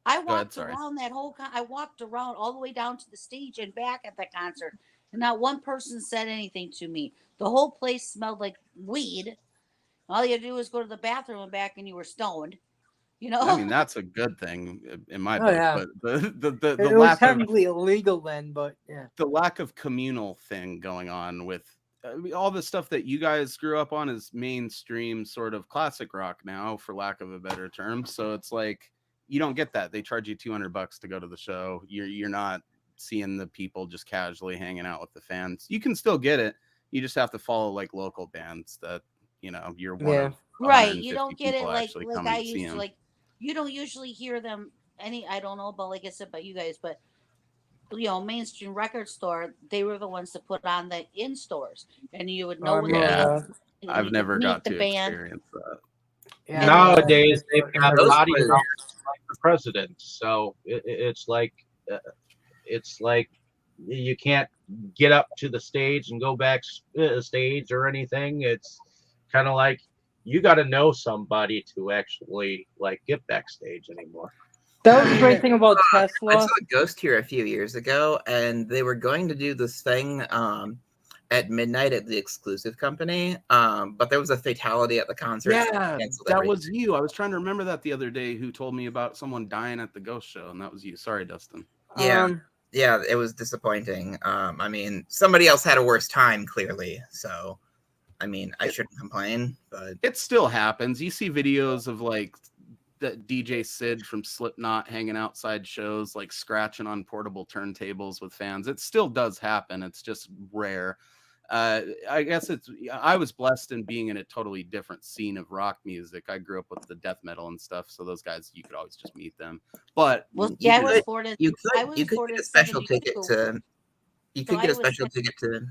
Speaker 7: I
Speaker 3: ahead,
Speaker 7: walked
Speaker 3: sorry.
Speaker 7: around that whole. I walked around all the way down to the stage and back at the concert, and not one person said anything to me. The whole place smelled like weed. All you had to do was go to the bathroom and back, and you were stoned. You know.
Speaker 3: I mean, that's a good thing in my
Speaker 6: Oh,
Speaker 3: book.
Speaker 6: yeah.
Speaker 3: But the
Speaker 6: It was
Speaker 3: lack of
Speaker 6: technically illegal then, but yeah.
Speaker 3: the lack of communal thing going on with all the stuff that you guys grew up on is mainstream sort of classic rock now, for lack of a better term. So it's like you don't get that. They charge you $200 to go to the show. You're not seeing the people just casually hanging out with the fans. You can still get it. You just have to follow like local bands that, you know, you're one
Speaker 6: Yeah.
Speaker 3: of
Speaker 7: Right, you
Speaker 3: 150
Speaker 7: don't get it
Speaker 3: people
Speaker 7: like
Speaker 3: actually
Speaker 7: like
Speaker 3: coming
Speaker 7: I
Speaker 3: to see
Speaker 7: used to.
Speaker 3: them.
Speaker 7: Like, you don't usually hear them I don't know about, like I said, about you guys, but you know, mainstream record store, they were the ones that put on the in stores, and you would know
Speaker 6: I
Speaker 7: when
Speaker 6: remember
Speaker 3: Yeah.
Speaker 6: that.
Speaker 7: you
Speaker 3: I've
Speaker 7: could
Speaker 3: never
Speaker 7: meet
Speaker 3: got
Speaker 7: the
Speaker 3: to
Speaker 7: band.
Speaker 3: experience that.
Speaker 6: Yeah,
Speaker 8: Nowadays,
Speaker 6: yeah.
Speaker 8: they've got
Speaker 4: Those
Speaker 8: body
Speaker 4: were-
Speaker 8: counts like the president, so it's like you can't get up to the stage and go back stage or anything. It's kind of like you got to know somebody to actually like get backstage anymore.
Speaker 6: That was the great thing about
Speaker 4: I
Speaker 6: Tesla.
Speaker 4: saw Ghost here a few years ago, and they were going to do this thing at midnight at the exclusive company, but there was a fatality at the concert. so they
Speaker 3: Yeah,
Speaker 4: canceled
Speaker 3: that
Speaker 4: everything.
Speaker 3: was you. I was trying to remember that the other day. Who told me about someone dying at the ghost show, and that was you. Sorry, Dustin.
Speaker 4: Yeah. Yeah, it was disappointing. I mean, somebody else had a worse time, clearly. So, I mean, I shouldn't complain, but
Speaker 3: It still happens. You see videos of like that DJ Sid from Slipknot hanging outside shows, like scratching on portable turntables with fans. It still does happen. It's just rare. I guess I was blessed in being in a totally different scene of rock music. I grew up with the death metal and stuff, so those guys, you could always just meet them. But
Speaker 7: Well,
Speaker 4: You
Speaker 7: yeah, I
Speaker 4: could-
Speaker 7: was born in.
Speaker 4: you
Speaker 7: I
Speaker 4: could
Speaker 7: was
Speaker 4: you could
Speaker 7: born
Speaker 4: get
Speaker 7: in
Speaker 4: a special
Speaker 7: 72.
Speaker 4: ticket to. You
Speaker 7: So
Speaker 4: could get
Speaker 7: I
Speaker 4: a
Speaker 7: was
Speaker 4: special
Speaker 7: in-
Speaker 4: ticket to.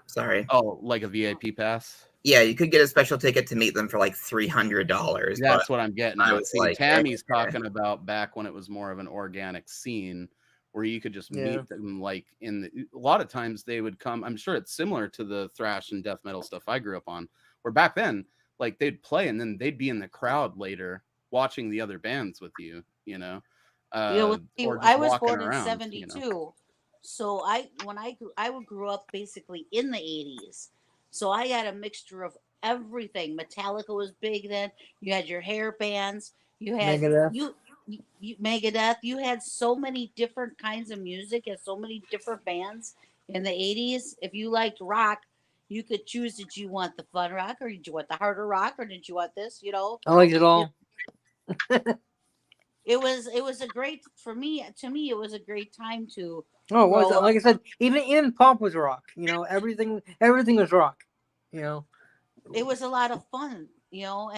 Speaker 4: Sorry.
Speaker 3: oh, like a VIP pass.
Speaker 4: Yeah, you could get a special ticket to meet them for like $300.
Speaker 3: That's what I'm getting
Speaker 4: I
Speaker 3: at.
Speaker 4: was
Speaker 3: See,
Speaker 4: like,
Speaker 3: Tammy's
Speaker 4: eh.
Speaker 3: talking about back when it was more of an organic scene where you could just
Speaker 6: Yeah.
Speaker 3: meet them like a lot of times they would come. I'm sure it's similar to the thrash and death metal stuff I grew up on, where back then, like they'd play and then they'd be in the crowd later watching the other bands with you, you know.
Speaker 7: See,
Speaker 3: or just
Speaker 7: I was
Speaker 3: walking
Speaker 7: born in
Speaker 3: around, you
Speaker 7: '72,
Speaker 3: know.
Speaker 7: so I grew up basically in the '80s. So I had a mixture of everything. Metallica was big then. You had your hair bands. You had
Speaker 6: Megadeth.
Speaker 7: you Megadeth. You had so many different kinds of music and so many different bands in the '80s. If you liked rock, you could choose: did you want the fun rock, or did you want the harder rock, or did you want this? You know.
Speaker 6: I like it all.
Speaker 7: It was a great for me. To me, it was a great time to.
Speaker 6: Oh, it was
Speaker 7: grow
Speaker 6: like I
Speaker 7: up.
Speaker 6: said, even pop was rock. You know, everything was rock. You know.
Speaker 7: It was a lot of fun, you know.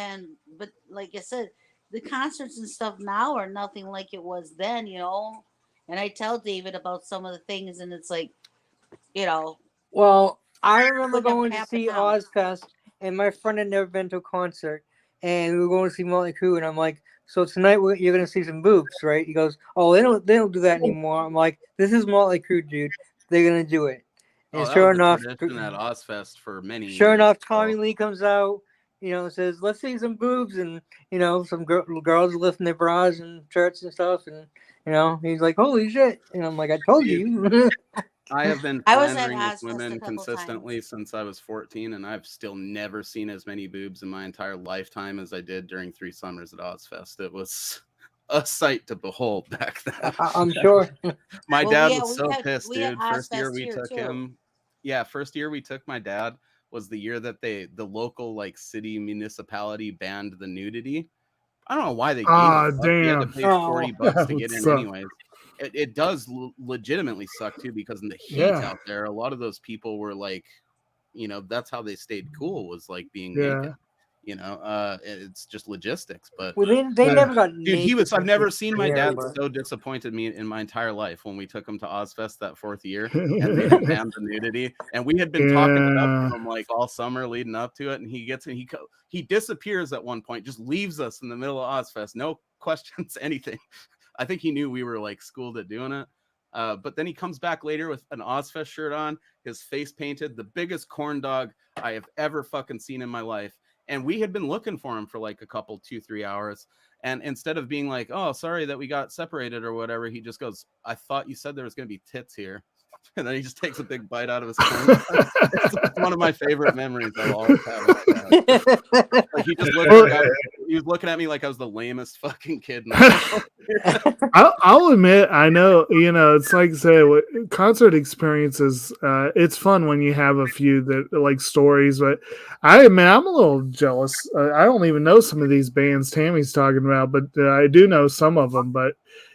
Speaker 7: But like I said, the concerts and stuff now are nothing like it was then, you know. And I tell David about some of the things, and it's like, you know,
Speaker 6: Well, I remember
Speaker 7: Look up
Speaker 6: going to
Speaker 7: half
Speaker 6: see
Speaker 7: the town.
Speaker 6: Ozfest, and my friend had never been to a concert, and we were going to see Motley Crue, and I'm like, so tonight you're going to see some boobs, right? He goes, oh, they don't do that anymore. I'm like, this is Motley Crue, dude. They're going to do it. And
Speaker 3: that
Speaker 6: sure
Speaker 3: was a
Speaker 6: enough,
Speaker 3: tradition at Ozfest for many
Speaker 6: sure
Speaker 3: years.
Speaker 6: enough,
Speaker 3: so-
Speaker 6: Tommy Lee comes out, says, "Let's see some boobs," and some girls lifting their bras and shirts and stuff, and he's like, "Holy shit!" And I'm like, "I told you."
Speaker 3: I have been
Speaker 7: I was at
Speaker 3: flandering with
Speaker 7: Ozfest a
Speaker 3: women
Speaker 7: couple
Speaker 3: consistently
Speaker 7: times.
Speaker 3: since I was 14, and I've still never seen as many boobs in my entire lifetime as I did during 3 summers at Ozfest. It was a sight to behold back then.
Speaker 6: I'm sure.
Speaker 3: My
Speaker 7: Well,
Speaker 3: dad
Speaker 7: yeah,
Speaker 3: was so pissed,
Speaker 7: we had
Speaker 3: dude. First year
Speaker 7: Ozfest
Speaker 3: we
Speaker 7: here
Speaker 3: took
Speaker 7: too.
Speaker 3: him. Yeah, first year we took my dad was the year that the local like city municipality banned the nudity. I don't know why they gave
Speaker 5: Ah,
Speaker 3: a fuck. You had to
Speaker 5: damn.
Speaker 3: pay
Speaker 6: Oh.
Speaker 3: $40
Speaker 5: That
Speaker 3: to
Speaker 5: would
Speaker 3: get in
Speaker 5: suck.
Speaker 3: anyways. It does legitimately suck too, because in the heat
Speaker 5: Yeah.
Speaker 3: out there, a lot of those people were like, that's how they stayed cool, was like being
Speaker 5: Yeah.
Speaker 3: naked. It's just logistics. But
Speaker 6: Well, they
Speaker 5: Yeah.
Speaker 6: never got
Speaker 3: dude,
Speaker 6: naked
Speaker 3: I've never seen my
Speaker 6: here,
Speaker 3: dad
Speaker 6: but-
Speaker 3: so disappointed me in my entire life when we took him to Ozfest that 4th year and they had banned the nudity. And we had been talking it up
Speaker 5: Yeah.
Speaker 3: to him like all summer leading up to it. And he disappears at one point, just leaves us in the middle of Ozfest. No questions, anything. I think he knew we were like schooled at doing it. But then he comes back later with an Ozfest shirt on, his face painted, the biggest corn dog I have ever fucking seen in my life. And we had been looking for him for like a couple, 2-3 hours. And instead of being like, "Oh, sorry that we got separated," or whatever, he just goes, "I thought you said there was going to be tits here." And then he just takes a big bite out of his corn. It's one of my favorite memories I'll always have. Like he was looking at me like I was the lamest fucking kid in the world.
Speaker 5: I'll admit, I know, it's like I say, concert experiences, it's fun when you have a few that like stories, but I admit I'm a little jealous. I don't even know some of these bands Tammy's talking about, but I do know some of them, but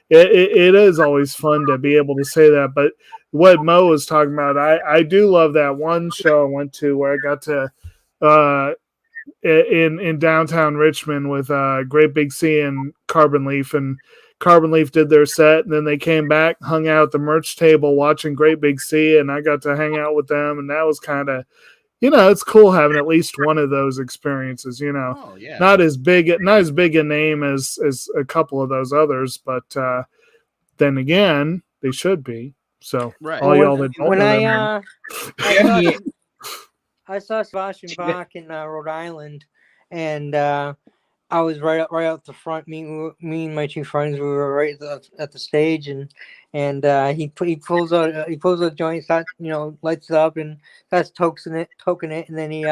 Speaker 5: it is always fun to be able to say that. But what Mo was talking about, I do love that one show I went to where I got to, in downtown Richmond with Great Big Sea and Carbon Leaf, and Carbon Leaf did their set, and then they came back, hung out at the merch table watching Great Big Sea, and I got to hang out with them, and that was kind of, it's cool having at least one of those experiences.
Speaker 3: Oh yeah.
Speaker 5: Not as big a name as a couple of those others, but then again, they should be. So
Speaker 3: Right.
Speaker 5: all y'all that don't
Speaker 6: when
Speaker 5: know them,
Speaker 6: I saw Sebastian Bach in Rhode Island, and I was right out the front. Me and my 2 friends, we were right at the stage, and he pulls out a joint, starts, lights it up, and starts toking it, and then he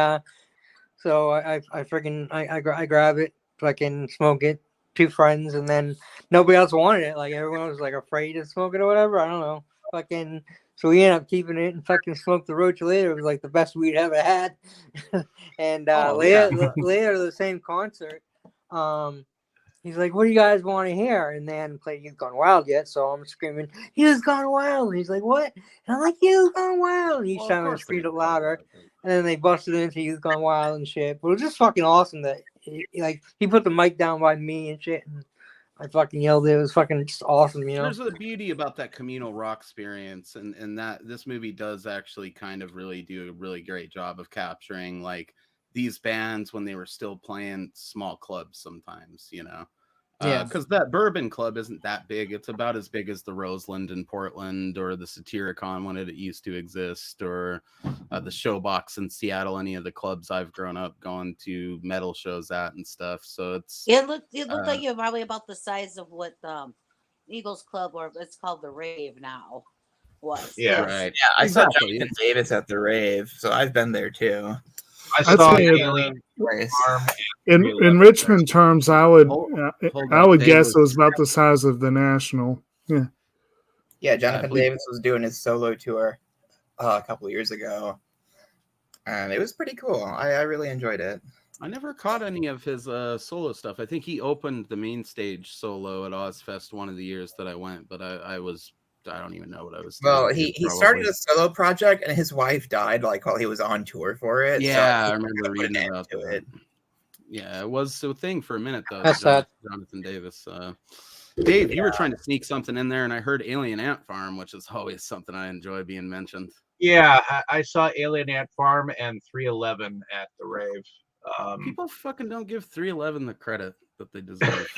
Speaker 6: so I freaking I grab it, fucking smoke it. 2 friends, and then nobody else wanted it. Like everyone was like afraid to smoke it or whatever. I don't know. Fucking. So we ended up keeping it and fucking smoked the roach later. It was like the best we'd ever had. And later the same concert, he's like, "What do you guys want to hear?" And they hadn't played Youth Gone Wild yet, so I'm screaming, "Youth Gone Wild!" And he's like, "What?" And I'm like, "Youth Gone Wild!" And each time I screamed it louder. And then they busted into Youth Gone Wild and shit. But it was just fucking awesome that he put the mic down by me and shit, and I fucking yelled. It was fucking just awesome,
Speaker 3: There's the beauty about that communal rock experience, and that this movie does actually kind of really do a really great job of capturing like these bands when they were still playing small clubs sometimes,
Speaker 6: Yeah.
Speaker 3: Because that Bourbon Club isn't that big. It's about as big as the Roseland in Portland or the Satyricon when it used to exist, or the Showbox in Seattle, any of the clubs I've grown up going to metal shows at and stuff. So
Speaker 7: It looked like you're probably about the size of what Eagles Club, or it's called the Rave now, was.
Speaker 8: Yeah.
Speaker 3: right.
Speaker 4: Yeah, I
Speaker 3: Exactly.
Speaker 4: saw Jonathan Davis at the rave, so I've been there too.
Speaker 8: I
Speaker 5: I'd
Speaker 8: saw
Speaker 5: say
Speaker 8: Alien
Speaker 4: Place.
Speaker 8: Farm.
Speaker 5: in Richmond terms, I would
Speaker 3: Hold
Speaker 5: I
Speaker 3: on,
Speaker 5: would
Speaker 3: Dave
Speaker 5: guess
Speaker 3: was-
Speaker 5: it was about the size of the National. Yeah.
Speaker 4: Yeah, Jonathan
Speaker 3: believe-
Speaker 4: Davis was doing his solo tour a couple years ago, and it was pretty cool. I really enjoyed it.
Speaker 3: I never caught any of his solo stuff. I think he opened the main stage solo at Ozfest one of the years that I went, but I don't even know what I was doing.
Speaker 4: Well, he started a solo project, and his wife died like while he was on tour for it.
Speaker 3: Yeah,
Speaker 4: so
Speaker 3: I remember reading
Speaker 4: an
Speaker 3: about
Speaker 4: end to
Speaker 3: that.
Speaker 4: it.
Speaker 3: Yeah, it was a thing for a minute though.
Speaker 6: That's sad.
Speaker 3: Jonathan Davis. Dave, you were trying to sneak something in there, and I heard Alien Ant Farm, which is always something I enjoy being mentioned.
Speaker 8: Yeah, I saw Alien Ant Farm and 311 at the rave.
Speaker 3: People fucking don't give 311 the credit that they deserve.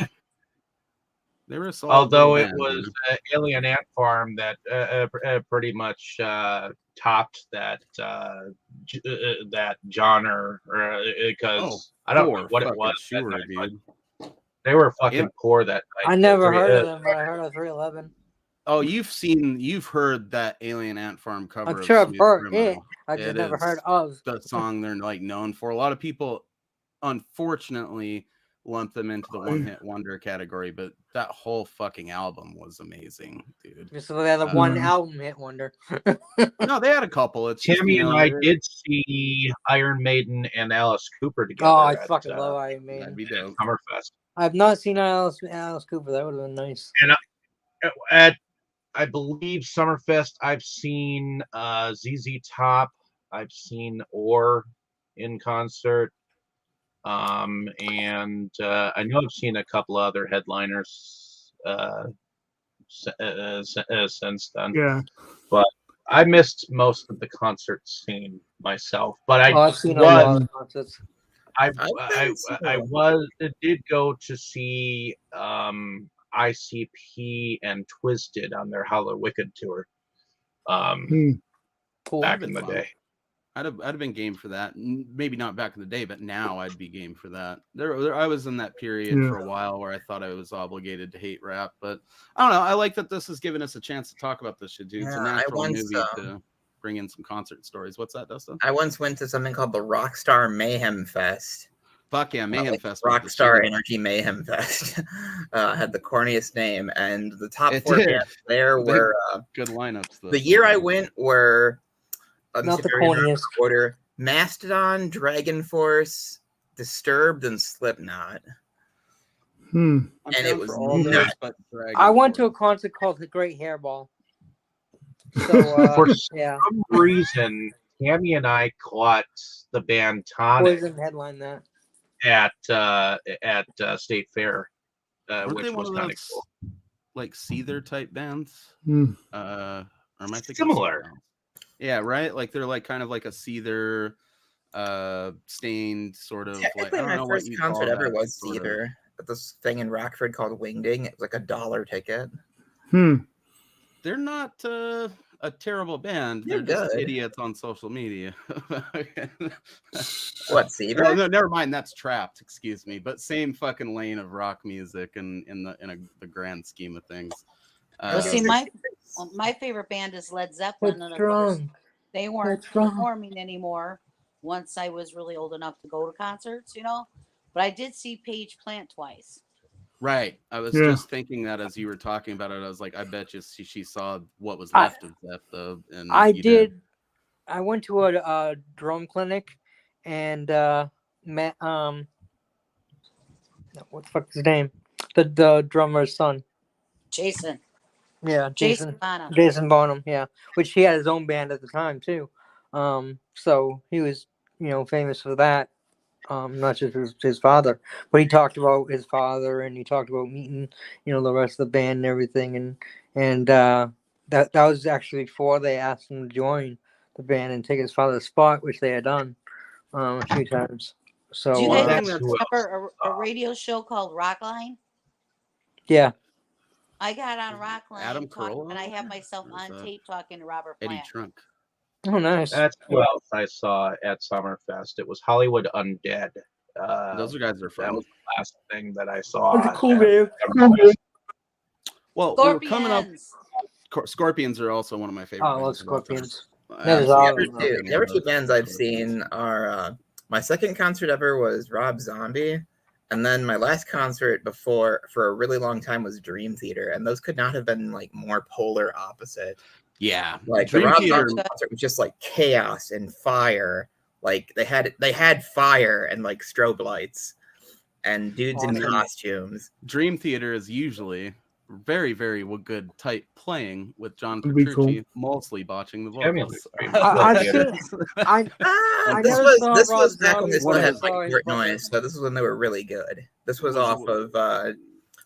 Speaker 3: They were a solid
Speaker 8: Although
Speaker 3: little
Speaker 8: it
Speaker 3: band,
Speaker 8: was
Speaker 3: dude.
Speaker 8: Alien Ant Farm that pretty much topped that that genre, because I don't know
Speaker 3: For
Speaker 8: what it
Speaker 3: fucking
Speaker 8: was that
Speaker 3: sure,
Speaker 8: night, but
Speaker 3: dude.
Speaker 8: they were fucking poor that night.
Speaker 6: I
Speaker 8: The
Speaker 6: never
Speaker 8: three-
Speaker 6: heard of them, but I heard of 311.
Speaker 3: Oh, you've heard that Alien Ant Farm cover
Speaker 6: I'm
Speaker 3: of
Speaker 6: sure I've
Speaker 3: Smooth
Speaker 6: heard it.
Speaker 3: Criminal.
Speaker 6: I just
Speaker 3: It
Speaker 6: never
Speaker 3: is
Speaker 6: heard of.
Speaker 3: the song they're like known for. A lot of people, unfortunately, lump them into the one-hit wonder category, but that whole fucking album was amazing, dude.
Speaker 6: Just so they had the one album hit wonder.
Speaker 3: No, they had a couple. It's just,
Speaker 8: Tammy and I did see Iron Maiden and Alice Cooper together.
Speaker 6: Oh, I
Speaker 8: at,
Speaker 6: fucking love Iron Maiden.
Speaker 3: That'd be dope.
Speaker 8: Summerfest.
Speaker 6: I've not seen Alice Cooper. That would have been nice.
Speaker 8: And at I believe Summerfest, I've seen ZZ Top. I've seen Orr in concert. And I know I've seen a couple other headliners since then.
Speaker 5: Yeah.
Speaker 8: But I missed most of the concert scene myself. But
Speaker 6: I've seen a lot of concerts.
Speaker 8: I did go to see ICP and Twisted on their Hollow Wicked tour
Speaker 6: Cool.
Speaker 8: back in the day.
Speaker 3: I'd have been game for that. Maybe not back in the day, but now I'd be game for that. I was in that period for a while where I thought I was obligated to hate rap, but I don't know. I like that this has given us a chance to talk about this shit, dude. It's a natural movie to bring in some concert stories. What's that, Dustin?
Speaker 4: I once went to something called the Rockstar Mayhem Fest.
Speaker 3: Fuck yeah, Mayhem Fest.
Speaker 4: Rockstar Energy Mayhem Fest. Had the corniest name, and the top four bands there were
Speaker 3: good lineups.
Speaker 4: The year I went were
Speaker 6: not the corniest
Speaker 4: order: Mastodon, Dragon Force, Disturbed, and Slipknot.
Speaker 5: And
Speaker 4: it was
Speaker 6: nuts. I went to a concert called The Great Hairball. So
Speaker 8: for some reason, Tammy and I caught the band Tonic
Speaker 6: Poison headline that
Speaker 8: at State Fair, which was kind of cool.
Speaker 3: Like Seether type bands.
Speaker 5: Or
Speaker 3: am I thinking
Speaker 8: similar?
Speaker 3: Yeah, right. Like they're like kind of like a Seether, stained sort of. Like, I don't know
Speaker 4: my first
Speaker 3: what
Speaker 4: concert ever was Seether at this thing in Rockford called Wingding. It was like $1 ticket.
Speaker 3: They're not a terrible band. They're just idiots on social media.
Speaker 4: What, Seether?
Speaker 3: No, never mind. That's Trapped. Excuse me. But same fucking lane of rock music and in the grand scheme of things.
Speaker 7: See, my favorite band is Led Zeppelin, and of course, they weren't performing anymore once I was really old enough to go to concerts, you know. But I did see Paige Plant twice.
Speaker 3: Right. I was just thinking that as you were talking about it. I was like, I bet you she saw what was left of Zepp, though. And
Speaker 6: I did. I went to a drum clinic, and met what the fuck's his name? The drummer's son.
Speaker 7: Jason.
Speaker 6: Yeah,
Speaker 7: Jason Bonham.
Speaker 6: Jason Bonham, yeah. Which he had his own band at the time too. So he was, famous for that. Not just his father, but he talked about his father, and he talked about meeting, the rest of the band and everything, and that was actually before they asked him to join the band and take his father's spot, which they had done a few times. So
Speaker 7: do you guys remember a radio show called Rockline?
Speaker 6: Yeah.
Speaker 7: I got on Rockline
Speaker 3: Adam Carolla?
Speaker 7: and I have myself on tape talking to Robert Plant.
Speaker 3: Eddie Trunk.
Speaker 6: Oh, nice.
Speaker 8: That's who else I saw at Summerfest. It was Hollywood Undead.
Speaker 3: Those guys are fun.
Speaker 8: That was the last thing that I saw.
Speaker 6: That's a cool band.
Speaker 3: Well, we're coming up. Scorpions are also one of my favorite.
Speaker 6: Oh, I love Scorpions.
Speaker 4: The other two bands I've seen are my second concert ever was Rob Zombie. And then my last concert for a really long time was Dream Theater, and those could not have been like more polar opposite.
Speaker 3: Yeah,
Speaker 4: like the Rob Zombie concert was just like chaos and fire. Like they had fire and like strobe lights and dudes in costumes.
Speaker 3: Dream Theater is usually very, very good tight playing with John Petrucci mostly botching the vocals.
Speaker 4: This was back when they still had like Portnoy, so this is when they were really good. This was off of Black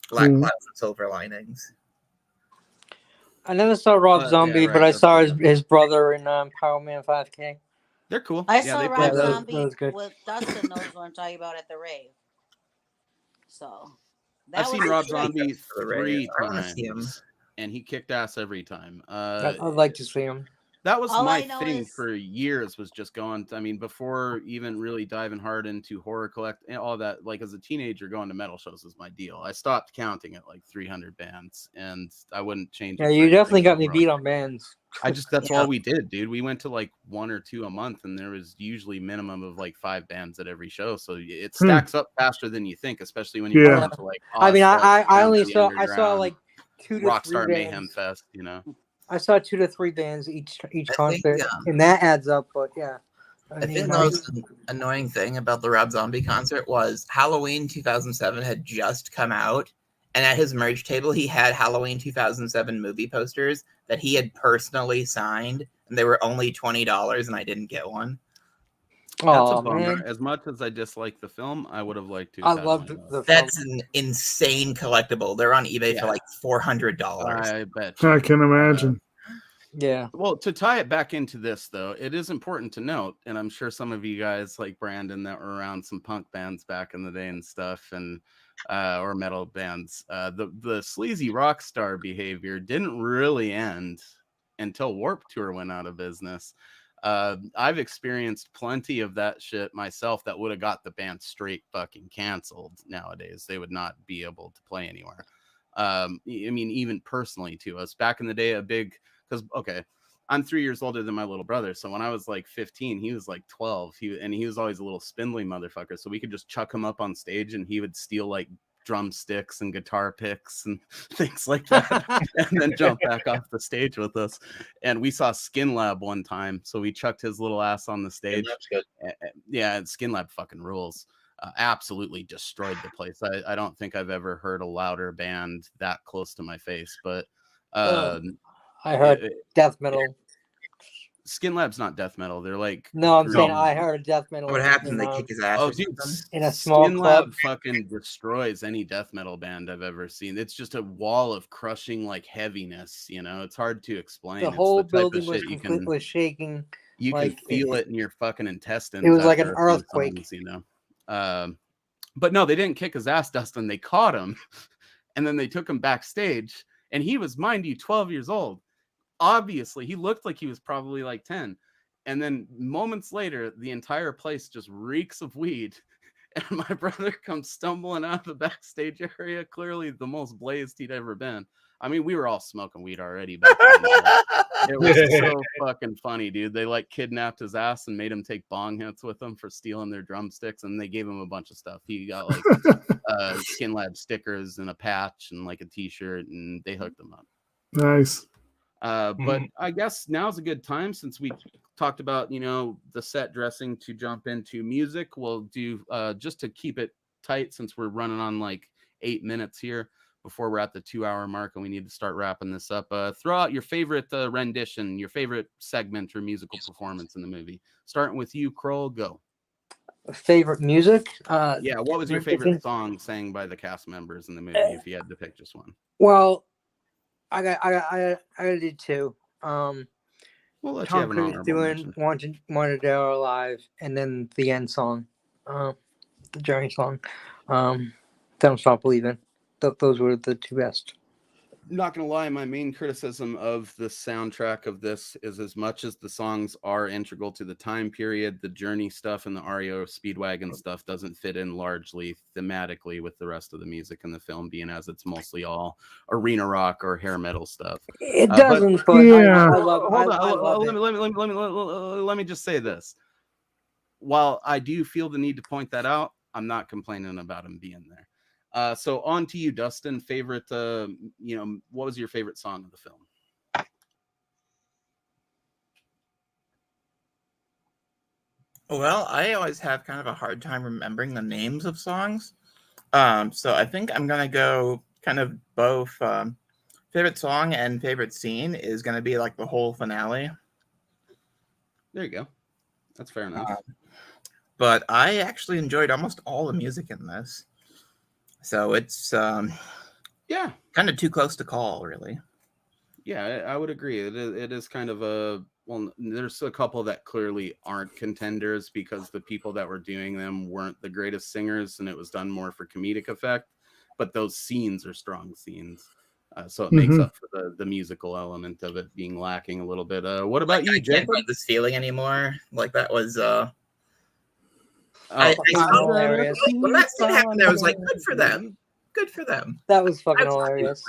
Speaker 4: Clouds and Silver Linings.
Speaker 6: I never saw Rob Zombie, but I saw his brother in Power Man 5K.
Speaker 3: They're cool.
Speaker 7: I saw Rob Zombie with Dustin knows what I'm talking about at the rave. So
Speaker 3: I've seen Rob Zombie
Speaker 4: For the
Speaker 3: 3
Speaker 4: ratings. I wanna see him.
Speaker 3: times, and he kicked ass every time.
Speaker 6: I'd like to see him.
Speaker 3: That was
Speaker 7: All
Speaker 3: my
Speaker 7: I know
Speaker 3: thing
Speaker 7: is-
Speaker 3: for years, was just going. I mean, before even really diving hard into horror collect and all that, like as a teenager, going to metal shows was my deal. I stopped counting at like 300 bands, and I wouldn't change it.
Speaker 6: Yeah,
Speaker 3: for
Speaker 6: you definitely
Speaker 3: anything
Speaker 6: got
Speaker 3: in
Speaker 6: me
Speaker 3: the
Speaker 6: beat
Speaker 3: world.
Speaker 6: on bands.
Speaker 3: That's
Speaker 4: Yeah.
Speaker 3: all we did, dude. We went to like 1 or 2 a month, and there was usually minimum of like 5 bands at every show. So it stacks up faster than you think, especially when you
Speaker 5: Yeah.
Speaker 3: go into like.
Speaker 6: I mean, I only
Speaker 3: Ozfest,
Speaker 6: saw I
Speaker 3: Underground,
Speaker 6: saw like 2 to 3
Speaker 3: Rockstar Mayhem
Speaker 6: bands.
Speaker 3: Fest, you know.
Speaker 6: I saw 2 to 3 bands each
Speaker 4: I think,
Speaker 6: concert, and that adds up. But yeah,
Speaker 4: I think the most annoying thing about the Rob Zombie concert was Halloween 2007 had just come out, and at his merch table, he had Halloween 2007 movie posters that he had personally signed, and they were only $20, and I didn't get one.
Speaker 3: That's a
Speaker 6: oh
Speaker 3: bummer.
Speaker 6: man,
Speaker 3: As much as I dislike the film, I would have liked to.
Speaker 6: I
Speaker 3: have had
Speaker 6: loved
Speaker 3: one of
Speaker 6: the
Speaker 3: those.
Speaker 4: That's an insane collectible. They're on eBay
Speaker 3: Yeah.
Speaker 4: for like $400.
Speaker 3: I bet.
Speaker 5: I can imagine.
Speaker 6: yeah.
Speaker 3: Well, to tie it back into this, though, it is important to note, and I'm sure some of you guys like Brandon that were around some punk bands back in the day and stuff, and or metal bands. The sleazy rock star behavior didn't really end until Warped Tour went out of business. I've experienced plenty of that shit myself that would have got the band straight fucking canceled nowadays. They would not be able to play anywhere. I mean, even personally to us back in the day, because I'm 3 years older than my little brother. So when I was like 15, he was like 12. He was always a little spindly motherfucker. So we could just chuck him up on stage and he would steal like drumsticks and guitar picks and things like that, and then jump back off the stage with us. And we saw Skin Lab one time, so we chucked his little ass on the stage.
Speaker 8: That's good.
Speaker 3: Yeah, and Skin Lab fucking rules. Absolutely destroyed the place. I don't think I've ever heard a louder band that close to my face, but
Speaker 6: I heard death metal.
Speaker 3: Skin Lab's not death metal. They're like
Speaker 6: No, I'm saying
Speaker 3: grunge.
Speaker 6: I heard death metal.
Speaker 4: What happens? They
Speaker 6: in,
Speaker 4: kick his ass.
Speaker 3: Oh,
Speaker 4: or
Speaker 3: dude,
Speaker 4: something?
Speaker 6: in a small
Speaker 3: Skin
Speaker 6: club.
Speaker 3: Lab fucking destroys any death metal band I've ever seen. It's just a wall of crushing like heaviness. You know, it's hard to explain.
Speaker 6: The
Speaker 3: It's
Speaker 6: whole
Speaker 3: the type
Speaker 6: building
Speaker 3: of
Speaker 6: was
Speaker 3: shit
Speaker 6: completely shaking.
Speaker 3: you
Speaker 6: like,
Speaker 3: can feel it in your fucking intestines.
Speaker 6: it was like
Speaker 3: after
Speaker 6: an
Speaker 3: a few
Speaker 6: earthquake.
Speaker 3: songs, you know. But no, they didn't kick his ass, Dustin. They caught him, and then they took him backstage, and he was, mind you, 12 years old. Obviously, he looked like he was probably like 10. And then moments later, the entire place just reeks of weed. And my brother comes stumbling out of the backstage area, clearly the most blazed he'd ever been. I mean, we were all smoking weed already back then. It was so fucking funny, dude. They like kidnapped his ass and made him take bong hits with them for stealing their drumsticks, and they gave him a bunch of stuff. He got like Skin Lab stickers and a patch and like a t-shirt, and they hooked him up.
Speaker 5: Nice.
Speaker 3: But I guess now's a good time, since we talked about, you know, the set dressing, to jump into music. We'll do just to keep it tight, since we're running on like 8 minutes here before we're at the 2-hour mark and we need to start wrapping this up. Throw out your favorite rendition, your favorite segment or musical performance in the movie. Starting with you, Kroll, go.
Speaker 6: Favorite music?
Speaker 3: Yeah, what was your favorite song sang by the cast members in the movie, if you had to pick just one?
Speaker 6: Well, I gotta do two.
Speaker 3: We'll let
Speaker 6: Tom
Speaker 3: you have an
Speaker 6: Cruise
Speaker 3: honorable
Speaker 6: doing
Speaker 3: mention.
Speaker 6: Wanted Dead or Alive, and then the end song, the Journey song. Don't Stop Believing. Those were the two best.
Speaker 3: Not gonna lie, my main criticism of the soundtrack of this is, as much as the songs are integral to the time period, the Journey stuff and the REO Speedwagon stuff doesn't fit in largely thematically with the rest of the music in the film, being as it's mostly all arena rock or hair metal stuff.
Speaker 6: It doesn't, but
Speaker 5: yeah.
Speaker 6: I love it.
Speaker 3: Let me just say this. While I do feel the need to point that out, I'm not complaining about him being there. So on to you, Dustin. Favorite, what was your favorite song of the film?
Speaker 4: Well, I always have kind of a hard time remembering the names of songs. So I think I'm going to go kind of both. Favorite song and favorite scene is going to be like the whole finale.
Speaker 3: There you go. That's fair enough.
Speaker 4: But I actually enjoyed almost all the music in this. So it's kind of too close to call, really.
Speaker 3: Yeah, I would agree. It is kind of a, well, there's a couple that clearly aren't contenders because the people that were doing them weren't the greatest singers, and it was done more for comedic effect. but those scenes are strong scenes. So it
Speaker 5: Mm-hmm.
Speaker 3: makes up for the musical element of it being lacking a little bit. What about you,
Speaker 4: I can't
Speaker 3: Jacob?
Speaker 4: fight this feeling anymore. Like that was
Speaker 3: Oh,
Speaker 6: hilarious.
Speaker 4: when that scene happened, I was like, good for them. Good for them.
Speaker 6: That was fucking
Speaker 4: I was happy
Speaker 6: hilarious.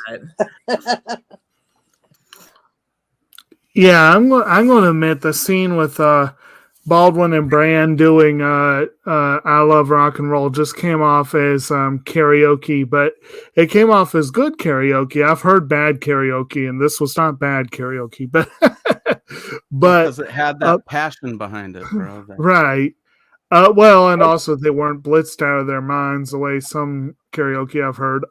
Speaker 4: with that.
Speaker 5: Yeah, I'm going to admit the scene with Baldwin and Brand doing "I Love Rock and Roll" just came off as karaoke, but it came off as good karaoke. I've heard bad karaoke, and this was not bad karaoke, but
Speaker 3: because it had that passion behind it, bro.
Speaker 5: Right. Well, and also they weren't blitzed out of their minds the way some karaoke I've heard.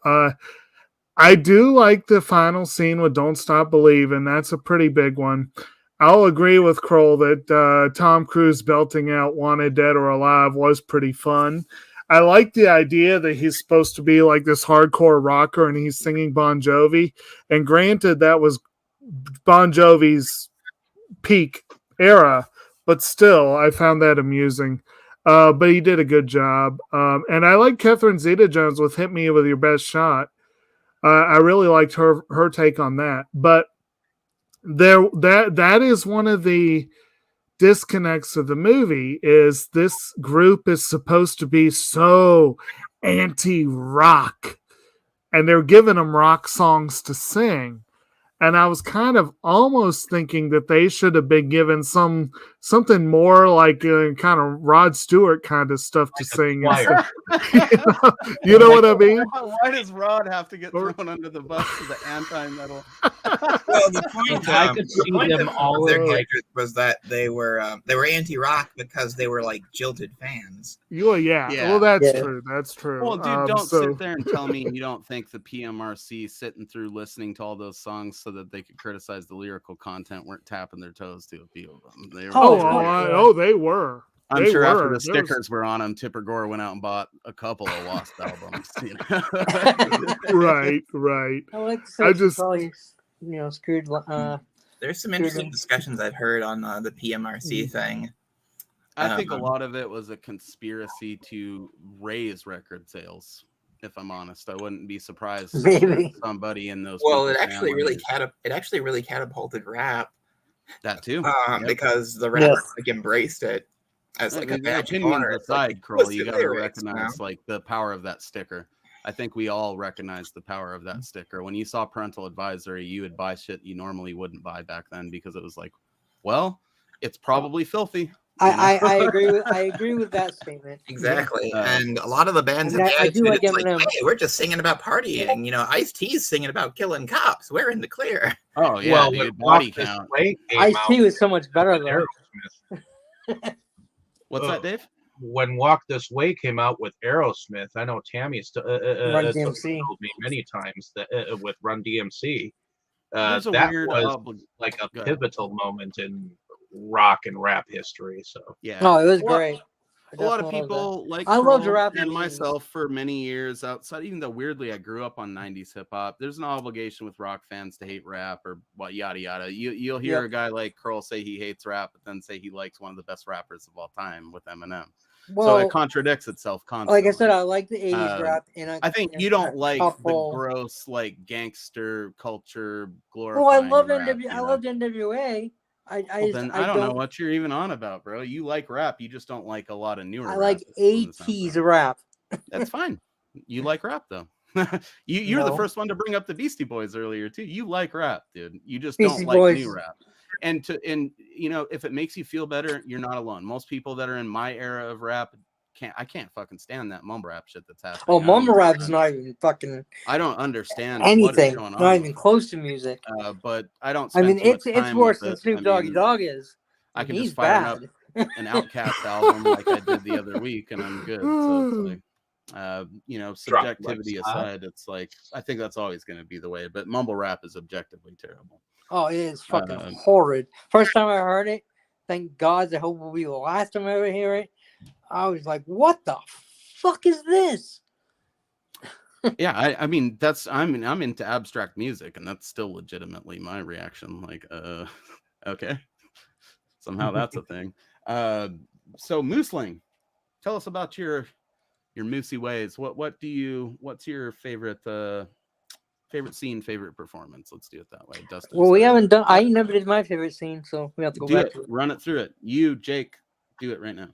Speaker 5: I do like the final scene with "Don't Stop Believin'." That's a pretty big one. I'll agree with Kroll that Tom Cruise belting out "Wanted Dead or Alive" was pretty fun. I like the idea that he's supposed to be like this hardcore rocker and he's singing Bon Jovi. And granted, that was Bon Jovi's peak era, but still, I found that amusing. But he did a good job. And I like Catherine Zeta-Jones with "Hit Me With Your Best Shot." I really liked her take on that. But that is one of the disconnects of the movie, is this group is supposed to be so anti-rock, and they're giving them rock songs to sing. And I was kind of almost thinking that they should have been given something more like kind of Rod Stewart kind of stuff to sing. You know what I mean?
Speaker 3: Why does Rod have to get thrown under the bus for the anti-metal?
Speaker 4: Well, the point,
Speaker 8: I could see them all
Speaker 4: their
Speaker 8: like
Speaker 4: characters was that they were anti-rock because they were like jilted fans.
Speaker 5: Yeah. Well, that's true. That's true.
Speaker 3: Well, dude, don't sit there and tell me you don't think the PMRC sitting through listening to all those songs so that they could criticize the lyrical content weren't tapping their toes to a few of them. They were,
Speaker 5: they were.
Speaker 3: I'm sure after the stickers were on them, Tipper Gore went out and bought a couple of Wasp albums. You know?
Speaker 5: Right.
Speaker 6: I just probably, screwed.
Speaker 4: There's some interesting discussions I've heard on the PMRC thing.
Speaker 3: I think a lot of it was a conspiracy to raise record sales. If I'm honest, I wouldn't be surprised if somebody in those.
Speaker 4: Well, it actually really catapulted rap.
Speaker 3: That too,
Speaker 4: because the rap embraced it as like a badge of honor.
Speaker 3: Aside, Kroll, you got to recognize like the power of that sticker. I think we all recognize the power of that sticker. When you saw parental advisory, you would buy shit you normally wouldn't buy back then because it was like, well, it's probably filthy.
Speaker 6: I agree with that statement.
Speaker 4: Exactly. And a lot of the bands have hey, we're just singing about partying. Ice-T's singing about killing cops. We're in the clear.
Speaker 3: Oh yeah, dude, body count.
Speaker 6: Ice-T was so much better though.
Speaker 3: What's that, Dave?
Speaker 8: When Walk This Way came out with Aerosmith, I know Tammy told me many times that with Run DMC, that was like a pivotal moment in rock and rap history. So
Speaker 3: yeah,
Speaker 6: it was great.
Speaker 3: A lot of people
Speaker 6: I loved rap
Speaker 3: and myself for many years outside, even though weirdly I grew up on 90s hip hop. There's an obligation with rock fans to hate rap or what yada yada. You'll hear a guy like Kroll say he hates rap, but then say he likes one of the best rappers of all time with Eminem. So it contradicts itself constantly.
Speaker 6: Like I said, I like the 80s rap, and
Speaker 3: I think you don't like the gross like gangster culture glorifying.
Speaker 6: Oh, I love
Speaker 3: rap,
Speaker 6: I loved NWA. I
Speaker 3: don't know what you're even on about, bro. You like rap, you just don't like a lot of newer.
Speaker 6: I like 80s rap.
Speaker 3: That's fine. You like rap though. You're the first one to bring up the Beastie Boys earlier too. You like rap, dude. You just don't like new rap. And if it makes you feel better, you're not alone. Most people that are in my era of rap I can't fucking stand that mumble rap shit that's happening.
Speaker 6: Oh, mumble rap is not even fucking.
Speaker 3: I don't understand
Speaker 6: anything.
Speaker 3: What is going on.
Speaker 6: Not even close to music.
Speaker 3: But I don't.
Speaker 6: It's worse than Snoop Doggy Dogg is.
Speaker 3: I can just fire up an Outkast album like I did the other week, and I'm good. So it's like, subjectivity aside, it's like I think that's always going to be the way. But mumble rap is objectively terrible.
Speaker 6: Oh, it is fucking horrid. First time I heard it, thank God. I hope it will be the last time I ever hear it. I was like, what the fuck is this?
Speaker 3: Yeah, I mean I'm into abstract music, and that's still legitimately my reaction. Like, okay. Somehow that's a thing. So Mooseling, tell us about your moosey ways. What's your favorite scene, favorite performance? Let's do it that way. Dustin.
Speaker 6: Well, we haven't done. I never did my favorite scene, so we have to go back to it.
Speaker 3: Run it through it. You, Jake, do it right now.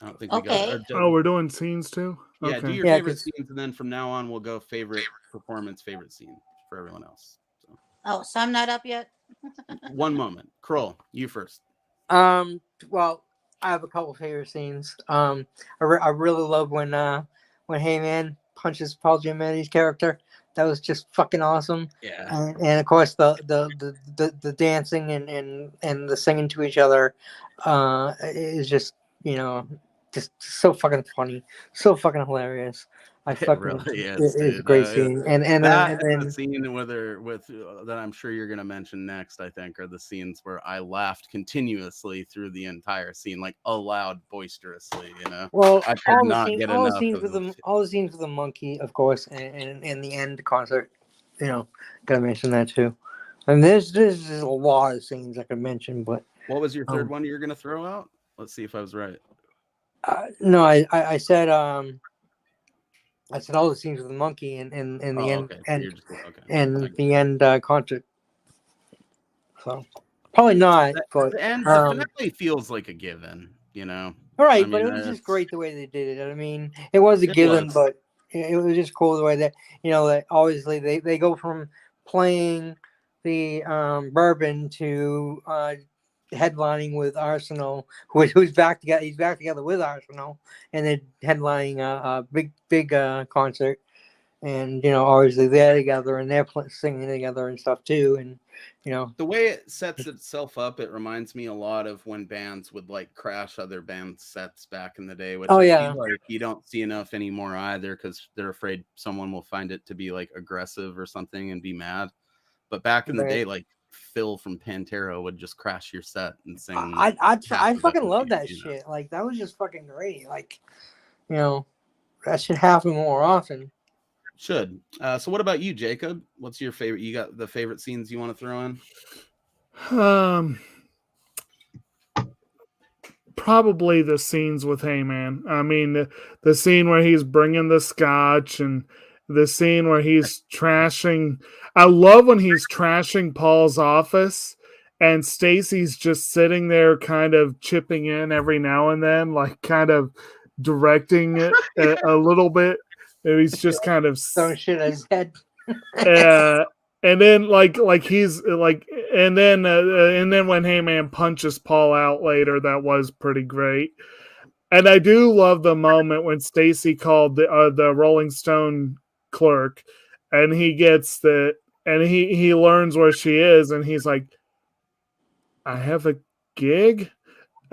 Speaker 3: I don't think we got it.
Speaker 5: Oh, we're doing scenes too?
Speaker 3: Yeah,
Speaker 5: Okay.
Speaker 3: do your favorite scenes, and then from now on we'll go favorite performance, favorite scene for everyone else.
Speaker 7: So I'm not up yet.
Speaker 3: One moment. Kroll, you first.
Speaker 6: Well, I have a couple favorite scenes. I really love when Heyman punches Paul Giamatti's character. That was just fucking awesome.
Speaker 3: Yeah.
Speaker 6: And of course the dancing and the singing to each other is just, just so fucking funny, so fucking hilarious.
Speaker 3: It really is,
Speaker 6: it's a great scene. And
Speaker 3: the scene with that I'm sure you're gonna mention next, I think, are the scenes where I laughed continuously through the entire scene, like aloud, boisterously.
Speaker 6: Well,
Speaker 3: I could not get enough.
Speaker 6: All the scenes with the monkey, of course, and the end concert. Gotta mention that too. And there's a lot of scenes I could mention, but
Speaker 3: what was your third one you're gonna throw out? Let's see if I was right.
Speaker 6: No, I said I said all the scenes with the monkey and the end and the end concert. So probably not. But
Speaker 3: the finale feels like a given,
Speaker 6: All right, but it was just great the way they did it. I mean, it was a given, but it was just cool the way that that obviously they go from playing the Bourbon to headlining with Arsenal, who's back together. He's back together with Arsenal, and then headlining a big concert. And obviously they're together and they're singing together and stuff too. And
Speaker 3: the way it sets itself up, it reminds me a lot of when bands would like crash other band sets back in the day. Which feel like you don't see enough anymore either, because they're afraid someone will find it to be like aggressive or something and be mad. But back in the day, like Phil from Pantera would just crash your set and sing.
Speaker 6: I fucking love that shit. Like that was just fucking great. Like that should happen more often.
Speaker 3: Should. So what about you, Jacob? What's your favorite? You got the favorite scenes you want to throw in?
Speaker 5: Probably the scenes with Heyman. I mean, the scene where he's bringing the scotch and the scene where he's trashing. I love when he's trashing Paul's office and Stacy's just sitting there kind of chipping in every now and then, like kind of directing it a little bit. And he's just kind of
Speaker 6: throwing shit at his head.
Speaker 5: And then like he's like, and then when Heyman punches Paul out later, that was pretty great. And I do love the moment when Stacy called the Rolling Stone clerk, and he gets he learns where she is, and he's like, I have a gig.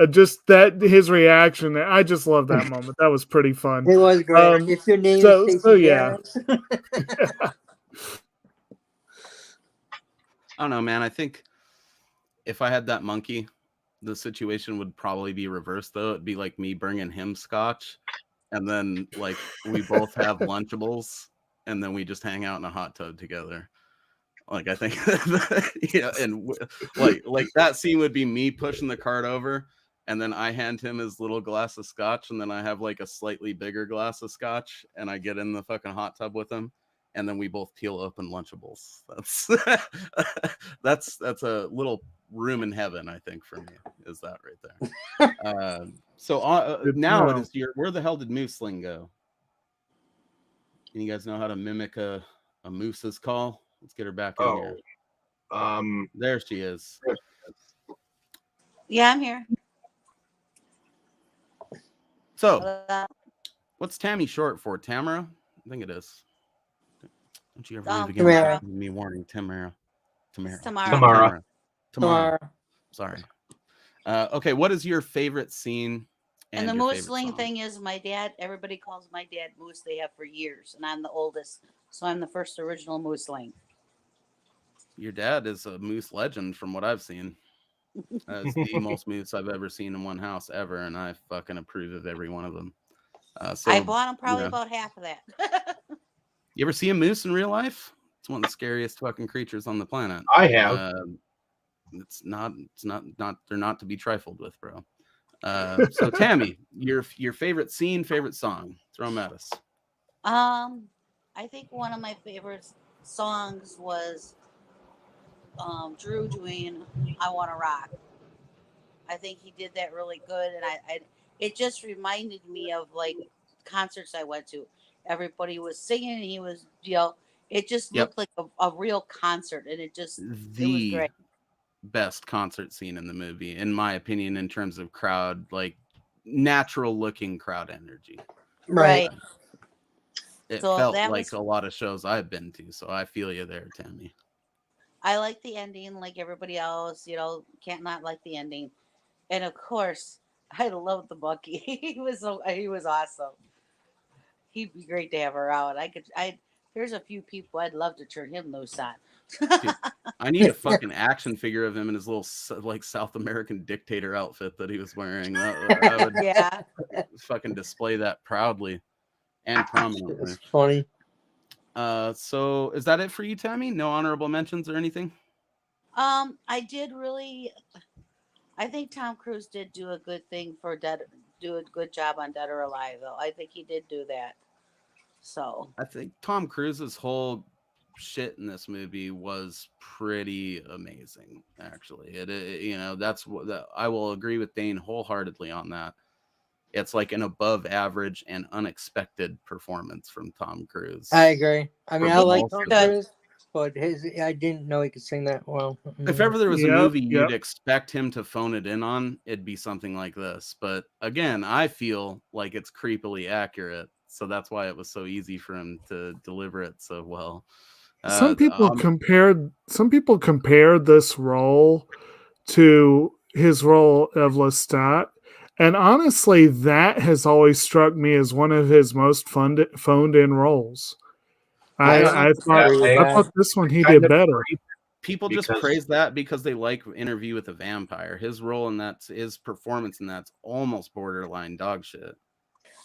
Speaker 5: Just that his reaction, I just love that moment. That was pretty fun.
Speaker 6: It was great. If your name is Stacey
Speaker 5: yeah.
Speaker 3: I don't know, man. I think if I had that monkey, the situation would probably be reversed, though. It'd be like me bringing him scotch, and then like we both have Lunchables, and then we just hang out in a hot tub together. Like I think, and like that scene would be me pushing the cart over, and then I hand him his little glass of scotch, and then I have like a slightly bigger glass of scotch, and I get in the fucking hot tub with him, and then we both peel open Lunchables. That's a little room in heaven, I think, for me. Is that right there? So now it is where the hell did Mooseling go? Can you guys know how to mimic a moose's call? Let's get her back in here. There she is.
Speaker 7: Yeah, I'm here.
Speaker 3: So, what's Tammy short for? Tamara? I think it is. Don't you ever leave again? Me warning, Tamara.
Speaker 7: Tamara.
Speaker 3: Sorry. Okay, what is your favorite scene?
Speaker 7: And the Mooseling thing is my dad. Everybody calls my dad Moose. They have for years, and I'm the oldest, so I'm the first original Mooseling.
Speaker 3: Your dad is a moose legend from what I've seen. That's the most moose I've ever seen in one house ever, and I fucking approve of every one of them. So
Speaker 7: I bought him probably about half of that.
Speaker 3: You ever see a moose in real life? It's one of the scariest fucking creatures on the planet.
Speaker 8: I have.
Speaker 3: They're not to be trifled with, bro. So Tammy, your favorite scene, favorite song, throw them at us.
Speaker 7: I think one of my favorite songs was Drew doing "I Want to Rock." I think he did that really good, and it just reminded me of like concerts I went to. Everybody was singing, and he was, it just looked like a real concert, and it was
Speaker 3: The
Speaker 7: great.
Speaker 3: best concert scene in the movie, in my opinion, in terms of crowd, like natural looking crowd energy.
Speaker 7: Right.
Speaker 3: It
Speaker 7: So
Speaker 3: felt
Speaker 7: that
Speaker 3: like
Speaker 7: was-
Speaker 3: a lot of shows I've been to, so I feel you there, Tammy.
Speaker 7: I like the ending, like everybody else. Can't not like the ending, and of course, I love the Bucky. he was awesome. He'd be great to have around. There's a few people I'd love to turn him loose on.
Speaker 3: Dude, I need a fucking action figure of him in his little like South American dictator outfit that he was wearing. I would
Speaker 7: Yeah.
Speaker 3: fucking display that proudly and prominently.
Speaker 6: It's funny.
Speaker 3: So is that it for you, Tammy? No honorable mentions or anything?
Speaker 7: I think Tom Cruise did do a good thing do a good job on Dead or Alive, though. I think he did do that. So
Speaker 3: I think Tom Cruise's whole shit in this movie was pretty amazing. Actually, that's what I will agree with Dane wholeheartedly on that. It's like an above average and unexpected performance from Tom Cruise.
Speaker 6: I agree. I mean, I like Tom
Speaker 3: Good.
Speaker 6: Cruise, but I didn't know he could sing that well.
Speaker 3: If ever there was a movie you'd expect him to phone it in on, it'd be something like this. But again, I feel like it's creepily accurate. So that's why it was so easy for him to deliver it so well.
Speaker 5: Some people compared this role to his role of Lestat, and honestly, that has always struck me as one of his most phoned in roles. I thought this one he did better.
Speaker 3: People just praise that because they like Interview with a Vampire. His role in his performance in that's almost borderline dog shit.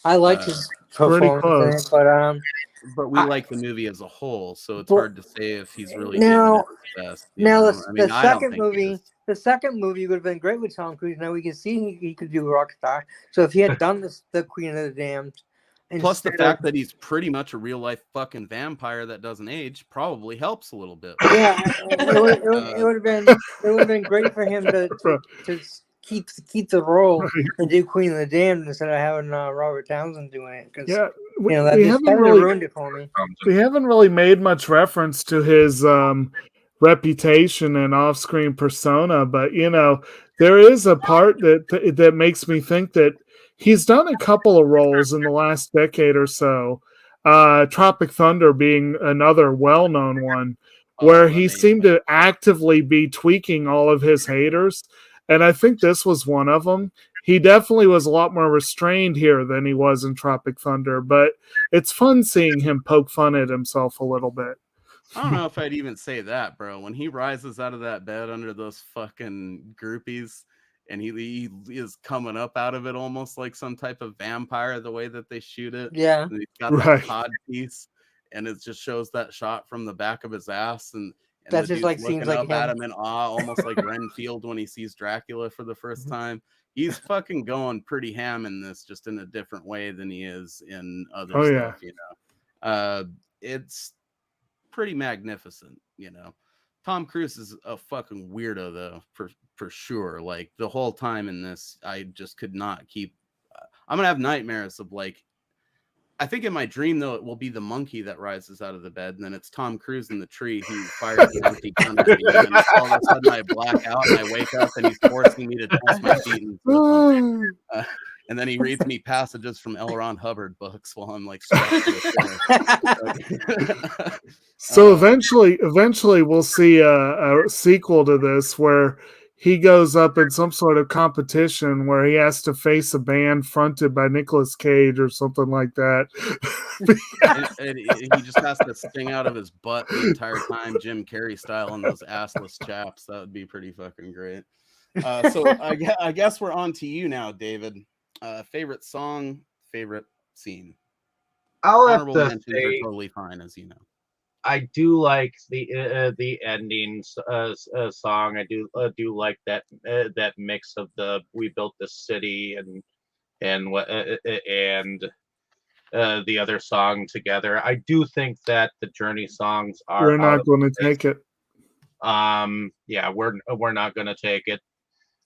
Speaker 6: I like his performance,
Speaker 3: but we like the movie as a whole, so it's hard to say if he's really
Speaker 6: now.
Speaker 3: His best,
Speaker 6: The second movie would have been great with Tom Cruise. Now we can see he could do Rockstar. So if he had done the Queen of the Damned,
Speaker 3: plus the fact that he's pretty much a real life fucking vampire that doesn't age probably helps a little bit.
Speaker 6: Yeah, it would have been great for him to keep the role and do Queen of the Damned instead of having Robert Townsend doing it. Because we haven't really ruined it for me.
Speaker 5: We haven't really made much reference to his reputation and off-screen persona, but there is a part that makes me think that he's done a couple of roles in the last decade or so. Tropic Thunder being another well-known one, where he seemed to actively be tweaking all of his haters. And I think this was one of them. He definitely was a lot more restrained here than he was in Tropic Thunder, but it's fun seeing him poke fun at himself a little bit.
Speaker 3: I don't know if I'd even say that, bro. When he rises out of that bed under those fucking groupies and he is coming up out of it almost like some type of vampire, the way that they shoot it.
Speaker 6: Yeah.
Speaker 3: And he's got that cod piece and it just shows that shot from the back of his ass and
Speaker 6: that's just like seems like
Speaker 3: up at him in awe, almost like Renfield when he sees Dracula for the first time. He's fucking going pretty ham in this, just in a different way than he is in other stuff. It's pretty magnificent. Tom Cruise is a fucking weirdo though, for sure. Like the whole time in this, I just could not keep. I'm gonna have nightmares of like. I think in my dream, though, it will be the monkey that rises out of the bed, and then it's Tom Cruise in the tree who fires an empty gun at me. And then all of a sudden, I black out and I wake up, and he's forcing me to toss my feet into and then he reads me passages from L. Ron Hubbard books while I'm like strapped to a chair.
Speaker 5: So eventually, we'll see a sequel to this where he goes up in some sort of competition where he has to face a band fronted by Nicolas Cage or something like that.
Speaker 3: and he just has to sing out of his butt the entire time, Jim Carrey style, on those assless chaps. That would be pretty fucking great. So I guess we're on to you now, David. Favorite song, favorite scene.
Speaker 8: I'll have
Speaker 3: Honorable
Speaker 8: to
Speaker 3: mentions
Speaker 8: say,
Speaker 3: are totally fine, as you know.
Speaker 8: I do like the ending song. I do like that mix of the "We Built This City" and what and the other song together. I do think that the Journey songs are
Speaker 5: We're
Speaker 8: out
Speaker 5: not
Speaker 8: of
Speaker 5: going to
Speaker 8: place.
Speaker 5: take it.
Speaker 8: Yeah, we're not gonna take it,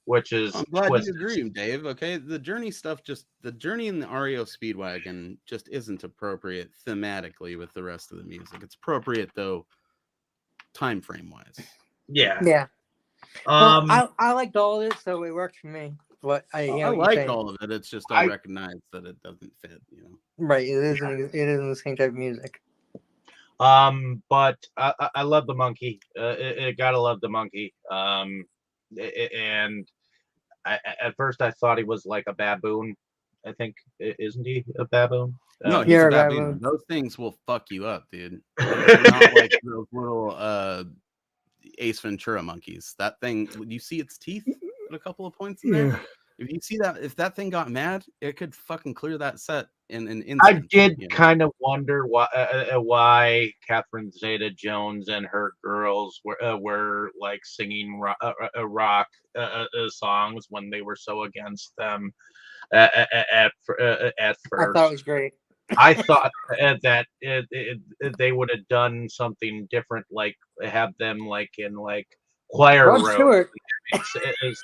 Speaker 8: which is
Speaker 3: I'm glad you
Speaker 8: twisted.
Speaker 3: agree, Dave. Okay, the Journey stuff, just the Journey and the REO Speedwagon, just isn't appropriate thematically with the rest of the music. It's appropriate though, time frame wise.
Speaker 8: Yeah.
Speaker 6: Yeah. Well,
Speaker 8: Um,
Speaker 6: I liked all of it, so it worked for me. But I hear
Speaker 3: I
Speaker 6: what you're
Speaker 3: like
Speaker 6: saying.
Speaker 3: all of it. It's just I
Speaker 8: I-
Speaker 3: recognize that it doesn't fit.
Speaker 6: Right, it isn't the same type of music.
Speaker 8: but I love the monkey. Gotta love the monkey. And at first I thought he was like a baboon. I think isn't he a baboon?
Speaker 3: No, he's
Speaker 6: You're
Speaker 3: a
Speaker 6: a
Speaker 3: baboon.
Speaker 6: baboon.
Speaker 3: Those things will fuck you up, dude. They're not like those little Ace Ventura monkeys. That thing, you see its teeth at a couple of points in there.
Speaker 5: Yeah.
Speaker 3: If you see that, if that thing got mad, it could fucking clear that set in an instant.
Speaker 8: I did
Speaker 3: you know?
Speaker 8: kind of wonder why Catherine Zeta-Jones and her girls were like singing rock songs when they were so against them at
Speaker 6: I
Speaker 8: first.
Speaker 6: thought it was great.
Speaker 8: I thought that they would have done something different, like have them like in like choir
Speaker 6: Rod
Speaker 8: row
Speaker 6: Stewart.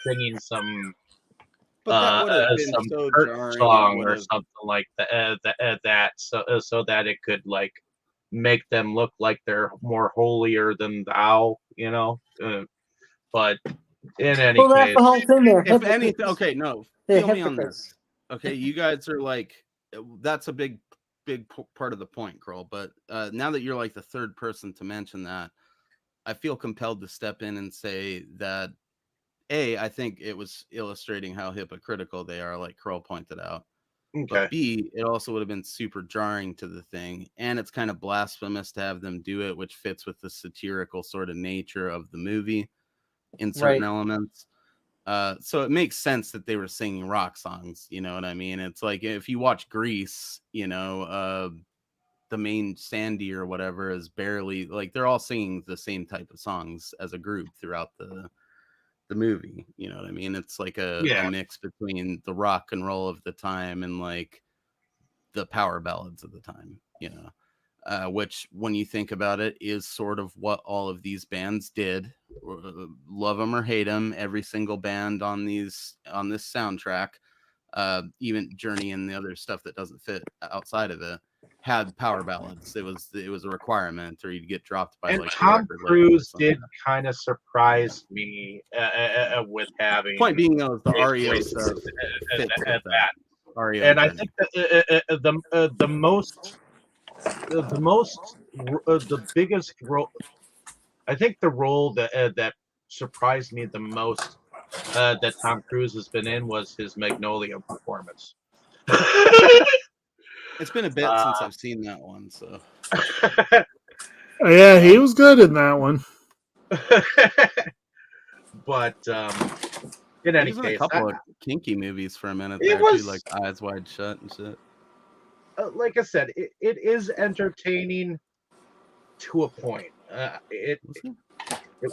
Speaker 8: singing some
Speaker 3: But that would have been
Speaker 8: some
Speaker 3: so
Speaker 8: church
Speaker 3: jarring.
Speaker 8: song
Speaker 3: It
Speaker 8: or
Speaker 3: would have.
Speaker 8: something like that, so that it could like make them look like they're more holier than thou, you know. But in any
Speaker 6: Well, that's
Speaker 8: case,
Speaker 6: the whole thing there.
Speaker 3: If anything, okay, no,
Speaker 6: They're
Speaker 3: feel me on
Speaker 6: hypocrites.
Speaker 3: this. Okay, you guys are like, that's a big part of the point, Kroll. But now that you're like the third person to mention that, I feel compelled to step in and say that I think it was illustrating how hypocritical they are, like Kroll pointed out.
Speaker 8: okay.
Speaker 3: But B, it also would have been super jarring to the thing, and it's kind of blasphemous to have them do it, which fits with the satirical sort of nature of the movie in certain
Speaker 6: Right.
Speaker 3: elements. So it makes sense that they were singing rock songs. You know what I mean? It's like if you watch Grease, the main Sandy or whatever is barely like they're all singing the same type of songs as a group throughout the movie. You know what I mean? It's like a mix between the rock and roll of the time and like the power ballads of the time, which when you think about it is sort of what all of these bands did. Love them or hate them, every single band on this soundtrack, even Journey and the other stuff that doesn't fit outside of it, had power ballads. It was a requirement, or you'd get dropped by
Speaker 8: And
Speaker 3: like
Speaker 8: Tom
Speaker 3: the record label or
Speaker 8: Cruise
Speaker 3: something.
Speaker 8: did kind of surprise me with having.
Speaker 3: Point being, though, the
Speaker 8: his
Speaker 3: REO
Speaker 8: voice
Speaker 3: stuff fits with
Speaker 8: at
Speaker 3: that. REO
Speaker 8: And I
Speaker 3: Journey.
Speaker 8: think that the biggest role, I think the role that surprised me the most that Tom Cruise has been in was his Magnolia performance.
Speaker 3: It's been a bit since I've seen that one, so.
Speaker 5: Yeah, he was good in that one.
Speaker 8: But in any
Speaker 3: He was in
Speaker 8: case,
Speaker 3: a couple of kinky movies for a minute
Speaker 8: It
Speaker 3: there
Speaker 8: was-
Speaker 3: too, like Eyes Wide Shut and shit.
Speaker 8: like I said, it is entertaining to a point. It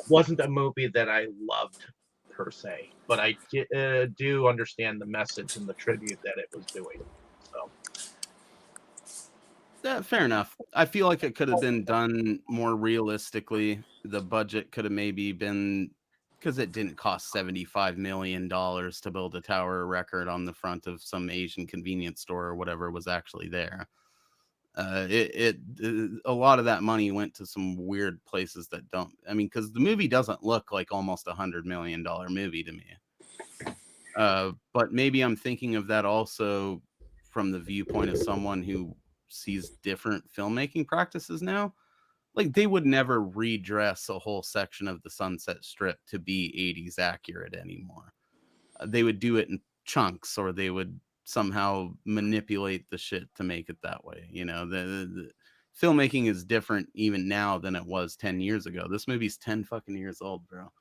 Speaker 8: wasn't a movie that I loved per se, but I do understand the message and the tribute that it was doing. So
Speaker 3: Fair enough. I feel like it could have been done more realistically. The budget could have maybe been, because it didn't cost $75 million to build a tower record on the front of some Asian convenience store or whatever was actually there. A lot of that money went to some weird places that don't. I mean, because the movie doesn't look like almost $100 million movie to me. But maybe I'm thinking of that also from the viewpoint of someone who sees different filmmaking practices now. Like, they would never redress a whole section of the Sunset Strip to be 80s accurate anymore. They would do it in chunks, or they would somehow manipulate the shit to make it that way. The filmmaking is different even now than it was 10 years ago. This movie's 10 fucking years old, bro.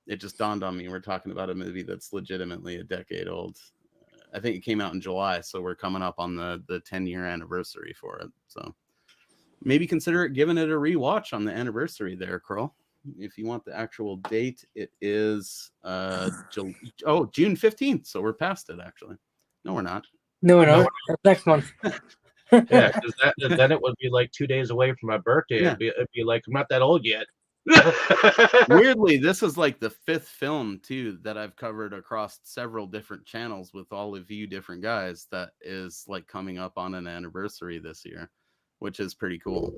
Speaker 3: It just dawned on me we're talking about a movie that's legitimately a decade old. I think it came out in July, so we're coming up on the 10-year anniversary for it. So maybe consider giving it a rewatch on the anniversary there, Kroll. If you want the actual date, it is June 15th. So we're past it, actually. No, we're not.
Speaker 6: No,
Speaker 8: No,
Speaker 6: no, that's next month.
Speaker 8: Yeah, because then it would be like 2 days away from my birthday.
Speaker 3: Yeah.
Speaker 8: It'd be like, I'm not that old yet.
Speaker 3: Weirdly, this is like the 5th film too that I've covered across several different channels with all of you different guys that is like coming up on an anniversary this year, which is pretty cool.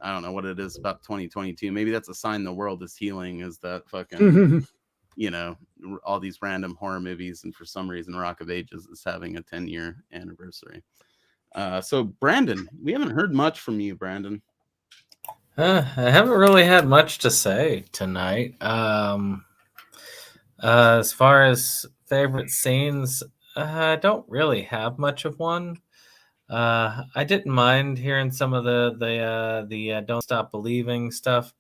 Speaker 3: I don't know what it is about 2022. Maybe that's a sign the world is healing, is that fucking you know, all these random horror movies, and for some reason Rock of Ages is having a 10-year anniversary. So Brandon, we haven't heard much from you, Brandon.
Speaker 1: I haven't really had much to say tonight. As far as favorite scenes, I don't really have much of one. I didn't mind hearing some of the "Don't Stop Believing" stuff.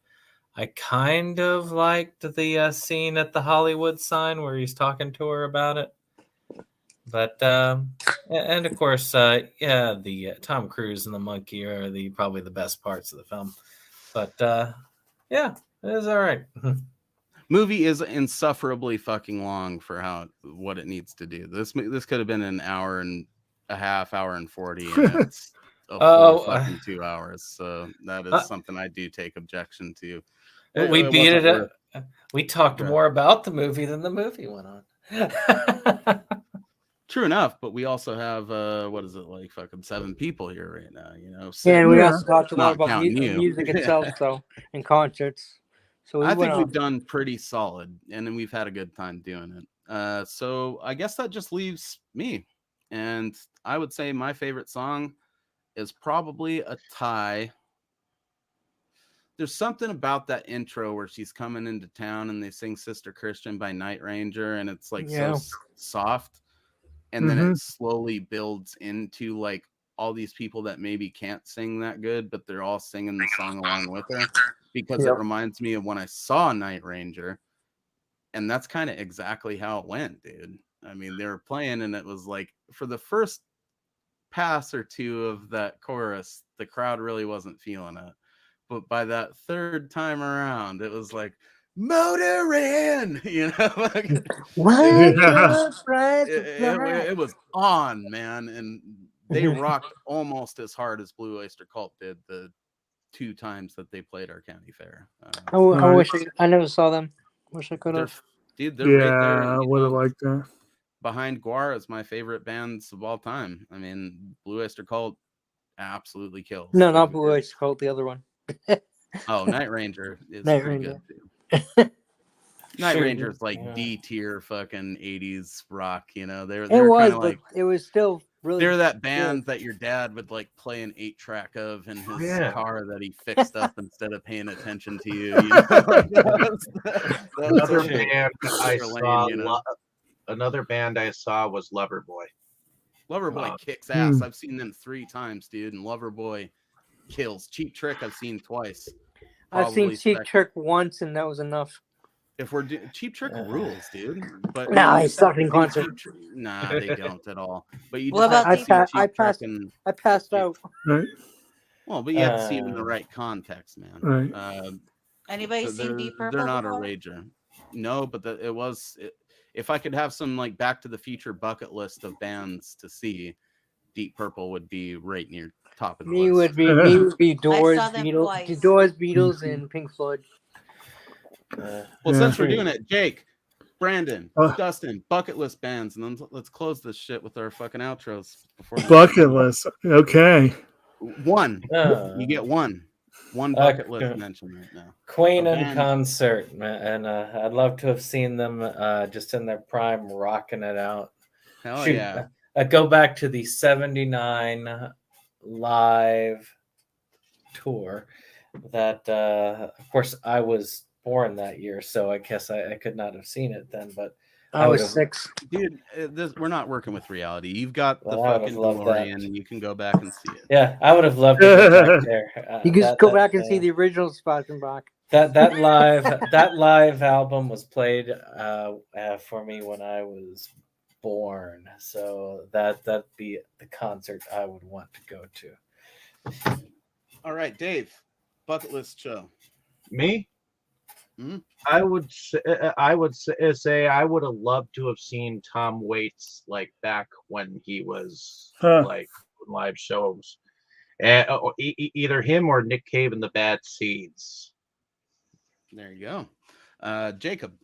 Speaker 1: I kind of liked the scene at the Hollywood sign where he's talking to her about it. But and of course, the Tom Cruise and the monkey are probably the best parts of the film. But yeah, it is all right.
Speaker 3: Movie is insufferably fucking long for what it needs to do. This could have been an hour and a half, hour and 40, and it's a full fucking 2 hours. So that is something I do take objection to.
Speaker 1: We beat it. We talked more about the movie than the movie went on.
Speaker 3: True enough, but we also have what is it, like fucking 7 people here right now, you know?
Speaker 6: Yeah, and we also talked a lot
Speaker 3: Not
Speaker 6: about
Speaker 3: counting you.
Speaker 6: music itself, so and concerts. So
Speaker 3: I think we've done pretty solid, and then we've had a good time doing it. So I guess that just leaves me, and I would say my favorite song is probably a tie. There's something about that intro where she's coming into town and they sing Sister Christian by Night Ranger, and it's like so soft. And then it slowly builds into like all these people that maybe can't sing that good, but they're all singing the song along with her, because it reminds me of when I saw Night Ranger. And that's kind of exactly how it went, dude. I mean, they were playing and it was like for the first pass or two of that chorus, the crowd really wasn't feeling it. But by that third time around, it was like, motor in, you know. It was on, man, and they rocked almost as hard as Blue Oyster Cult did the 2 times that they played our county fair.
Speaker 6: I wish I never saw them. Wish I could have.
Speaker 3: Dude, they're right there.
Speaker 5: I would have liked that.
Speaker 3: Behind Guar is my favorite bands of all time. I mean, Blue Oyster Cult absolutely kills.
Speaker 6: No, not Blue Oyster Cult, the other one.
Speaker 3: Oh, Night Ranger is
Speaker 6: Night
Speaker 3: pretty
Speaker 6: Ranger.
Speaker 3: good too. Night Ranger is like D tier fucking 80s rock, you know. They're kind of like,
Speaker 6: it was still really.
Speaker 3: They're that band that your dad would like play an 8-track of in his car that he fixed up instead of paying attention to you.
Speaker 8: Another band I saw. Another band I saw was Loverboy.
Speaker 3: Loverboy kicks ass. I've seen them 3 times, dude, and Loverboy kills. Cheap Trick I've seen twice.
Speaker 6: I've seen Cheap Trick once, and that was enough.
Speaker 3: If we're Cheap Trick rules, dude. But
Speaker 6: I suck in concert.
Speaker 3: Nah, they don't at all. But you
Speaker 7: What
Speaker 3: just
Speaker 7: about
Speaker 6: I passed out.
Speaker 5: Right.
Speaker 3: Well, but you have to see it in the right context, man.
Speaker 5: Right.
Speaker 7: Anybody seen Deep Purple?
Speaker 3: They're not
Speaker 7: before?
Speaker 3: a rager. No, but if I could have some like Back to the Future bucket list of bands to see, Deep Purple would be right near top of the list.
Speaker 6: Me would be Doors,
Speaker 7: I saw them twice.
Speaker 6: Beatles, and Pink Floyd.
Speaker 3: Well, since we're doing it, Jake, Brandon, Dustin, bucket list bands, and then let's close this shit with our fucking outros.
Speaker 5: Bucket list. Okay.
Speaker 3: One. You get one bucket list mention right now.
Speaker 1: Queen in concert, and I'd love to have seen them just in their prime, rocking it out.
Speaker 3: Hell yeah!
Speaker 1: Go back to the '79 live tour. That, of course, I was born that year, so I guess I could not have seen it then. But
Speaker 6: I was 6.
Speaker 3: Dude, we're not working with reality. You've got the fucking DeLorean, and you can go back and see it.
Speaker 1: Yeah, I would have loved to go back there.
Speaker 6: You can just go back and see the original Spatzenbach.
Speaker 1: That live album was played for me when I was born, so that'd be the concert I would want to go to.
Speaker 3: All right, Dave, bucket list show.
Speaker 8: Me?
Speaker 3: Mhm.
Speaker 8: I would say I would have loved to have seen Tom Waits like back when he was
Speaker 5: Huh.
Speaker 8: like doing live shows, either him or Nick Cave and the Bad Seeds.
Speaker 3: There you go. Jacob.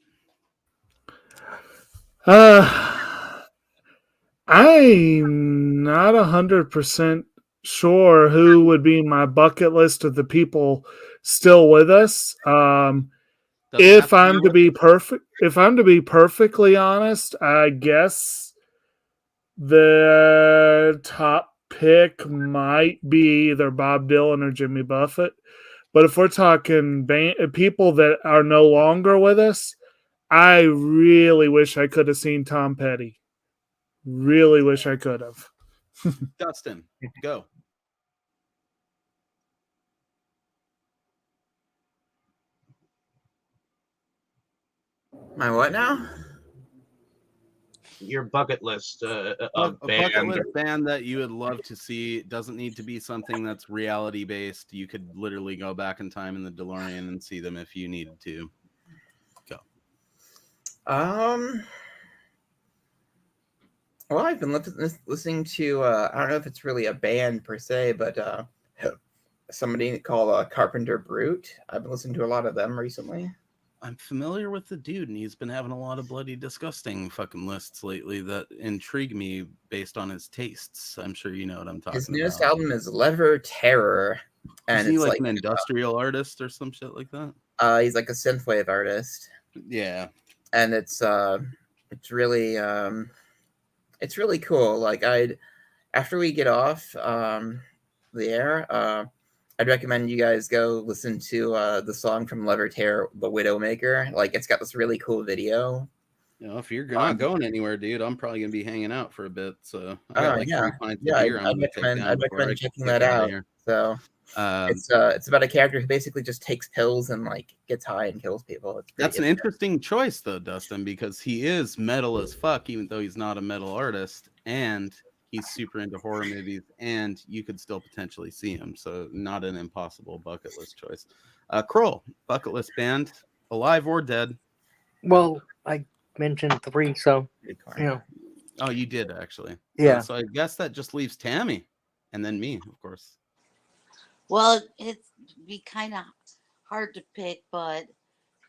Speaker 5: I'm not 100% sure who would be my bucket list of the people still with us.
Speaker 3: Doesn't have
Speaker 5: If
Speaker 3: to
Speaker 5: I'm
Speaker 3: be
Speaker 5: to be perfectly honest, I guess the top pick might be either Bob Dylan or Jimmy Buffett. But if we're talking people that are no longer with us, I really wish I could have seen Tom Petty. Really wish I could have.
Speaker 3: Dustin, go.
Speaker 4: My what now?
Speaker 8: Your bucket list
Speaker 3: A
Speaker 8: of
Speaker 3: bucket
Speaker 8: band.
Speaker 3: list band that you would love to see. Doesn't need to be something that's reality based. You could literally go back in time in the DeLorean and see them if you needed to. Go.
Speaker 4: Well, I've been listening to I don't know if it's really a band per se, but somebody called Carpenter Brute. I've been listening to a lot of them recently.
Speaker 3: I'm familiar with the dude, and he's been having a lot of bloody disgusting fucking lists lately that intrigue me based on his tastes. I'm sure you know what I'm talking
Speaker 4: His newest
Speaker 3: about.
Speaker 4: album is Lever Terror, and
Speaker 3: Isn't he
Speaker 4: it's
Speaker 3: like an industrial artist or some shit like that?
Speaker 4: he's like a synthwave artist,
Speaker 3: Yeah.
Speaker 4: and it's really cool. Like after we get off the air, I'd recommend you guys go listen to the song from Lever Terror, The Widowmaker. Like it's got this really cool video.
Speaker 3: You know, if you're not going anywhere, dude, I'm probably gonna be hanging out for a bit. So I got like 3 pints of beer.
Speaker 4: I'd recommend checking that out.
Speaker 3: Here.
Speaker 4: So it's about a character who basically just takes pills and like gets high and kills people.
Speaker 3: That's an interesting choice though, Dustin, because he is metal as fuck, even though he's not a metal artist, and he's super into horror movies, and you could still potentially see him. So not an impossible bucket list choice. Kroll, bucket list band, alive or dead?
Speaker 6: Well, I mentioned 3, so yeah.
Speaker 3: Oh, you did actually.
Speaker 6: Yeah.
Speaker 3: So I guess that just leaves Tammy, and then me, of course.
Speaker 7: Well, it'd be kind of hard to pick, but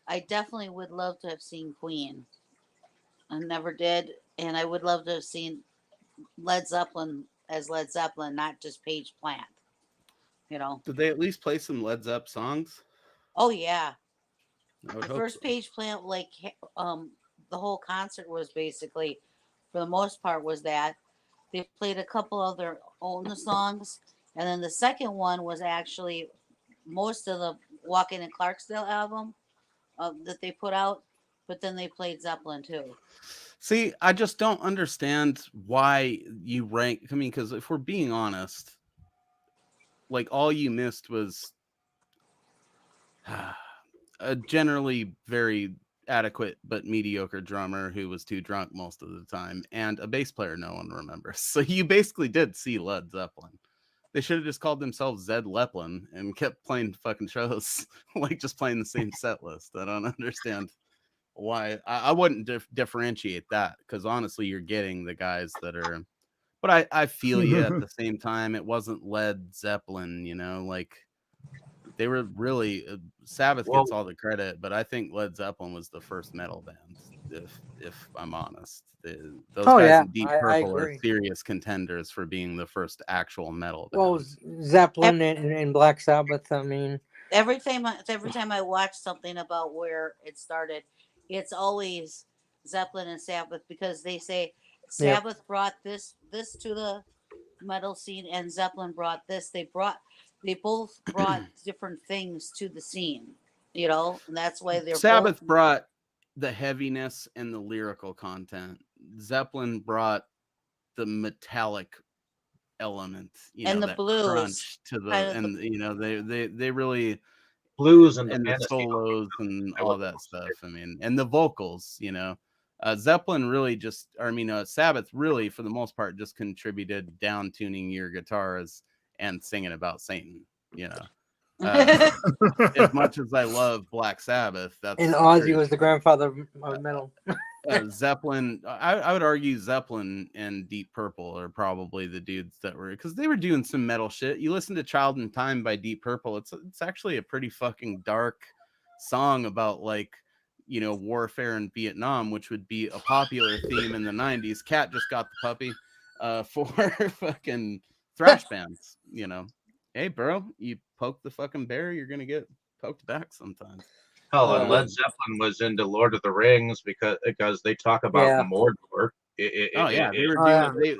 Speaker 7: I definitely would love to have seen Queen. I never did, and I would love to have seen Led Zeppelin as Led Zeppelin, not just Page Plant. You know?
Speaker 3: Did they at least play some Led Zepp songs?
Speaker 7: Oh yeah.
Speaker 3: I would
Speaker 7: The
Speaker 3: hope
Speaker 7: first
Speaker 3: so.
Speaker 7: Page Plant, like the whole concert was basically, for the most part, was that they played a couple of their own songs, and then the second one was actually most of the Walking in Clarksdale album that they put out, but then they played Zeppelin too.
Speaker 3: See, I just don't understand why you rank. I mean, because if we're being honest, like all you missed was a generally very adequate but mediocre drummer who was too drunk most of the time, and a bass player no one remembers. So you basically did see Led Zeppelin. They should have just called themselves Zed Leplin and kept playing fucking shows, like just playing the same set list. I don't understand why. I wouldn't differentiate that, because honestly, you're getting the guys that are. But I feel you at the same time. It wasn't Led Zeppelin, you know, like they were really Sabbath gets all the credit, but I think Led Zeppelin was the first metal band. If I'm honest, those guys in Deep Purple are serious contenders for being the first actual metal band.
Speaker 6: Well, Zeppelin and Black Sabbath. I mean,
Speaker 7: every time I watch something about where it started, it's always Zeppelin and Sabbath, because they say Sabbath brought this to the metal scene, and Zeppelin brought this. They both brought different things to the scene, you know, and that's why they're
Speaker 3: Sabbath brought the heaviness and the lyrical content. Zeppelin brought the metallic element,
Speaker 7: and the blues
Speaker 3: crunch to the you know, they really
Speaker 8: blues and
Speaker 3: the solos and all that stuff. I mean, and the vocals, you know. Zeppelin really just, Sabbath really, for the most part, just contributed down tuning your guitars and singing about Satan. you know. As much as I love Black Sabbath, that's
Speaker 6: And
Speaker 3: the
Speaker 6: Ozzy
Speaker 3: truth.
Speaker 6: was the grandfather of metal.
Speaker 3: Zeppelin, I would argue Zeppelin and Deep Purple are probably the dudes that were, because they were doing some metal shit. You listen to Child in Time by Deep Purple, it's actually a pretty fucking dark song about, like, you know, warfare in Vietnam, which would be a popular theme in the 90s. Cat just got the puppy for fucking thrash bands, you know. Hey, bro, you poke the fucking bear, you're gonna get poked back sometimes.
Speaker 8: Hell, and Led Zeppelin was into Lord of the Rings because they talk about Mordor.
Speaker 3: They were doing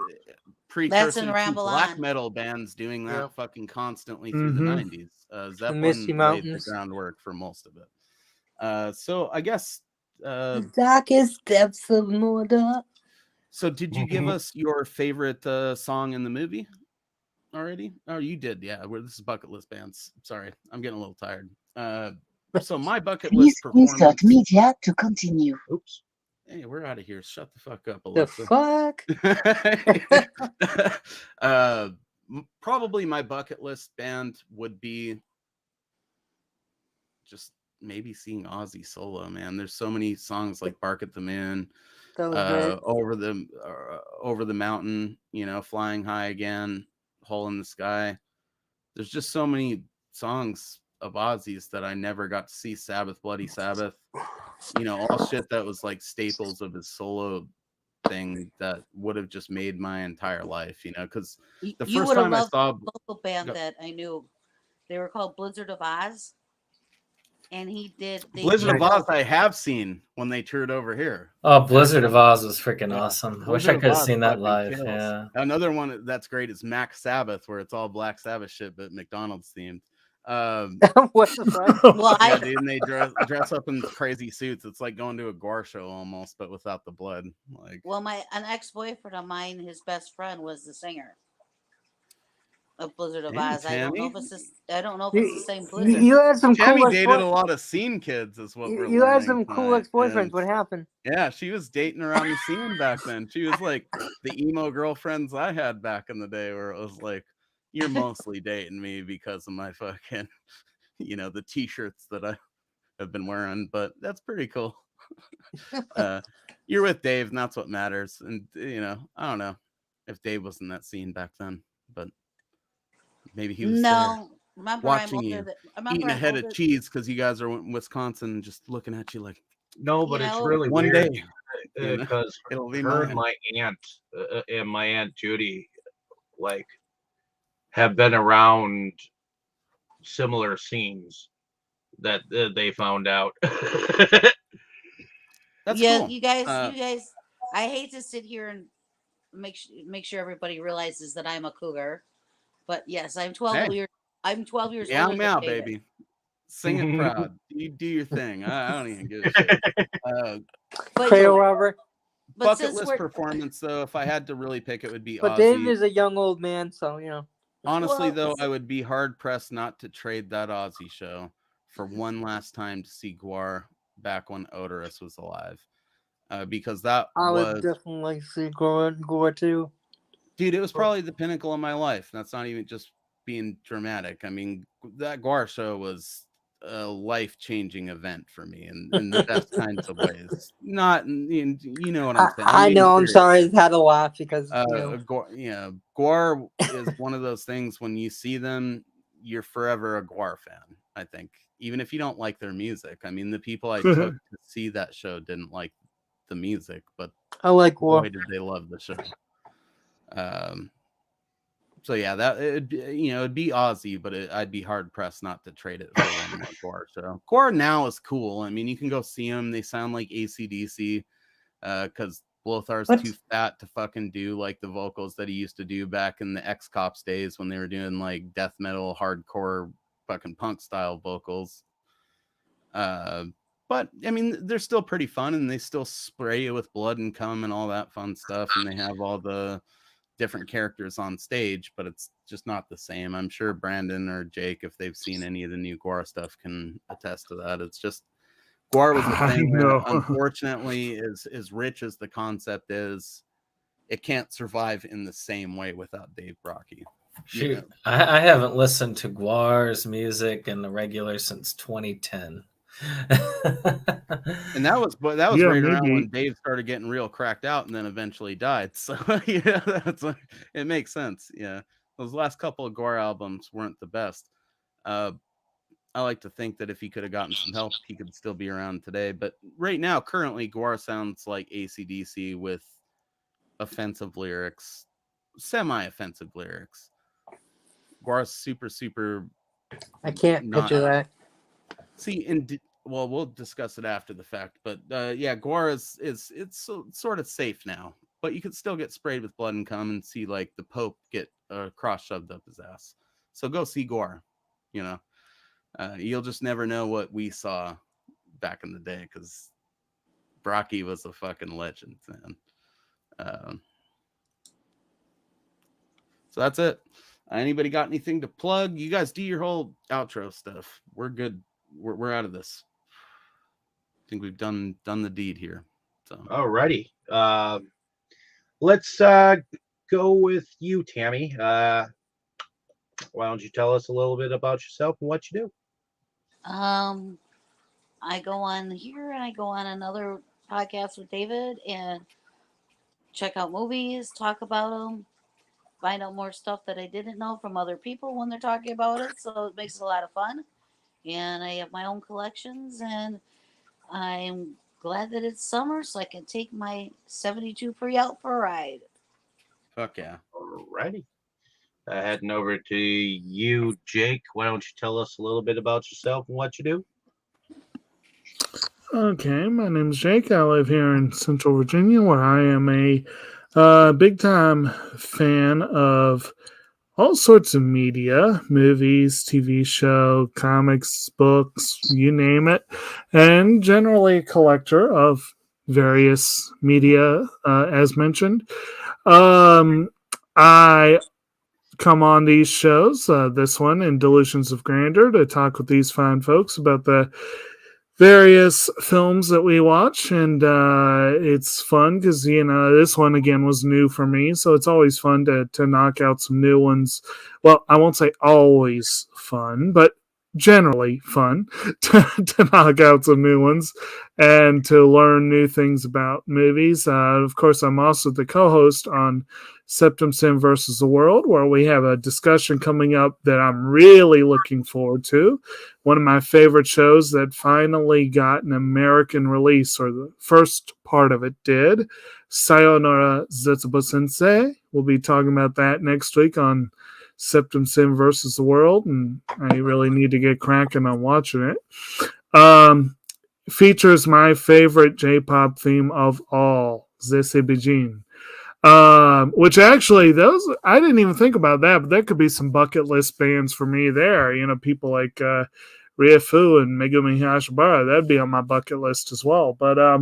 Speaker 3: precursor to black metal bands doing that fucking constantly through the 90s. Zeppelin laid the groundwork for most of it. So I guess
Speaker 6: the darkest depths of Mordor.
Speaker 3: So did you give us your favorite song in the movie already? Oh, you did, yeah. This is bucket list bands. Sorry, I'm getting a little tired. So my bucket list performance.
Speaker 9: Insert media to continue.
Speaker 3: Oops. Hey, we're out of here. Shut the fuck up, Alexa.
Speaker 6: The
Speaker 3: fuck? Probably my bucket list band would be just maybe seeing Ozzy solo, man. There's so many songs like Bark at the Moon, Over the Mountain, you know, Flying High Again, Hole in the Sky. There's just so many songs of Ozzy's that I never got to see. Sabbath, Bloody Sabbath, you know, all shit that was like staples of his solo thing that would have just made my entire life, you know, because the first time I saw
Speaker 7: a local band that I knew, they were called Blizzard of Oz, and
Speaker 3: Blizzard of Oz. I have seen when they toured over here.
Speaker 1: Oh, Blizzard of Oz was freaking awesome. I wish I could have seen that live.
Speaker 3: Kills.
Speaker 1: Yeah.
Speaker 3: Another one that's great is Mac Sabbath, where it's all Black Sabbath shit, but McDonald's themed.
Speaker 6: What the fuck?
Speaker 7: Well,
Speaker 3: dude, and they dress up in crazy suits. It's like going to a gore show almost, but without the blood. Like,
Speaker 7: well, an ex-boyfriend of mine, his best friend was the singer of Blizzard of Oz. I don't know if it's the same Blizzard.
Speaker 6: You had some
Speaker 3: Tammy
Speaker 6: cool
Speaker 3: dated a lot of scene kids, is what we're
Speaker 6: You had some
Speaker 3: tonight.
Speaker 6: cool ex-boyfriends. What happened?
Speaker 3: Yeah, she was dating around the scene back then. She was like the emo girlfriends I had back in the day, where it was like, you're mostly dating me because of my fucking, you know, the t-shirts that I have been wearing, but that's pretty cool. You're with Dave, and that's what matters. And, you know, I don't know if Dave was in that scene back then, but maybe he was watching you, eating a head of cheese because you guys are in Wisconsin and just looking at you like,
Speaker 8: no, but it's really
Speaker 3: one
Speaker 8: weird
Speaker 3: day
Speaker 8: because
Speaker 3: it'll be
Speaker 8: her and my aunt and my Aunt Judy, like, have been around similar scenes that they found out.
Speaker 3: That's
Speaker 7: yeah,
Speaker 3: cool.
Speaker 7: you guys. I hate to sit here and make sure everybody realizes that I'm a cougar, but yes, I'm 12 years. I'm 12 years
Speaker 3: yeah,
Speaker 7: older.
Speaker 3: I'm out, baby. Sing it proud. You do your thing. I don't even give a shit. Bucket list performance, though, if I had to really pick, it would be
Speaker 6: But
Speaker 3: Ozzy.
Speaker 6: Dave is a young old man, so you know.
Speaker 3: Honestly, though, I would be hard pressed not to trade that Ozzy show for one last time to see Gwar back when Odorous was alive, because that
Speaker 6: I would definitely see Gwar too.
Speaker 3: Dude, it was probably the pinnacle of my life. That's not even just being dramatic. I mean, that Gwar show was a life-changing event for me in the best kinds of ways. Not, you know what I'm saying.
Speaker 6: I know. I'm sorry. I had to laugh because
Speaker 3: Gwar is one of those things. When you see them, you're forever a Gwar fan. I think, even if you don't like their music. I mean, the people I took to see that show didn't like the music, but
Speaker 6: I like Gwar.
Speaker 3: Boy, did they love the show. So yeah, that it'd be Ozzy, but I'd be hard pressed not to trade it for one more Gwar show. Gwar now is cool. I mean, you can go see them. They sound like AC/DC because Blothar's too fat to fucking do like the vocals that he used to do back in the X-Cops days when they were doing like death metal, hardcore, fucking punk style vocals. But I mean, they're still pretty fun, and they still spray you with blood and cum and all that fun stuff, and they have all the different characters on stage, but it's just not the same. I'm sure Brandon or Jake, if they've seen any of the new Gwar stuff, can attest to that. It's just Gwar was a thing that, unfortunately, as rich as the concept is, it can't survive in the same way without Dave Brockie.
Speaker 1: Shoot, I haven't listened to Guar's music in the regular since 2010.
Speaker 3: And that was
Speaker 5: Yeah,
Speaker 3: right around
Speaker 5: maybe.
Speaker 3: when Dave started getting real cracked out and then eventually died. So yeah, it makes sense. Yeah, those last couple of Gore albums weren't the best. I like to think that if he could have gotten some help, he could still be around today. But right now, currently, Gore sounds like AC/DC with offensive lyrics, semi-offensive lyrics. Gore's super.
Speaker 6: I can't picture that.
Speaker 3: See, well, we'll discuss it after the fact, but yeah, Gore is sort of safe now, but you could still get sprayed with blood and cum and see like the Pope get a cross shoved up his ass. So go see Gore. You know, you'll just never know what we saw back in the day because Brocky was a fucking legend, man. So that's it. Anybody got anything to plug? You guys do your whole outro stuff. We're good. We're out of this. I think we've done the deed here. So
Speaker 2: Alrighty. Let's go with you, Tammy. Why don't you tell us a little bit about yourself and what you do?
Speaker 7: I go on here and I go on another podcast with David and check out movies, talk about them, find out more stuff that I didn't know from other people when they're talking about it. So it makes it a lot of fun. And I have my own collections, and I'm glad that it's summer so I can take my 72 pre out for a ride.
Speaker 3: fuck yeah.
Speaker 2: Alrighty. Heading over to you, Jake. Why don't you tell us a little bit about yourself and what you do?
Speaker 5: Okay, my name's Jake. I live here in Central Virginia, where I am a big-time fan of all sorts of media, movies, TV show, comics, books, you name it, and generally a collector of various media, as mentioned. I come on these shows, this one and Delusions of Grandeur, to talk with these fine folks about the various films that we watch, and it's fun because this one again was new for me, so it's always fun to knock out some new ones. Well, I won't say always fun, but generally fun to knock out some new ones and to learn new things about movies. Of course, I'm also the co-host on SeptumSin versus the World, where we have a discussion coming up that I'm really looking forward to. One of my favorite shows that finally got an American release, or the first part of it did. Sayonara Zetsubo Sensei. We'll be talking about that next week on SeptumSin versus the World, and I really need to get cracking on watching it. Features my favorite J-pop theme of all, Zese Bijin. Which actually, those I didn't even think about that, but that could be some bucket list bands for me there. People like Ryofu and Megumi Hayashibara. That'd be on my bucket list as well. But I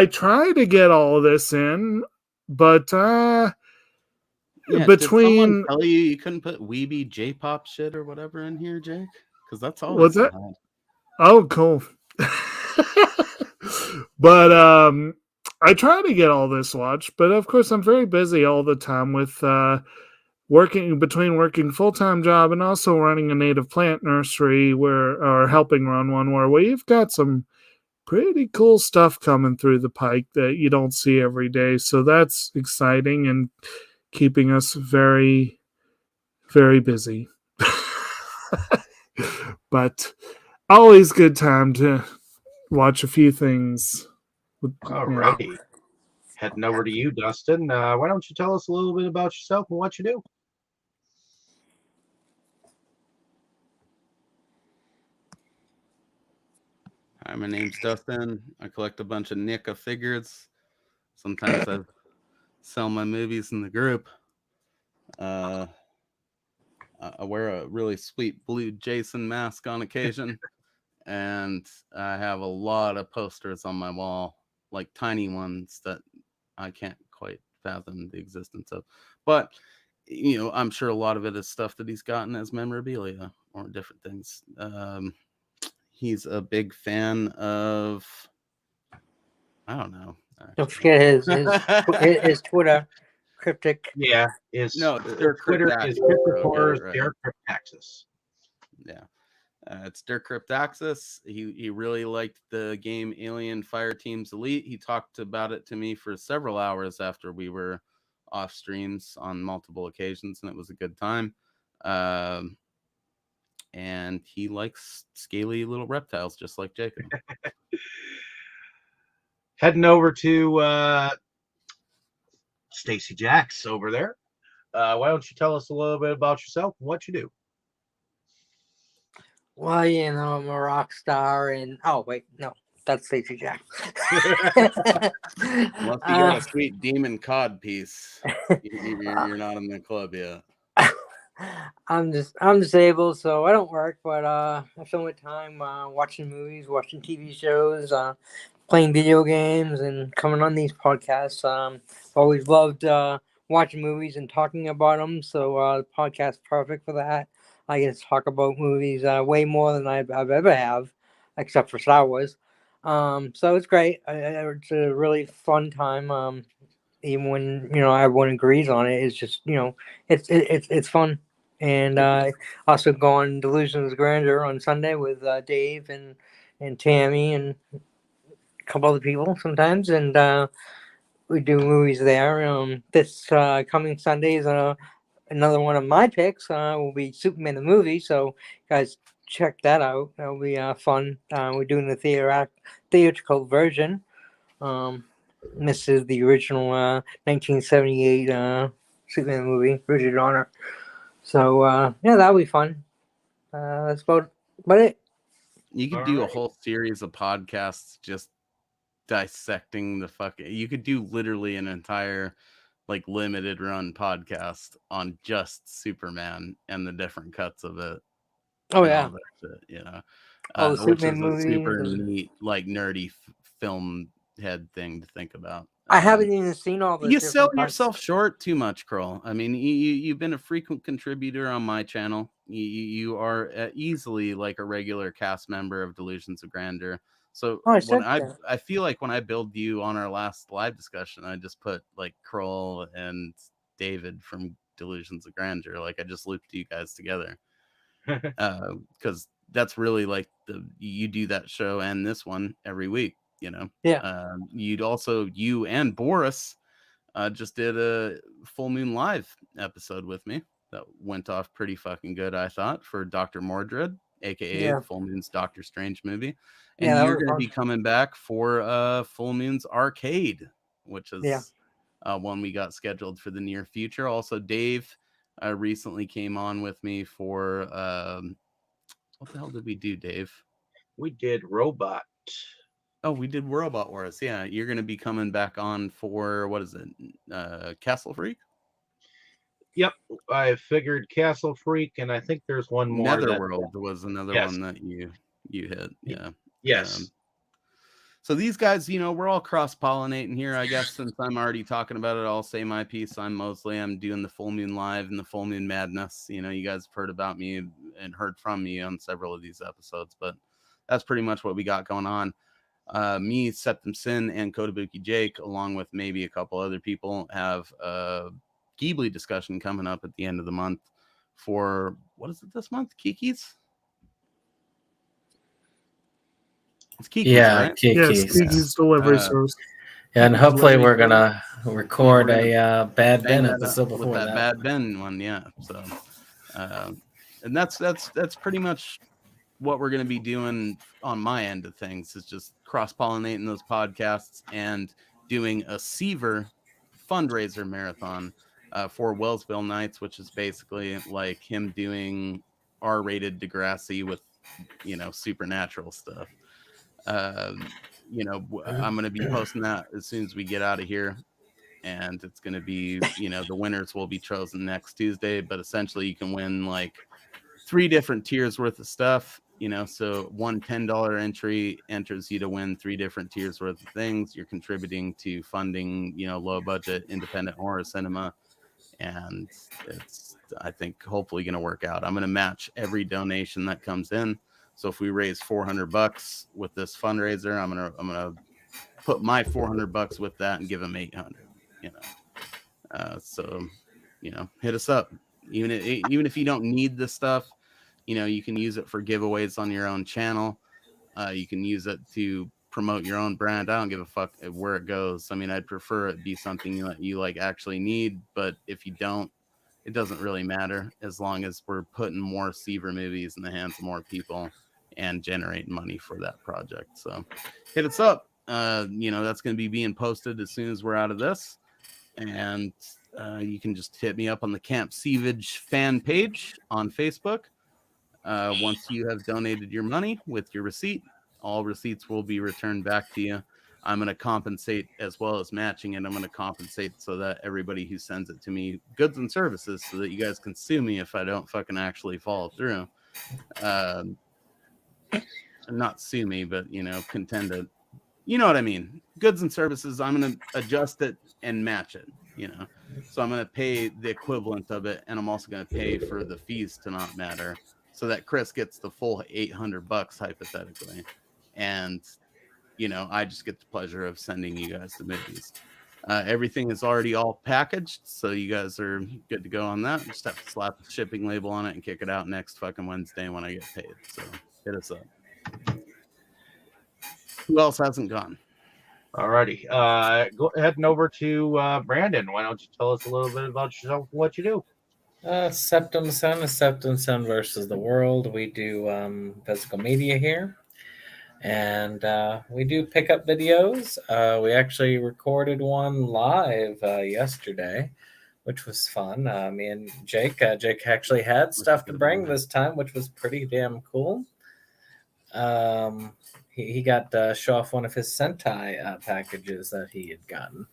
Speaker 5: try to get all of this in, but
Speaker 3: Yeah,
Speaker 5: between
Speaker 3: did someone tell you couldn't put weeby J-pop shit or whatever in here, Jake? Because that's always
Speaker 5: what's that?
Speaker 3: hard.
Speaker 5: Oh, cool. But I try to get all this watched, but of course I'm very busy all the time with working full-time job and also running a native plant nursery or helping run one where we've got some pretty cool stuff coming through the pike that you don't see every day. So that's exciting and keeping us very, very busy. But always good time to watch a few things.
Speaker 2: Alrighty. Heading over to you, Dustin. Why don't you tell us a little bit about yourself and what you do?
Speaker 3: Hi, my name's Dustin. I collect a bunch of NECA figures. Sometimes I sell my movies in the group. I wear a really sweet blue Jason mask on occasion. And I have a lot of posters on my wall, like tiny ones that I can't quite fathom the existence of. But, I'm sure a lot of it is stuff that he's gotten as memorabilia or different things. He's a big fan of, I don't know.
Speaker 6: Don't forget his Twitter. cryptic.
Speaker 8: Yeah, is
Speaker 3: No, it's Dirk
Speaker 8: Twitter
Speaker 3: Cryptaxis,
Speaker 8: is
Speaker 3: bro.
Speaker 8: Cryptic Horrors,
Speaker 3: Right.
Speaker 8: Derek Cryptaxis.
Speaker 3: Yeah. It's Dirk Cryptaxis. He really liked the game Alien Fireteams Elite. He talked about it to me for several hours after we were off streams on multiple occasions, and it was a good time. And he likes scaly little reptiles just like Jacob.
Speaker 8: Heading over to Stacy Jacks over there. Why don't you tell us a little bit about yourself and what you do?
Speaker 6: Well, you know, I'm a rock star, and oh wait, no, that's Stacey Jack.
Speaker 3: Unless you got a sweet demon cod piece, you're not in the club yet.
Speaker 6: I'm disabled, so I don't work, but I spend my time watching movies, watching TV shows, playing video games, and coming on these podcasts. Always loved watching movies and talking about them, so the podcast's perfect for that. I get to talk about movies way more than I've ever have, except for Star Wars. So it's great. It's a really fun time. Even when everyone agrees on it, it's just it's fun. And also go on Delusions of Grandeur on Sunday with Dave and Tammy and a couple other people sometimes, and we do movies there. This coming Sunday is another one of my picks. Will be Superman the movie, so guys check that out. That'll be fun. We're doing the theatrical version. This is the original 1978 Superman movie, Richard Donner. So yeah, that'll be fun. That's about it.
Speaker 3: You could do a whole series of podcasts just dissecting the fucking. You could do literally an entire like limited run podcast on just Superman and the different cuts of it.
Speaker 6: Oh yeah,
Speaker 3: all that shit,
Speaker 6: all the
Speaker 3: which
Speaker 6: Superman
Speaker 3: is a
Speaker 6: movies.
Speaker 3: super neat, like nerdy film head thing to think about.
Speaker 6: I haven't even seen all the.
Speaker 3: You sell
Speaker 6: different
Speaker 3: yourself short too much, Kroll. I mean, you've been a frequent contributor on my channel. You are easily like a regular cast member of Delusions of Grandeur. So when I feel like when I build you on our last live discussion, I just put like Kroll and David from Delusions of Grandeur. Like I just looped you guys together because that's really like you do that show and this one every week.
Speaker 6: Yeah.
Speaker 3: You and Boris just did a Full Moon Live episode with me that went off pretty fucking good, I thought, for Dr. Mordred, aka Full Moon's Doctor Strange movie. And you're going to be coming back for Full Moon's Arcade, which is one we got scheduled for the near future. Also, Dave recently came on with me for what the hell did we do, Dave?
Speaker 8: We did Robot.
Speaker 3: Oh, we did Robot Wars. Yeah, you're going to be coming back on for, what is it, Castle Freak?
Speaker 8: Yep, I figured Castle Freak, and I think there's one more.
Speaker 3: Netherworld was another one that you hit. Yeah.
Speaker 8: Yes.
Speaker 3: So these guys, we're all cross-pollinating here, I guess. Since I'm already talking about it, I'll say my piece. I'm doing the Full Moon Live and the Full Moon Madness. You guys have heard about me and heard from me on several of these episodes, but that's pretty much what we got going on. Me, SeptumSin, and Kotobukijake, along with maybe a couple other people, have a Ghibli discussion coming up at the end of the month for, what is it this month? Kiki's? It's Kiki's, right?
Speaker 5: Kiki's. Yes, Kiki's delivery service.
Speaker 1: And hopefully we're going to record a Bad Ben episode before that.
Speaker 3: Bad Ben one, yeah. So, and that's pretty much what we're going to be doing on my end of things, is just cross-pollinating those podcasts and doing a Seaver fundraiser marathon for Wellsville Nights, which is basically like him doing R-rated Degrassi with, supernatural stuff. I'm going to be posting that as soon as we get out of here. And it's going to be, the winners will be chosen next Tuesday, but essentially you can win like 3 different tiers worth of stuff. So one $10 entry enters you to win 3 different tiers worth of things. You're contributing to funding, low budget independent horror cinema. And it's, I think, hopefully going to work out. I'm going to match every donation that comes in. So if we raise $400 with this fundraiser, I'm going to put my $400 with that and give them $800, So, hit us up. Even if you don't need the stuff, you can use it for giveaways on your own channel. You can use it to promote your own brand. I don't give a fuck where it goes. I mean, I'd prefer it be something you like actually need, but if you don't, it doesn't really matter as long as we're putting more Seaver movies in the hands of more people and generating money for that project. So hit us up. That's going to be being posted as soon as we're out of this. And you can just hit me up on the Camp Sievage fan page on Facebook. Once you have donated your money with your receipt, all receipts will be returned back to you. I'm going to compensate as well as matching it. I'm going to compensate so that everybody who sends it to me, goods and services, so that you guys can sue me if I don't fucking actually follow through. Not sue me, but, contend to, you know what I mean? Goods and services, I'm going to adjust it and match it, So I'm going to pay the equivalent of it, and I'm also going to pay for the fees to not matter, so that Chris gets the full $800 hypothetically, and I just get the pleasure of sending you guys the movies. Everything is already all packaged, so you guys are good to go on that. Just have to slap the shipping label on it and kick it out next fucking Wednesday when I get paid. So hit us up. Who else hasn't gone?
Speaker 8: Alrighty. Go heading over to Brandon. Why don't you tell us a little bit about yourself, what you do?
Speaker 1: SeptumSin is SeptumSin versus the world. We do physical media here, and we do pickup videos. We actually recorded one live yesterday, which was fun. Me and Jake actually had stuff to bring this time, which was pretty damn cool. He got to show off one of his Sentai packages that he had gotten.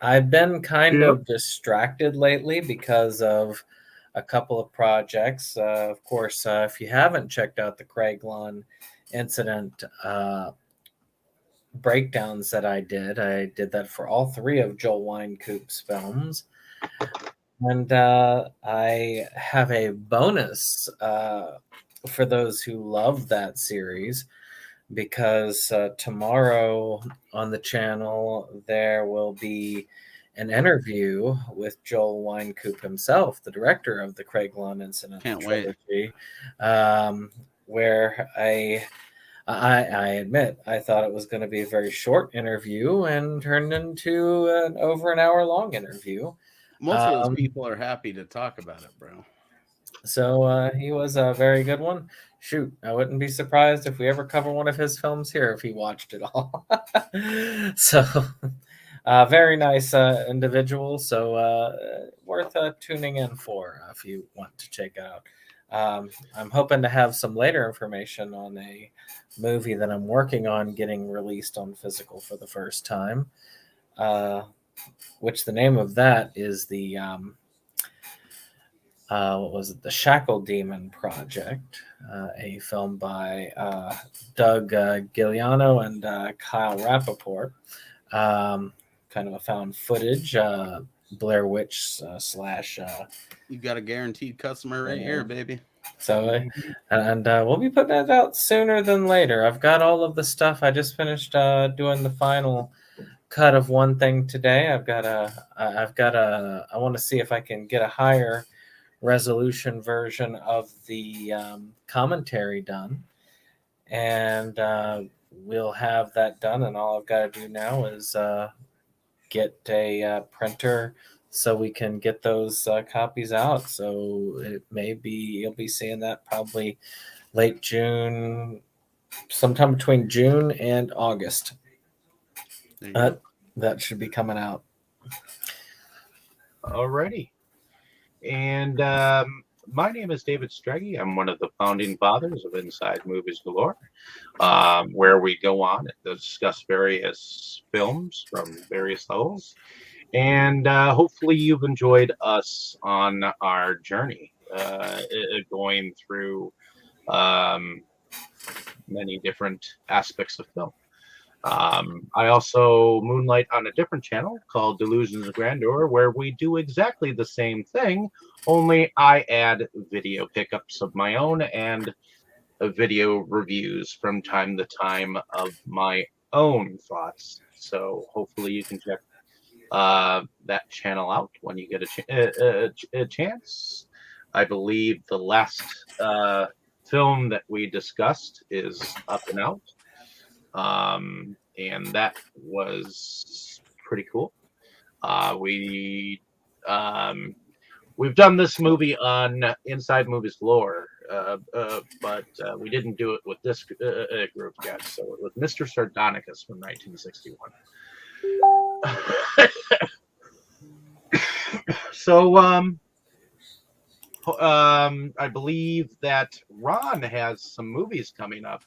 Speaker 1: I've been kind of distracted lately because of a couple of projects. Of course, if you haven't checked out the Craiglon incident breakdowns that I did that for all three of Joel Wynkoop's films. And I have a bonus for those who love that series, because tomorrow on the channel there will be an interview with Joel Wynkoop himself, the director of the Craiglon Incident trilogy, where I admit I thought it was going to be a very short interview and turned into an over an hour long interview.
Speaker 3: Most of those people are happy to talk about it, bro.
Speaker 1: So he was a very good one. Shoot, I wouldn't be surprised if we ever cover one of his films here if he watched it all. So, very nice individual. So worth tuning in for if you want to check out. I'm hoping to have some later information on a movie that I'm working on getting released on physical for the first time. Which the name of that is the what was it? The Shackle Demon Project, a film by Doug Giuliano and Kyle Rappaport. Kind of a found footage, Blair Witch slash.
Speaker 3: You got a guaranteed customer right here, baby.
Speaker 1: So, and we'll be putting it out sooner than later. I've got all of the stuff. I just finished doing the final cut of one thing today. I want to see if I can get a higher resolution version of the commentary done, and we'll have that done, and all I've got to do now is get a printer so we can get those copies out. So you'll be seeing that probably late June, sometime between June and August. That should be coming out.
Speaker 8: Alrighty. And my name is David Strege. I'm one of the founding fathers of Inside Movies Galore, where we go on and discuss various films from various levels. And hopefully you've enjoyed us on our journey, going through many different aspects of film. I also moonlight on a different channel called Delusions of Grandeur, where we do exactly the same thing, only I add video pickups of my own and video reviews from time to time of my own thoughts. So hopefully you can check that channel out when you get a chance. I believe the last film that we discussed is up and out, and that was pretty cool. We've done this movie on Inside Movies Lore, but we didn't do it with this group yet. So with Mr. Sardonicus from 1961. So I believe that Ron has some movies coming up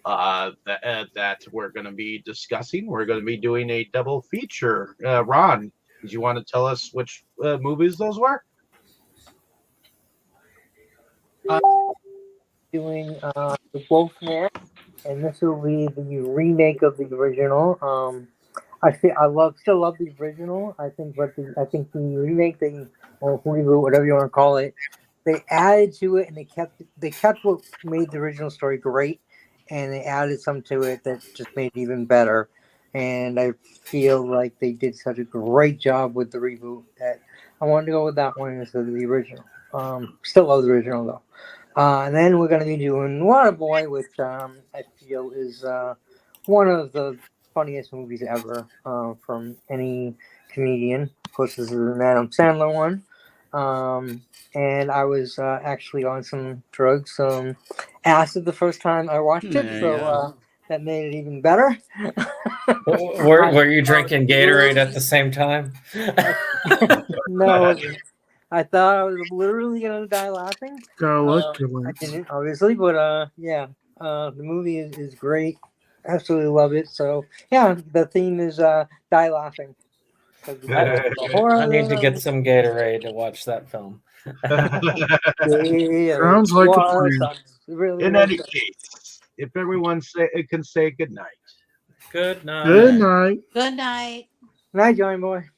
Speaker 8: that we're going to be discussing. We're going to be doing a double feature. Ron, did you want to tell us which movies those were?
Speaker 6: Doing the Wolfman, and this will be the remake of the original. Still love the original. I think the remake, or reboot, whatever you want to call it, they added to it, and they kept what made the original story great, and they added some to it that just made it even better. And I feel like they did such a great job with the reboot that I wanted to go with that one instead of the original. Still love the original though. And then we're going to be doing Waterboy, which I feel is one of the funniest movies ever from any comedian. Of course, this is an Adam Sandler one. And I was actually on some drugs, acid the first time I watched it, so that made it even better.
Speaker 1: Were you drinking Gatorade at the same time?
Speaker 6: No, I thought I was literally gonna die laughing. I didn't, obviously, but yeah, the movie is great. Absolutely love it. So yeah, the theme is die laughing.
Speaker 1: I need to get some Gatorade to watch that film.
Speaker 5: Sounds like a plan.
Speaker 6: Really
Speaker 8: In any case, if everyone can say good night.
Speaker 1: Good night.
Speaker 5: Good night.
Speaker 7: Good night.
Speaker 6: Night, Johnny Boy.